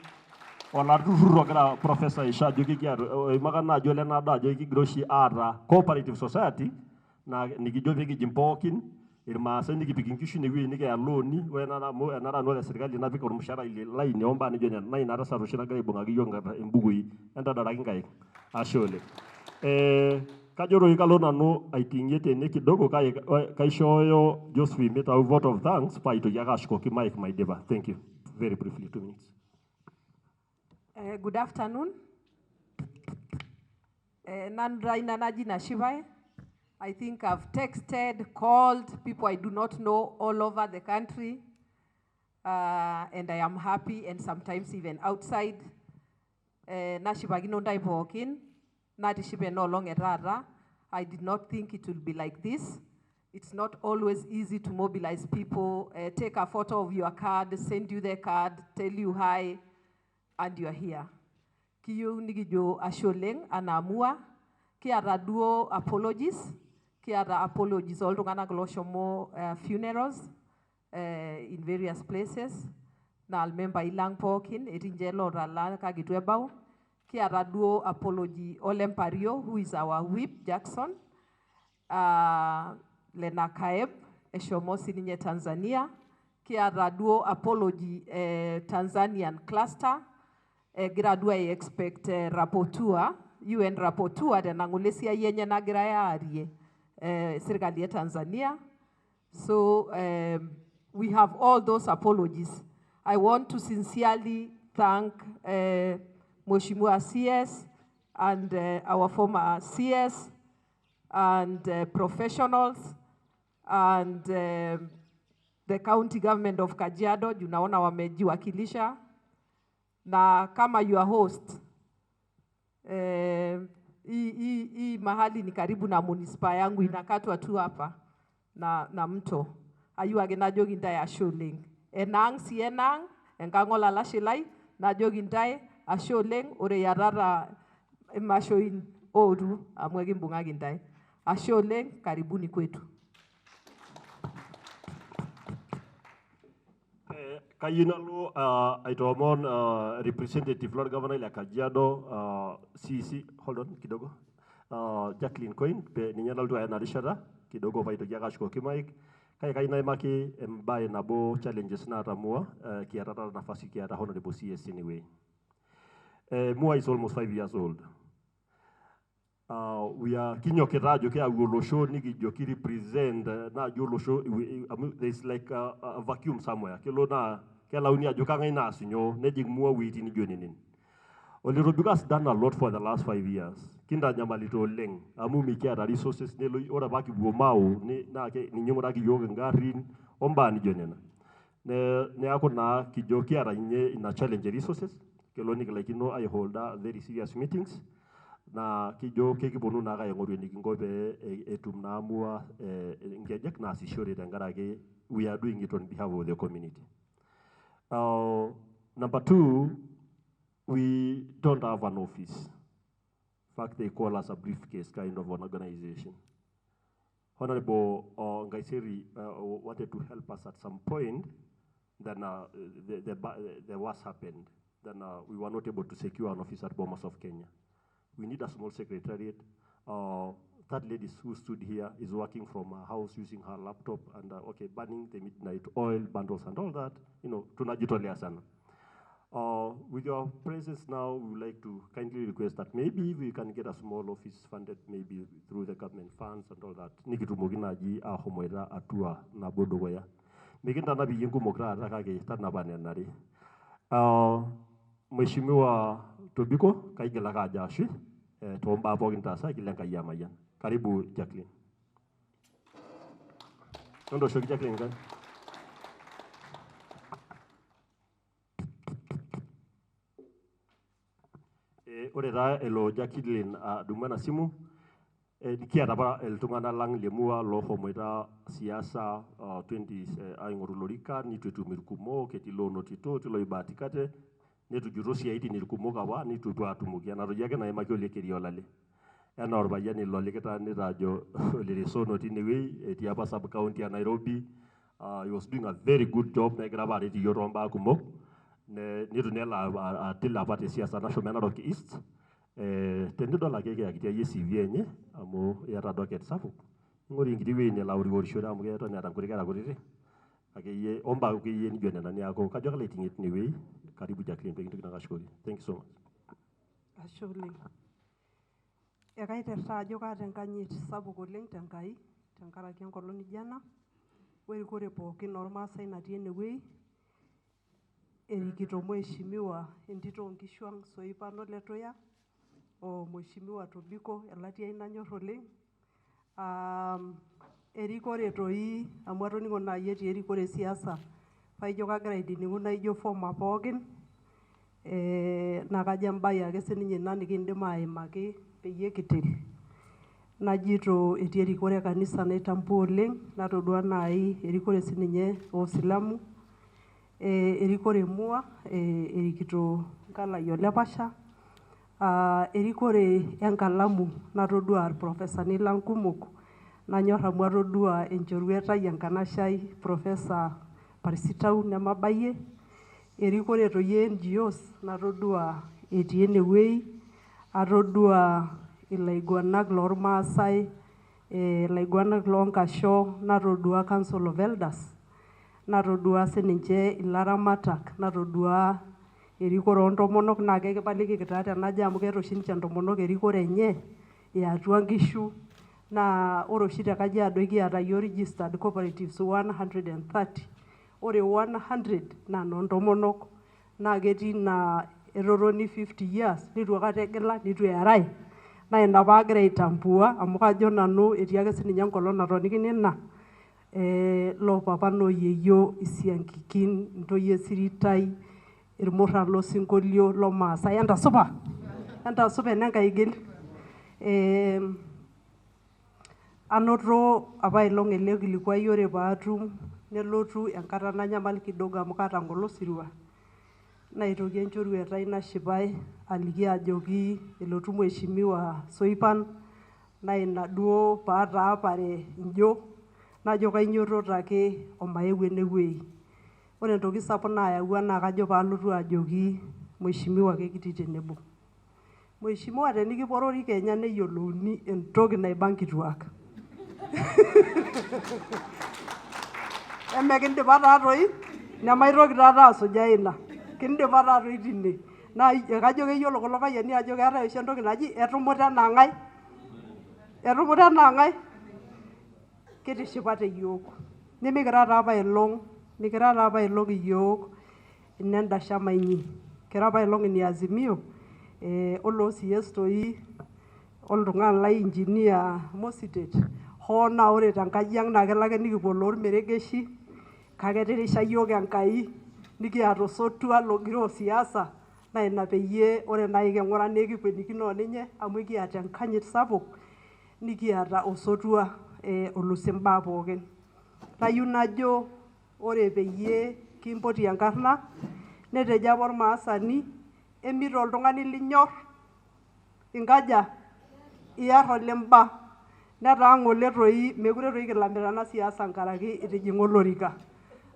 olaturrur ogira Professor Aisha ajoki oimaka naa ajo lenaado ajo kigira oshi aata cooperative society na nikijo pekijing pookin irmaasai nikipik inkishu inewueji nikiya looni enara ore serkali napik ormushahara laini ombaa nijo nena na ina tasat oshi nagira aibung'aki yiok imbukui entadaraki nkaik. Ashe oleng. Kajo toi kalo nanu aiting'ie tene kidogo kaishooyo Josephine mitau vote of thanks paitoki ake ashukoki Mike maidipa. Thank you. Very briefly, 2 minutes. Good afternoon. Nandraina naji Nashibai. I think I've texted, called people I do not know all over the country. And I am happy, and sometimes even outside. Nashibagino Daibokin, Natishibe no long errata. I did not think it would be like this. It's not always easy to mobilize people, take a photo of your card, send you the card, tell you hi, and you're here. Kiyo nigijo asholeng anamua, kiara duo apologies, kiara apologies all tungana gloshomo funerals in various places. Na almemba ilang pokin, etinjelo rala kagitwebao. Kiara duo apology Olempario, who is our whip, Jackson. Lena Kaeb, Eshomo Sininye Tanzania. Kiara duo apology Tanzanian cluster. Gradua expect rapporteur, UN rapporteur, the Nangulesia yenye nagraya arie, serikali ya Tanzania. So we have all those apologies. I want to sincerely thank Mheshimiwa CS and our former CS and professionals and the county government of Kajiado, junaona wamejiwakilisha. Na kama your host, hii mahali ni karibu na munispa yangu inakatwa tu hapa na mto. Ayuage na jogintai asholeng. Enang sienang, enkangola lashilai, na jogintai asholeng, ore yarara mashoin oru, amwegi mbungagintai. Asholeng, karibuni kwetu. Kayinalo aitomon representative Lord Governor la Kajiado CC hold on kidogo Jacqueline Coin pe ninyana ltu ayana rishara kidogo paito kiaka shukoki Mike kai naimaki mbae nabo challenges na atamua kiatata nafasi kiata honorable CS anyway. Mua is almost 5 years old. We are kinyokerajo ke agolosho niki joki represent na agolosho there's like a vacuum somewhere kelo na kela uni ajoka ngai na asinyo nejing mua witi ni jonenin. Ole Tobiko has done a lot for the last 5 years. Kinda nyamalito leng amu mikiata resources nelo ora baki buomao ni na ke ni nyongora ki yoga ngarin omba ni jonena. Ne akona kijoki ara nye ina challenge resources kelo ni like no I hold very serious meetings. Na kijo kekiponu na kaya ngorwe nikingope etum na amua ngejek na asishore tengarake we are doing it on behalf of the community. Number 2, we don't have an office. In fact, they call us a briefcase kind of an organization. Honorable Ngaiseri wanted to help us at some point. Then the worst happened. Then we were not able to secure an office at Bomas of Kenya. We need a small secretariat. That lady who stood here is working from her house using her laptop and burning the midnight oil bundles and all that. You know, tunajitolea sana. With your presence now, we would like to kindly request that maybe we can get a small office funded maybe through the government funds and all that. Nikitumogina ji ahomoira atua na bodogoya. Mikinda na biyingu mokra atakage tanabane nari. Mheshimiwa Tobiko kaigela kajashi tomba hapo kintasa kilenga yamayan. Karibu Jacqueline. Ndo shoki Jacqueline kan. Ore taa elo Jacqueline adumu ena simu, kiata apa iltung'anak lang lemua loohomoita siasa 20 aing'oru lorika, nitu etum irkumok, etii loonotito, etii loibaatikate, netujuto siaitin irkumok apa, nitu epuo atumoki. Enatoki ake naimaki Ole Kerio olale. Enaa orpayian ilo likitaanita ajo oleresono tinewei, etii apa sub-county ya Nairobi. He was doing a very good job, negira apa aret iyiok tombaa kumok. Nitu nelo atil apa tesiasa nashomo Narok East. Tenidol ake kiyakiti yie CV enye, amu iyata docket sapuk. Ing'ori enkiti wei nelo aworishore amu keton eeta nkuti kera kutitik. Akeyie ombaa akeyie nijo nena neeku kajo ake aiting'ie tinewei. Karibu Jacqueline, pekintoki nakashukori. Thank you so much. Ashe oleng. Ekaitertaa ajo kaata enkanyit sapuk oleng tenkai, tenkaraki enkolong nijo ena, werikore pookin ormaasai natii enewei, erikito Mheshimiwa entito oonkishuang Soipan Ole Tuya, o Mheshimiwa Tobiko, elatia ai nanyor oleng. Erikore toi, amu atoning'o nai etii erikore siasa, paijo kagira aidining'u naijo former pookin, naa kajo embaye ake sininye ina nikindim aimaki peyie kitil. Najito etii erikore kanisa naitambua oleng, natodua nai erikore sininye oosilamu, erikore mua, erikito Nkalai Ole Pasha, erikore enkalamu natodua irprofesani lang kumok, nanyor amu atodua enchoruetai enkanashai Professor Parisitau Nemabayie, erikore toi NGOs natodua etii enewei, atodua ilaiguanak lormaasai, ilaiguanak loonkasho, natodua Council of Elders, natodua sininche ilaramatak, natodua erikore oontomonok naa kekipaliki taa tenajo amu keeta oshi ninche intomonok erikore enye, eatua nkishu, naa ore oshi te Kajiado kiata yiok registered cooperatives 130. Ore 100 naa noontomonok, naa ketii naa etotoni 50 years, nitu aikata egila, nitu earai. Naa ina paagira aitambua, amu kajo nanu etii ake sininye enkolong natonikine ina, loopapa nooyieyio, isiankikin, ntoyie siritai, irmurran losinkolio lomaasai. Entasupa? Entasupa enenkaigil. Anoto apailong ele kilikuai ore paatum, nelotu enkata nanyamal kidogo amu kaata ngolo sirua, naitoki enchoruetai nashipai aliki ajoki elotu Mheshimiwa Soipan, naa ina duo paataapare injo, najo kainyototo ake omaeu enewei. Ore entoki sapuk naayawua naa kajo paalotu ajoki Mheshimiwa kekitii tenebo. Mheshimiwa tenikiporori Kenya neyiolouni entoki naiba nkituak. Emekindipa taatoi, nemaitoki taata asujaa ina. Kindipa taatoi tine. Naa kajo keyiolo kulo payiani ajo keetai oshi entoki naji etumuta enang'ai. Etumuta enang'ai. Kitishipate yiok. Nimikira taa apailong, mikira taa apailong iyiok inenda shama inyi. Kira apailong ini Azimio, oloo CS toi, oltung'ani lai engineer Mositet, hoo naa ore tenkaji ang naa kelo ake nikipuo loormeregeshi, kake etirisha yiok Enkai, nikiata osotua logiroo siasa, naa ina peyie ore nai king'ura naa ekikwenikino ninye, amu kiata enkanyit sapuk, nikiata osotua olosie mbaa pookin. Kayieu najo ore peyie kimpoti enkarna, netejo apa ormaasani, emita oltung'ani linyor, inkaja, iyar olimba, netaa ng'ole toi, mekure toi kilamita ena siasa nkaraki itijing'a olorika.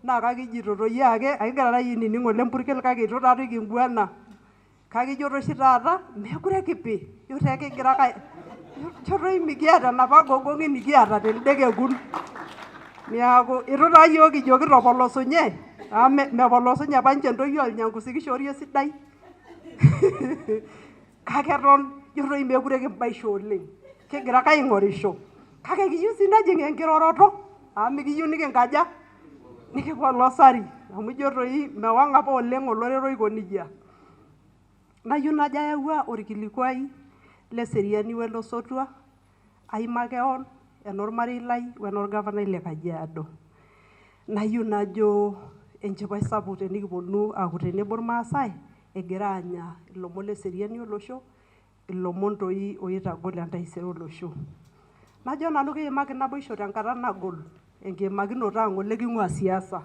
Naa kakijito toi ake, akigira taa ainining olempurkel kake itu taatoi kinguana. Kake ijo oshi taata, mekure kipi, ijo tee kigira ake, ijo toi mikiata enapa gogong'i nikiata telde kekun. Niaku itu taa yiok kijo kitopolosunye, amu mepolosunye apa ninche ntoyie olnyangusi kishoorie esidai. Kake eton ijo toi mekure kimbaisho oleng. Kigira ake aing'orisho. Kake kiyieu sii nejing enkiroroto, amu mikiyieu nikinkaja, nikipolosari. Amu ijo toi mewang' apa oleng olorere oiko nijia. Nayieu najo ayawua orkilikuai leseriani welosotua, ai makeon, enormarei lai, wenorgavanai le Kajiado. Nayieu najo enchipai sapuk tenikiponu aaku tenebo irmaasai, egira aanya ilomon leseriani olosho, ilomon toi oitagol entaisere olosho. Najo nanu kiimaki naboisho tenkata nagol enkiimakinoto ang' ng'ole king'ua siasa.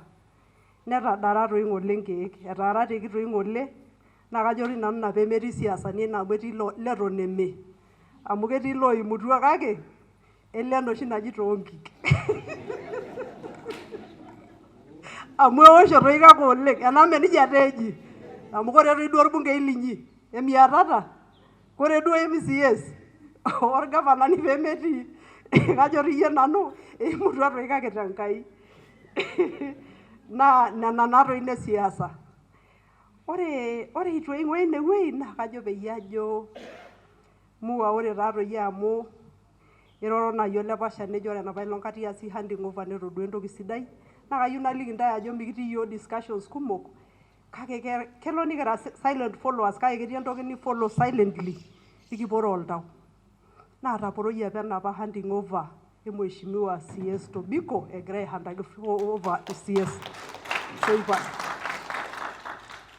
Netadara toi ng'ole nkeek, etaarateki toi ng'ole naa kajo toi nanu ina peemetii siasani nabo etii leton eme. Amu ketii looimutua kake ele enoshi naji toonkik. Amu eosho toi kake oleng, enaa nejia taa eji. Amu kore toi duo orbungei linyi, emiatata, kore duo MCAs, orgavanani peemetii, kajo toi iyie nanu eimutua toi kake tenkai. Naa nena naa toi ine siasa. Ore itu aing'ua inewueji naa kajo peyie ajo mua ore taatoi amu iroro naaji ole Pasha nejo ore enapailong katii asi handing over netodua entoki sidai. Naa kayieu naliki ntae ajo mikitii iyiok discussions kumok kake kelo nikira silent followers kake ketii entoki ni follow silently nikiporo oltau. Naa taporoyie apa enapa handing over emheshimiwa CS Tobiko egira aihandaki over CS Soipan.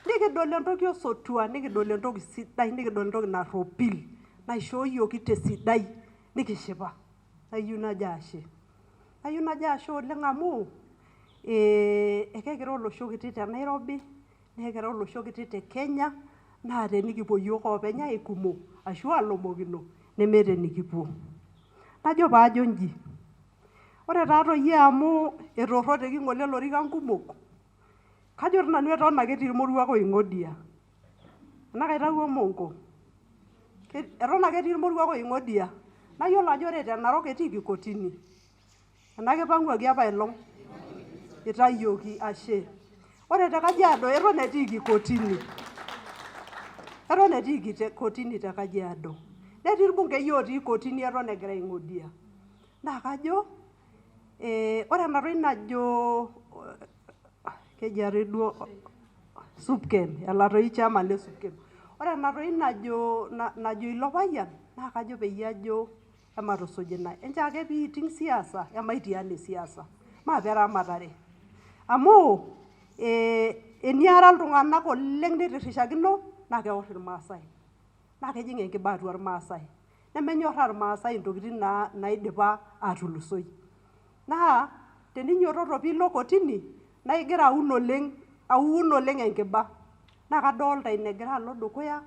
Nikidol entoki osotua, nikidol entoki sidai, nikidol entoki narropil naishooyioki tesidai nikishipa. Nayieu najo ashe. Nayieu najo ashe oleng amu ekekira olosho kiti te Nairobi, nekira olosho kiti te Kenya, naa tenikipuo iyiok oopeny aikumo ashu alomokino nemeeta enikipuo. Najo paajo nji, ore taatoi amu etorroteki ng'ole lorikan kumok, kajo nanu eton ake etii irmoruak oing'odia. Enaa kaitawuo mongo. Eton ake etii irmoruak oing'odia. Nayiolo ajo ore te Narok etiiki kotini. Enaa kipang'uaki apailong. Itayioki ashe. Ore te Kajiado eton etiiki kotini. Eton etiiki kotini te Kajiado. Netii irbungei otii kotini eton egira aing'odia. Naa kajo ore enatoki najo keji ake duo Supken, elatoi chairman le Supken. Ore enatoki najo ilo payian naa kajo peyie ajo ematusuj ina. Enchoo ake piiting siasa, emaitian siasa. Maape eramatare. Amu eniara iltung'anak oleng nitirrishakino naa keorr irmaasai. Naa kejing enkiba atua irmaasai. Nemenyorraa irmaasai intokitin naidipa aatulusoi. Naa teninyototo piilo kotini naa igira aun oleng enkiba. Naa kadolta enegira alo dukuya,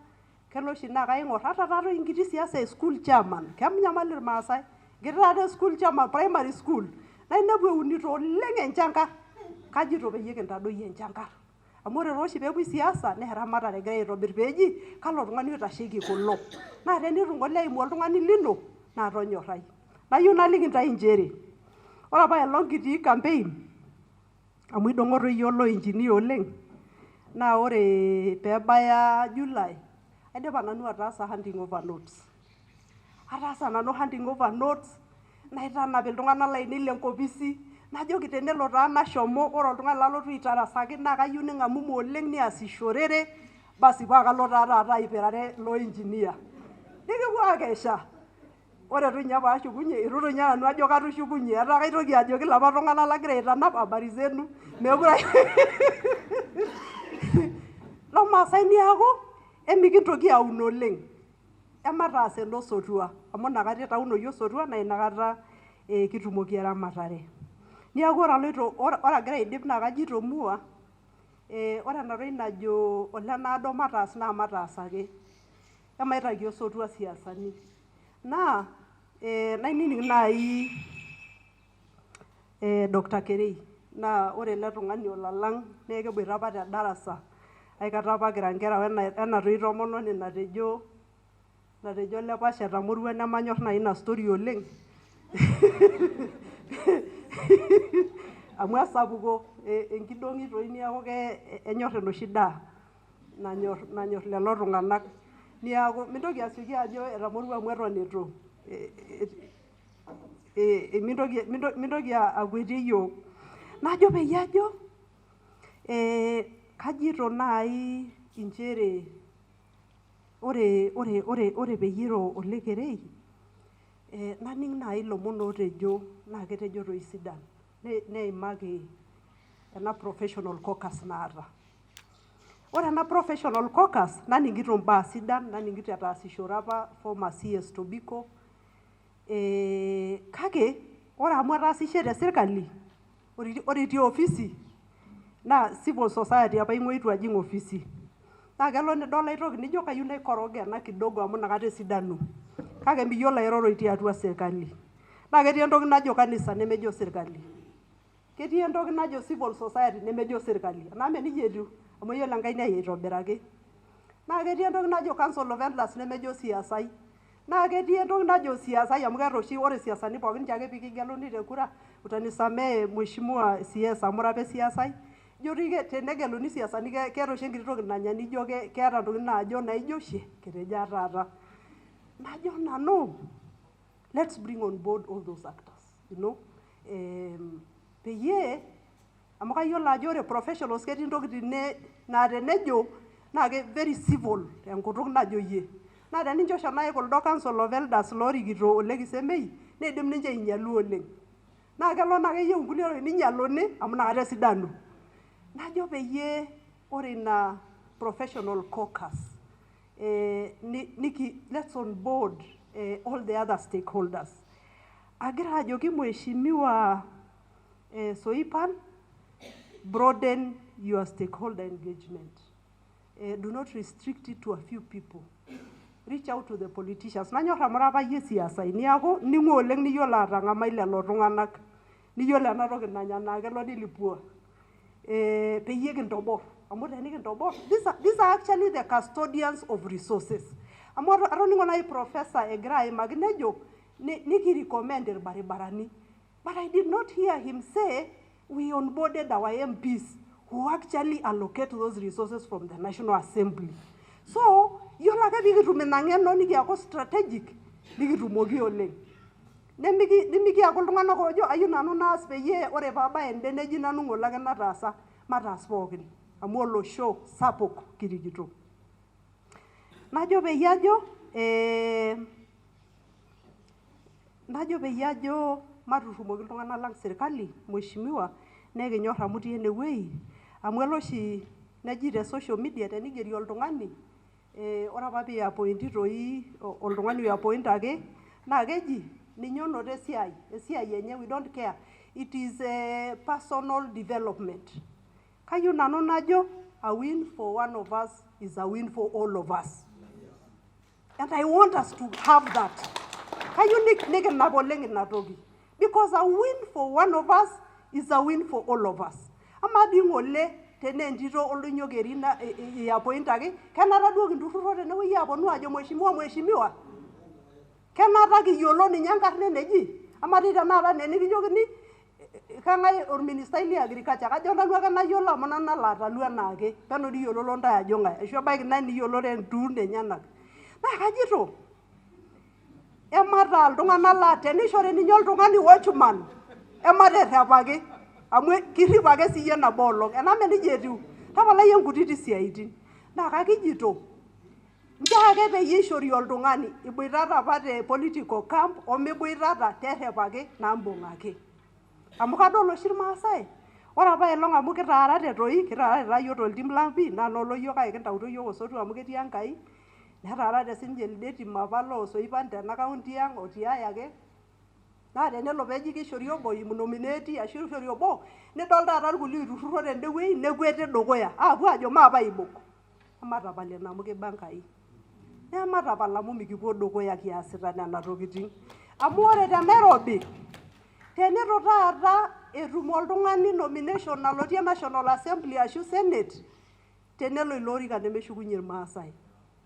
kelo oshi naa kaing'orr ata taatoi enkiti siasa e school chairman, kenyamal irmaasai. Enkiti taata school chairman primary school, naa inepu eunito oleng enchankar. Kajito peyie kintadoyio enchankar. Amu ore tooshi peepuoi siasa naa eramatare egirai aitobirr peeji kalo tung'ani oitasheki kulo. Naa tenitu ng'ole aimu oltung'ani lino naa tonyorrai. Nayieu naliki ntae nchere, ore apa elong kitii campaign, amu idong'o toi iyiok loo engineer oleng, naa ore peebaya July, aidipa nanu ataasa handing over notes. Ataasa nanu handing over notes, naitanap iltung'anak lainei lenkopisi, najoki tenelo taa nashomo, ore oltung'ani lalotu aitarasaki naa kayieu ning'amumu oleng niasishorere, basi paa kalo taa taata aipirare loo engineer. Nikipuo akesha. Ore toi ninye paashukunye, itu toi ninye nanu ajo katushukunye, etaa kaitoki ajoki lapa tung'anak lagira aitanap habari zenu, mekure Lomaasai niaku emikintoki aun oleng. Emataas enosotua, amu inakata itaunoyu osotua naa inakata kitumoki eramatare. Niaku ore agira aidip naa kajito mua, ore enatoki najo ole naado mataas naa mataas ake. Emaitaki osotua siasani. Naa nainining nai Dr. Kerei, naa ore ele tung'ani olalang naa keboita apa te darasa aikata apa kira nkera wena toi tomononi natejo ole Pasha etamorua nemanyorr nai ina story oleng. Amu esapuko enkidong'i toi niaku enyorr enoshi daa nanyorr lelo tung'anak. Niaku mintoki asioki ajo etamorua amu eton itu mintoki akwetie iyiok. Najo peyie ajo kajito nai inchere ore peyie iro Ole Kerei naning nai ilomon ootejo naa ketejo toi sidan neimaki ena professional caucus naata. ore ena professional caucus naning'ito mbaa sidan, naning'ito etaasishore apa former CS Tobiko. Kake ore amu etaasishe te sirkali, ore etii ofisi naa civil society apa ing'ua itu ajing' ofisi. Naa kelo nidol aitoki nijo kayieu naikoroga ena kidogo amu inakata esidanu. Kake miyiolo airoro itii atua sirkali. Naa ketii entoki najo kanisa nemejo sirkali. Ketii entoki najo civil society nemejo sirkali. Enaa menijia etiu amu iyiolo enkai nei aitobiraki. Naa ketii entoki najo Council of Elders nemejo siasai. Naa ketii entoki najo siasai amu keeta oshi ore siasani pookin nche ake pikigeluni te kura, utanisamee mheshimiwa CS amu ora apa siasai. Ijo tenegeluni siasani keeta oshi enkiti toki nanya nijo keeta ntokitin naajo naijo she kitejo taata. Najo nanu, let's bring on board all those actors, you know. Peyie amu kayiolo ajo ore professionals ketii ntokitin naa tenejo naa very civil enkutuk najo yie. Naa teninchosho nai kuldo Council of Elders loorikito Ole Kisemei neidim ninche ainyalu oleng. Naa kelo naa keyieu nkulie tokitin ninyaluni amu inakata esidanu. Najo peyie ore ina professional caucus let's on board all the other stakeholders. Agira ajoki mheshimiwa Soipan, broaden your stakeholder engagement. Do not restrict it to a few people. Reach out to the politicians. Nanyor amu apa yie siasa niaku ning'ua oleng niyiolo atang'amai lelo tung'anak. Niyiolo ena toki nanya naa kelo nilipua. Peyie kintobor. Amu tenikintobor, these are actually the custodians of resources. Amu atoning'o nai professor egira aimaki nejo niki-recommend irbaribarani. But I did not hear him say we onboarded our MPs who actually allocate those resources from the National Assembly. So, yiolo ake pikitum ina ng'eno nikiaku strategic, nikitumoki oleng. Nimikiaku iltung'anak oojo ayieu nanu naas peyie ore paabaya ende neji nanu ng'ole ake nataasa mataas pookin. Amu olosho sapuk kirikito. Najo peyie ajo matutumoki iltung'anak lang sirkali, mheshimiwa, nekinyor amu tie enewei, amu elo oshi neji te social media tenigeri oltung'ani, ore apa piappointi toi oltung'ani oiappointaki, naa keji ninye onoto esiai enye, we don't care. It is a personal development. Kayieu nanu najo, a win for one of us is a win for all of us. And I want us to have that. Kayieu nikinap oleng ina toki. Because a win for one of us is a win for all of us. Ama di ng'ole tenentito olonyogeri na iappointaki, kenata duo kinturruro tenewueji aponu ajo mheshimiwa. Kenata kiyiolo ninye enkarna eneji. Ama di tenakata nenikijokini kang'ae orministai le agriculture, kajo nanu ake nayiolo amu nanu nalo atalu enaake. Peno niyiololo ntae ajo ng'ae. Aisho ebaiki nae niyiolo tentuun enyenak. Naa kajito, emata iltung'anak laa tenishori ninye oltung'ani watchman, emata errepaki. Amu kirrip ake siyie nabo olong. Ename nijia etiu. Tapalai enkutiti siaitin. Naa kakijito, njoo ake peyie ishori oltung'ani iboitata apa te political camp omiboitata terrepaki nambung'aki. Amu kadol oshi irmaasai, ore apa elong amu kitaarate toi, kitaarate yiok toltim lang pi, naa noolo yiok kake kintauto yiok osotua amu ketii Enkai, netaarate sinche lido tim apa loosoipan tena kaunti ang otiai ake. Naa tenelo peeji kishori obo imnomineti ashu ishori obo, nidol taata irkulie iturruro tende wei nekwete dukuya. Aapuo ajo maapa aibok. Amatapal ina amu kiba Enkai. Nematapal amu mikipuo dukuya kiasita nena tokiting. Amu ore te Nairobi, tenito taata etum oltung'ani nomination nalotie National Assembly ashu Senate, tenelo ilo orika nemeshukunye irmaasai.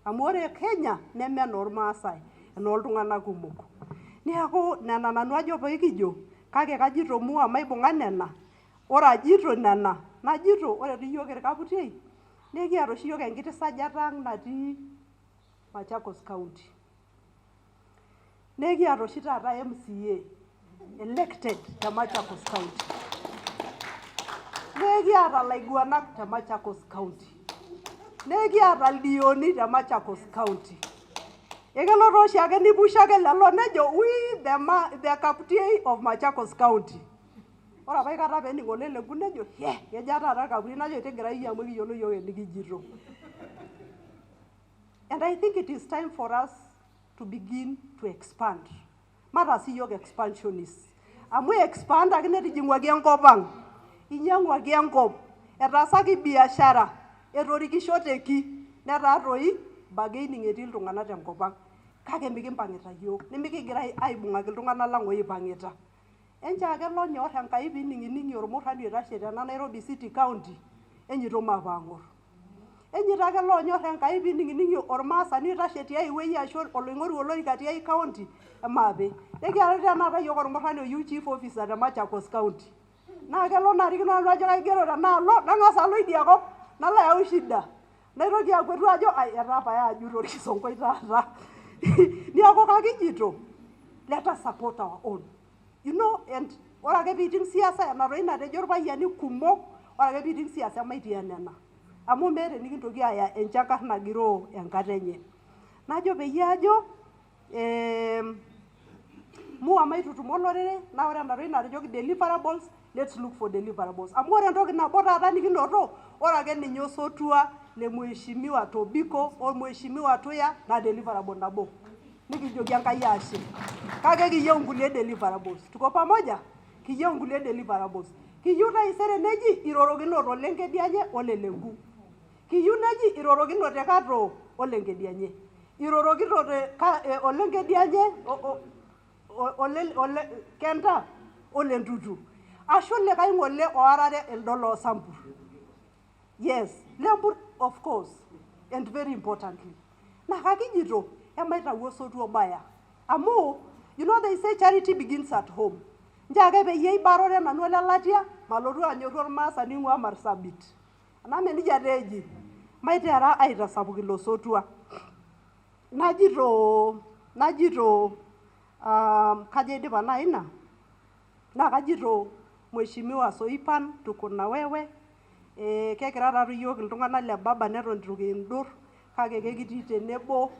Amu ore Kenya neme enoormaasai, enooltung'anak kumok. Niaku nena nanu ajo peekijo, kake kajito mua maibung'a nena, ore ajito nena, najito ore tiyiok irkaputiei, nekiata oshi yiok enkiti sajata ang natii Machakos County. Nekiata oshi taata MCA elected te Machakos County. Nekiata laiguanak te Machakos County. Nekiata ildioni te Machakos County. Ekelotu oshi ake nipusha ake lelo nejo, we the Kaputiei of Machakos County. ore apa aikata pening Ole Lenku nejo keja taata Kakuri najo itigira iyie amu kiyiolo yiok enikijito. And I think it is time for us to begin to expand. Mataas iyiok expansionists. Amu expand ake netijing'uaki enkop ang'. Inyang'uaki enkop. Etaasaki biashara. Etorikishoteki. Netaa toi bargaining etii iltung'anak tenkop ang'. Kake mikimpang'ita yiok. Nemikigira aibung'aki iltung'anak lang' oipang'ita. Enche ake lonyorr Enkai piining'ining'i ormurrani oitashe tena Nairobi City County. Enyito mapaang'or. Enyito ake lonyorr Enkai piining'ining'i ormaasani oitashe tiai wueji ashu oloing'oru olorika tiai county emaape. Nekiata tenakata yiok ormurrani oyieu chief officer te Machakos County. Naa kelo narikino nanu ajo kaigero tenaalo nang'as alo idia kop nalo ayau shida. Naitoki akwetu ajo etaa pae ajut orkisonkoi taata. Niaku kakijito, let us support our own. You know, and ore ake piiting siasa enatoi natejo irpayiani kumok, ore ake piiting siasa emaitii enena. Amu meeta enikintoki aya enchankar nagiroo enkata enye. Najo peyie ajo mua maitutumo olorere, naa ore enatoi natejoki deliverables, let's look for deliverables. Amu ore entoki nabo taata nikinoto, ore ake ninye osotua le Mheshimiwa Tobiko o Mheshimiwa Tuya na deliverable nabo. Nikijoki Enkai ashe. Kake kiyieu nkulie deliverables. Tuko pamoja? Kiyieu nkulie deliverables. Kiyieu taisere neji irorokinote Ole Nkedianye Ole Lenku. Kiyieu neji irorokinote Katoo Ole Nkedianye. Irorokinote Ole Nkedianye Ole Kenta Ole Ntutu. Ashu likae ng'ole oarare elde loosambur. Yes, Lembur of course, and very importantly. Na kakijito emaitau osotua baya. Amu, you know they say charity begins at home. Nje ake peyie ibarore nanu Ole Latia, malotu anyorru ormaasani ng'ua Marsabit. Name nija teeji, maiteera aitasapuk ilo sotua. Najito kajo idipa naa ina. Na kajito Mheshimiwa Soipan tukuna wewe. Kegira taatoi yiok iltung'anak le baba neton itu kindur kake kekitii tenebo.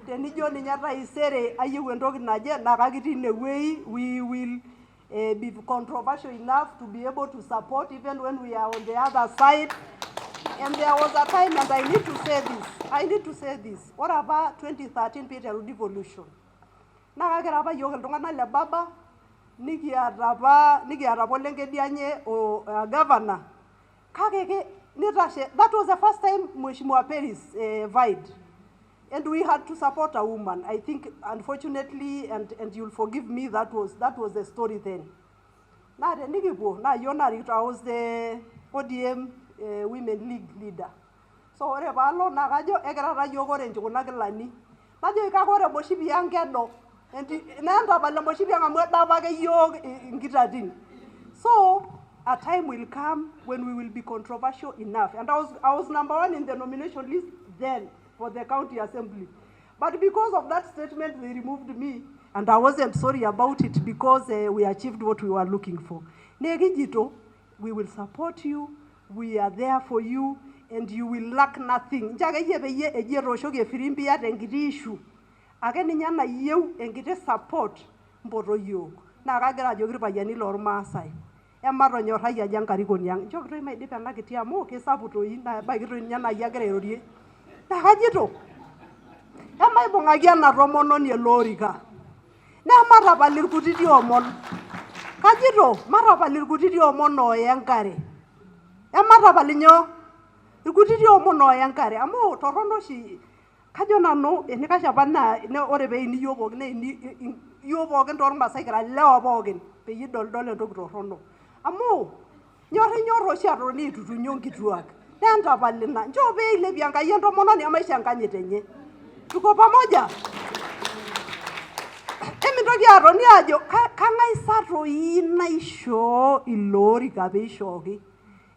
Tenijo ninye taisere ayieu entoki naje naa kakitii inewuei. We will be controversial enough to be able to support even when we are on the other side. And there was a time, and I need to say this. Ore apa 2013 peiteru devolution. Naa kakira apa yiok iltung'anak le baba nikiata apa Ole Nkedianye o governor. Kake nitashe, that was the first time Mheshimiwa Paris vied. And we had to support a woman. I think, unfortunately, and you'll forgive me, that was the story then. Na tenikipuo, na yiok narikito, I was the podium women league leader. So ore paalo na kajo egira ta yiok orange kuna kilani. Najo kake ore moshipi ang kedo. Neentapal emoshipi ang amu edapa ake yiok nkitatin. So a time will come when we will be controversial enough. And I was number 1 in the nomination list then for the county assembly. But because of that statement, they removed me. And I wasn't sorry about it because we achieved what we were looking for. Negijito, we will support you. We are there for you. And you will lack nothing. Njaga iye peye eje roshoki efirimbi yate enkiti issue. Ake ninye nayieu enkiti support mpoto yiok. Na kagira ajoki irpayiani lormaasai. Ematonyorrai ajo enkarikoni ang'. Nchooki toi maidip ena kiti amu kisapuk toi naa ebaiki toi ninye nai agira airorie. Naa kajito emaibung'aki ena tomononi ele orika. Nematapal irkutiti omon. Kajito matapal irkutiti omon ooya enkare. Ematapal inyoo? Irkutiti omon ooya enkare. Amu torrono oshi kajo nanu enikash apa naa ore peini yiok pookin neini yiok pookin tormaasai kira lewa pookin peyie idoldol entoki torrono. Amu nyorr oshi atoni aitutunyo nkituak. Neentapal ina. Nchoo peilepie Enkai entomononi emaisho enkanyit enye. Tuko pamoja? Emintoki atoni ajo kang'ai sa toi naishoo ilo orika peishooki.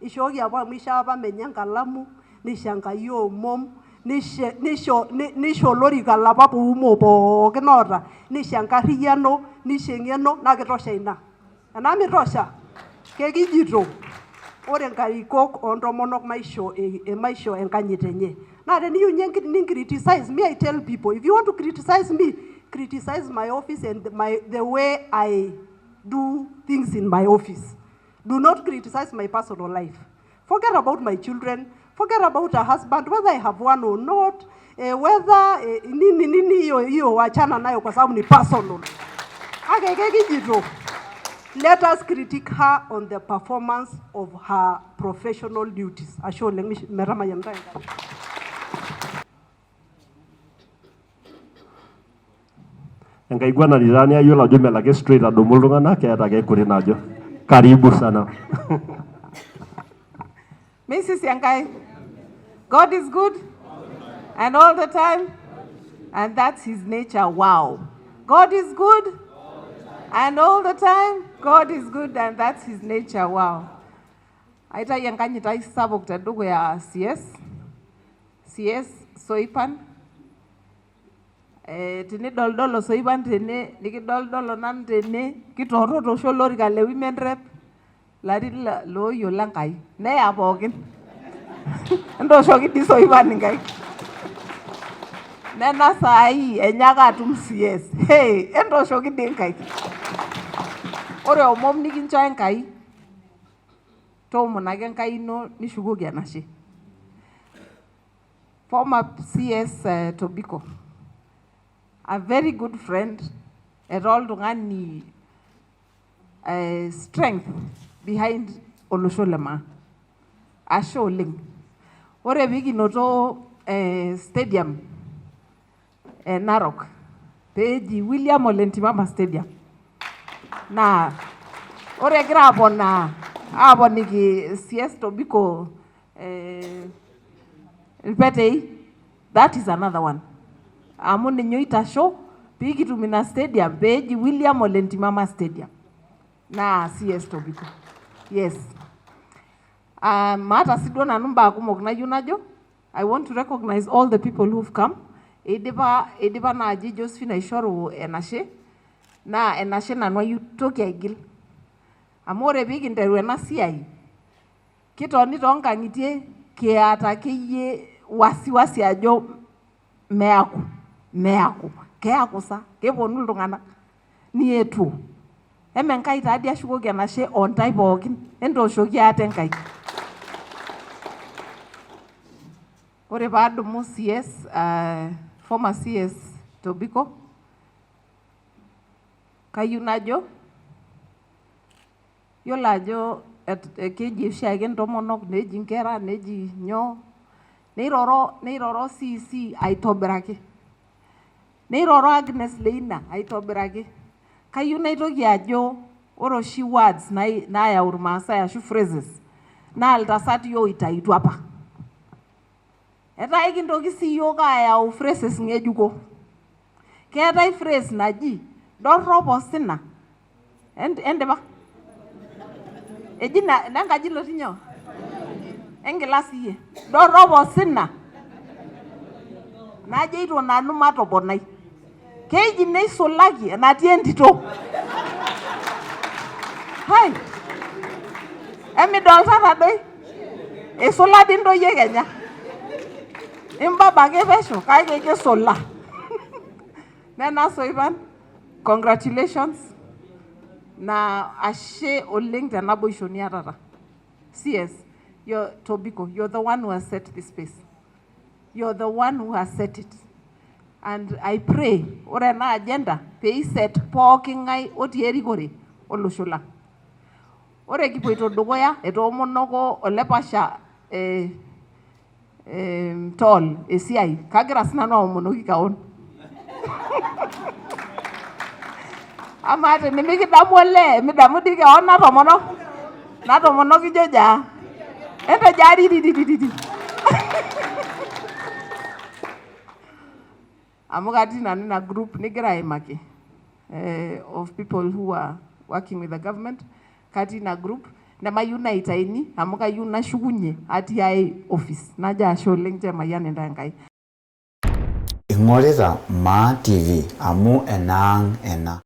Ishooki apa amu ishoo apa menye enkalamu, nisho Enkai oomom, nisho olorika lapa puumo pookin oota, nisho enkarriyiano, nisho eng'eno, naa kitosha ina. Enaa mitosha? Kekijito ore nkarikok ontomonok maisho enkanyit enye. Naa teniyieu nye criticize me, I tell people, if you want to criticize me, criticize my office and the way I do things in my office. Do not criticize my personal life. Forget about my children. Forget about a husband, whether I have one or not, whether nini hiyo wachana nayo kwa sababu ni personal. Let us critique her on the performance of her professional duties. Enkaiguana nirani ayiolo ajo melake straight adumu iltung'anak keeta ake kuri najo. Karibu sana. Mrs. Yankai, God is good and all the time, and that's his nature. Wow. God is good and all the time, God is good and that's his nature. Wow. Aita Yankai tai sabuk tadugo ya CS Soipan. Tinidoldolo Soipan tene, nikidoldolo nan tene, kitoroto sholorika le women rep. Lari lo yolangai ne abogin ndo shoki diso Soipan ngai nena sai enyaga tum CS hey ndo shoki denkai ore omom nikincho enkai to monake enkai no nishukoki enashe. Former CS Tobiko, a very good friend, at all tungani strength behind Olosholema. Asho link. Ore bigi noto stadium Narok. Peji William Olentimama Stadium. Na ore grabo na aboniki CS Tobiko that is another one. Amuni nyoita show bigi tumina stadium peji William Olentimama Stadium. Na CS Tobiko. Yes. Mata sidona numba kumok na yunajo. I want to recognize all the people who've come. Ediba na aji Josephine Ishoro enashe. Na enashe na nwa yutoki aigil. Amore bigi nteru na siai. Kito nito nkangitie kiata kiye wasi ajo meaku. Keaku sa. Keponu iltung'anak. Ni etu. Emenkai tadi ashukoki enashe on type pookin. Ento shoki ate enkai. Ore paadumu CS, former CS Tobiko, kayieu najo, yiolo ajo keji oshiake ntomonok neji nkera neji nyoo, neiroro CC aitobiraki. Neiroro Agnes Leina aitobiraki. Kayieu naitoki ajo ore oshi words naayau irmaasai ashu phrases naa iltasati oitaituo apa. Etaa kintoki sii yiok ayau phrases ng'ejuko. Keetai phrase naji dorrop osina. Endipa? Eji nenkaji lotii nyoo? Enkilasi iyie. Dorrop osina. Najeito nanu matoponai. Keji neisulaki enatii entito. Hai. Emidolta tadoi. Isula dii ntoyie Kenya. Imbaba ake pesho kake kesola. Nena Soipan, congratulations. Na ashe oleng tenaboisho niatata. CS, Tobiko, you're the one who has set this space. You're the one who has set it. And I pray, ore na agenda, pei set pooki ngai otii erikore olosho lang. Ore kipoito dukuya, etoomonoko olepasha tol esiai, kagira sinanu aomonoki kaon. Ama tenimikidamu olee, midamu dii keon natomonoki joja. Ente jari. Amu katii nanu ina group nigira aimaki of people who are working with the government. Katii ina group nemayieu naitaini amu kayieu nashukunye atii ai office. Najo ashe oleng Chemayian Enkai. Ing'orita Maa TV amu enaang ena.